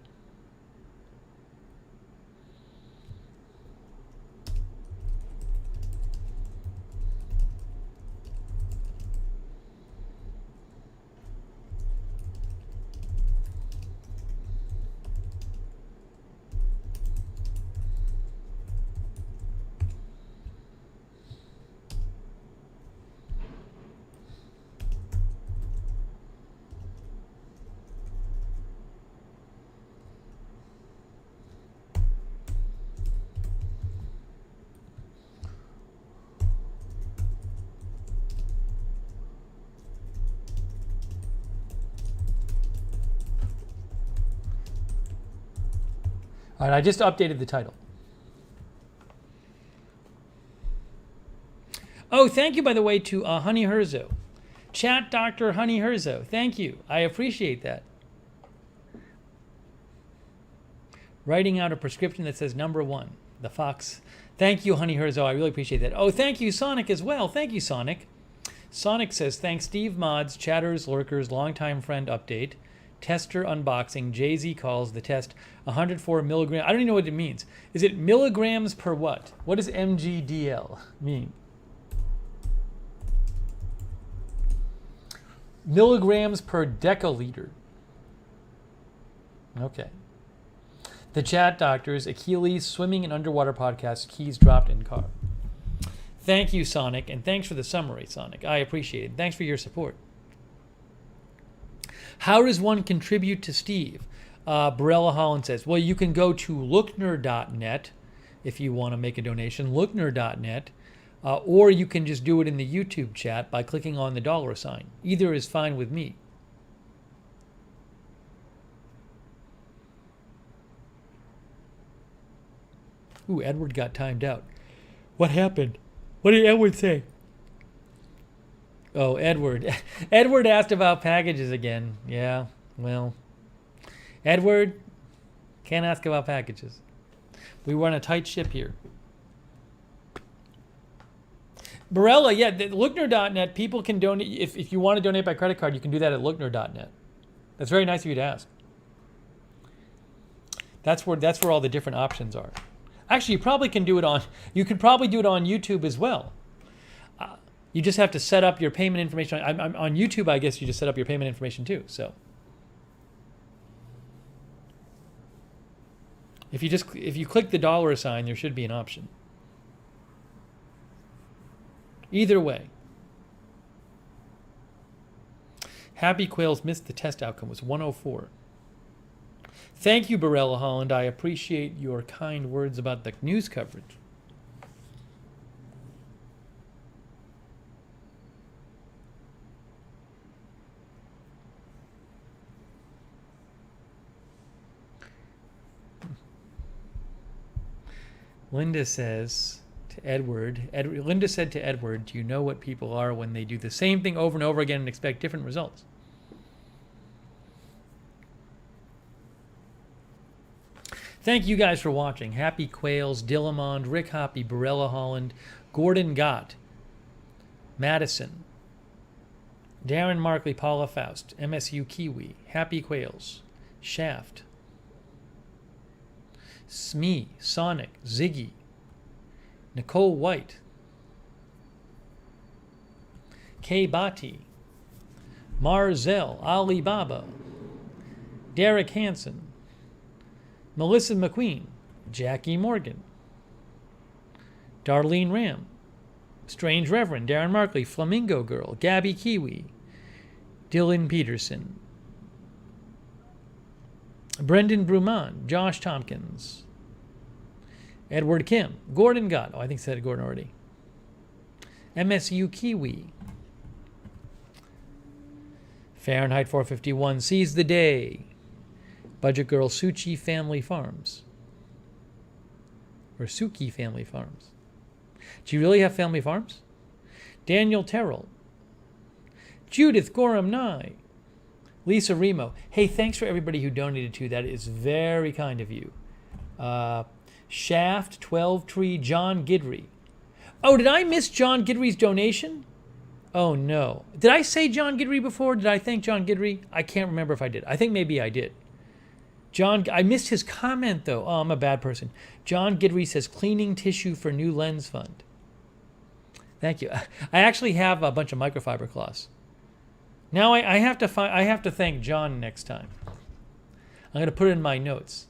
All right, I just updated the title. Oh, thank you, by the way, to Honey Herzo. Chat Dr. Honey Herzo. Thank you. I appreciate that. Writing out a prescription that says number 1, the Fox. Thank you, Honey Herzo. I really appreciate that. Oh, thank you, Sonic, as well. Thank you, Sonic. Sonic says, thanks, Steve Mods, Chatters, Lurkers, longtime friend update. Tester unboxing. JZee calls the test 104 milligrams. I don't even know what it means. Is it milligrams per what? What does MGDL mean? Milligrams per deciliter. Okay. The Chat Doctors, Achilles, Swimming and Underwater Podcast, keys dropped in car. Thank you, Sonic, and thanks for the summary, Sonic. I appreciate it. Thanks for your support. How does one contribute to Steve? Barella Holland says, well, you can go to lookner.net if you want to make a donation, lookner.net, or you can just do it in the YouTube chat by clicking on the $sign. Either is fine with me. Ooh, Edward got timed out. What happened? What did Edward say? Oh, Edward. Edward asked about packages again. Yeah, well. Edward, can't ask about packages. We run a tight ship here. Barella, yeah, Lookner.net, people can donate. If you want to donate by credit card, you can do that at Lookner.net. That's very nice of you to ask. That's where all the different options are. Actually, you probably can do it on. You could probably do it on YouTube as well. You just have to set up your payment information. On YouTube, I guess you just set up your payment information too. So if you click the dollar sign, there should be an option. Either way. Happy Quails missed the test outcome. Was 104. Thank you, Barella Holland. I appreciate your kind words about the news coverage. Linda says to Edward, Linda said to Edward, do you know what people are when they do the same thing over and over again and expect different results? Thank you guys for watching. Happy Quails, Dillamond, Rick Hoppy, Barella Holland, Gordon Gott, Madison, Darren Markley, Paula Faust, MSU Kiwi, Happy Quails, Shaft, Smee, Sonic, Ziggy, Nicole White, K. Bati, Marzell, Alibaba, Derek Hansen, Melissa McQueen, Jackie Morgan, Darlene Ram, Strange Reverend, Darren Markley, Flamingo Girl, Gabby Kiwi, Dylan Peterson, Brendan Bruman, Josh Tompkins, Edward Kim, Gordon Gott. Oh, I think I said Gordon already. MSU Kiwi. Fahrenheit 451, Seize the Day. Budget Girl, Suchi Family Farms. Or Suki Family Farms. Do you really have family farms? Daniel Terrell. Judith Gorham Nye. Lisa Remo. Hey, thanks for everybody who donated too. That is very kind of you. Shaft, 12 Tree, John Gidry. Oh, did I miss John Gidry's donation? Oh, no. Did I say John Gidry before? Did I thank John Gidry? I can't remember if I did. I think maybe I did. John, I missed his comment, though. Oh, I'm a bad person. John Gidry says, cleaning tissue for new lens fund. Thank you. I actually have a bunch of microfiber cloths. Now I have to thank John next time. I'm going to put it in my notes.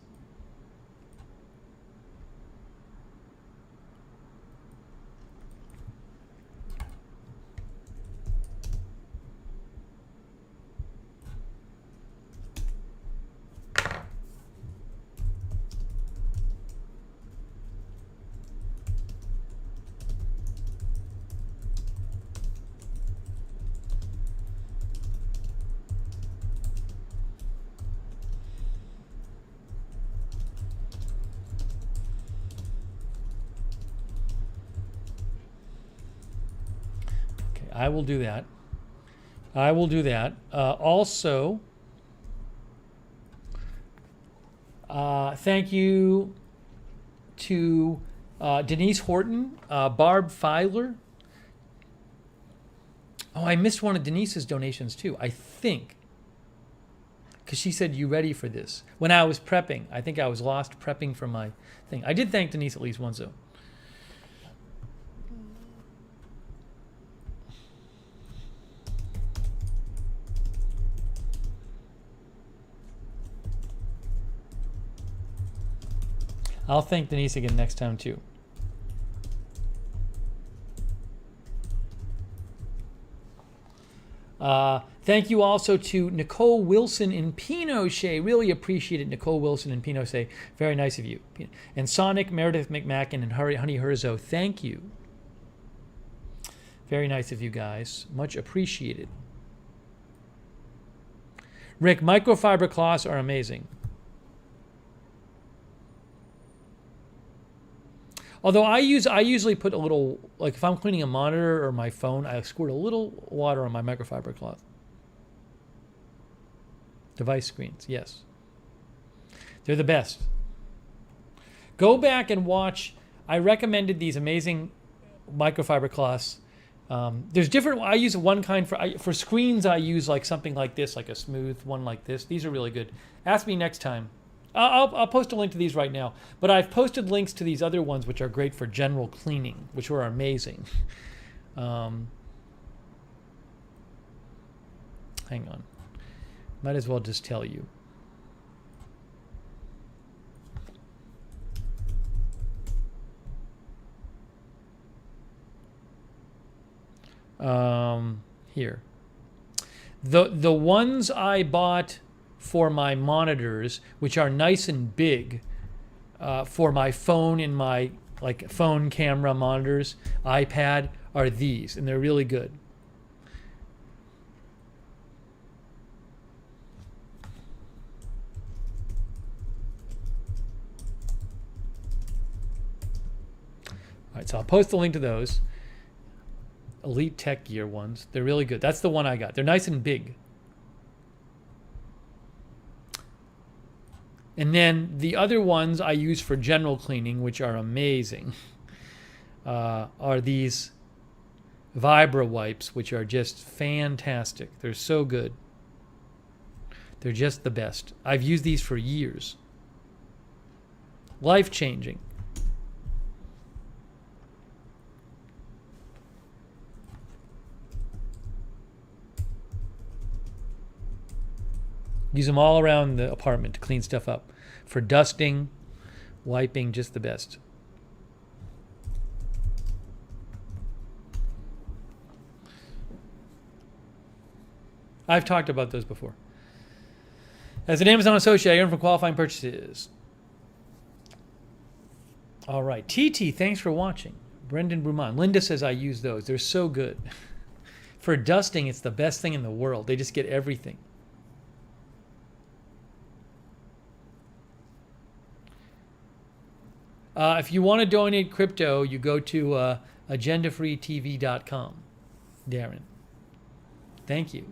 I will do that. I will do that. Also, thank you to Denise Horton, Barb Filer. Oh, I missed one of Denise's donations too, I think. Because she said, you ready for this? When I was prepping. I think I was lost prepping for my thing. I did thank Denise at least once though. I'll thank Denise again next time too. Thank you also to Nicole Wilson in Pinochet. Really appreciate it, Nicole Wilson in Pinochet. Very nice of you. And Sonic, Meredith McMacken, and Honey Herzo. Thank you. Very nice of you guys. Much appreciated. Rick, microfiber cloths are amazing. Although I usually put a little, like if I'm cleaning a monitor or my phone, I squirt a little water on my microfiber cloth. Device screens, yes. They're the best. Go back and watch. I recommended these amazing microfiber cloths. There's different. I use one kind for screens. I use like something like this, like a smooth one like this. These are really good. Ask me next time I'll post a link to these right now. But I've posted links to these other ones which are great for general cleaning, which are amazing. Hang on. Might as well just tell you. Here. The ones I bought for my monitors, which are nice and big, for my phone and my like phone camera monitors, iPad, are these, and they're really good. All right, so I'll post the link to those. Elite Tech Gear ones. They're really good. That's the one I got. They're nice and big. And then the other ones I use for general cleaning, which are amazing, are these Vibra wipes, which are just fantastic. They're so good. They're just the best. I've used these for years. Life-changing. Use them all around the apartment to clean stuff up. For dusting, wiping, just the best. I've talked about those before. As an Amazon associate, I earn from qualifying purchases. All right. TT, thanks for watching. Brendan Bruman. Linda says I use those. They're so good. For dusting, it's the best thing in the world. They just get everything. If you want to donate crypto, you go to agendafreetv.com. Darren. Thank you.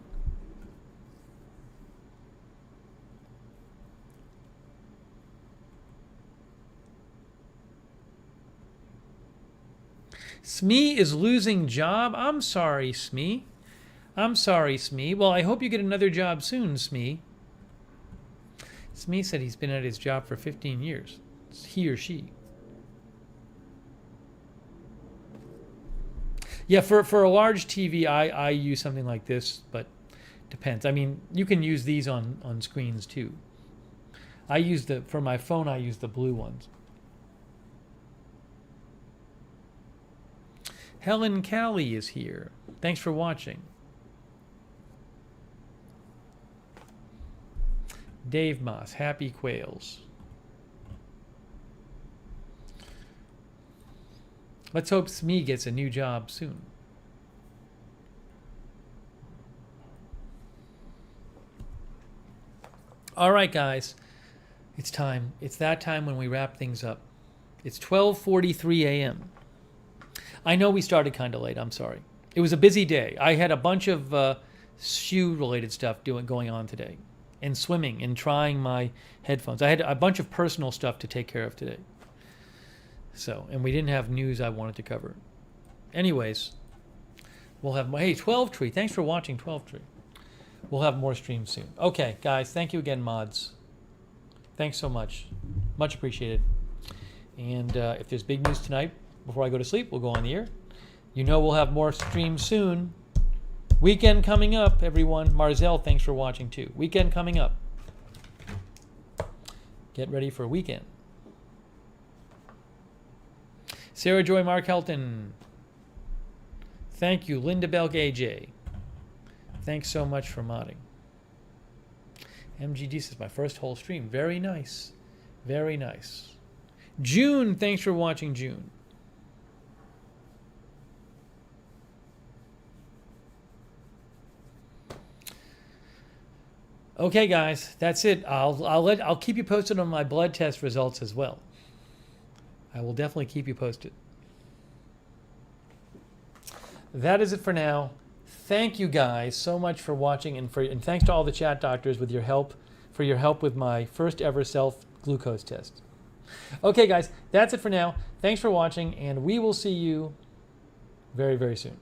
Smee is losing job? I'm sorry, Smee. I'm sorry, Smee. Well, I hope you get another job soon, Smee. Smee said he's been at his job for 15 years. It's he or she. Yeah, for a large TV, I use something like this, but depends. I mean, you can use these on screens too. For my phone, I use the blue ones. Helen Callie is here. Thanks for watching. Dave Moss, Happy Quails. Let's hope Smee gets a new job soon. All right, guys. It's time. It's that time when we wrap things up. It's 12:43 a.m. I know we started kind of late. I'm sorry. It was a busy day. I had a bunch of shoe-related stuff going on today, and swimming, and trying my headphones. I had a bunch of personal stuff to take care of today. So, and we didn't have news I wanted to cover. Anyways, we'll have more. Hey, 12 Tree, thanks for watching, 12 Tree. We'll have more streams soon. Okay, guys, thank you again, mods. Thanks so much. Much appreciated. And if there's big news tonight, before I go to sleep, we'll go on the air. You know we'll have more streams soon. Weekend coming up, everyone. Marzell, thanks for watching too. Weekend coming up. Get ready for a weekend. Sarah Joy Mark Helton. Thank you. Linda Belk AJ. Thanks so much for modding. MGD says my first whole stream. Very nice. Very nice. June, thanks for watching, June. Okay, guys, that's it. I'll keep you posted on my blood test results as well. I will definitely keep you posted. That is it for now. Thank you guys so much for watching, and thanks to all the chat doctors with your help with my first ever self-glucose test. Okay, guys, that's it for now. Thanks for watching, and we will see you very, very soon.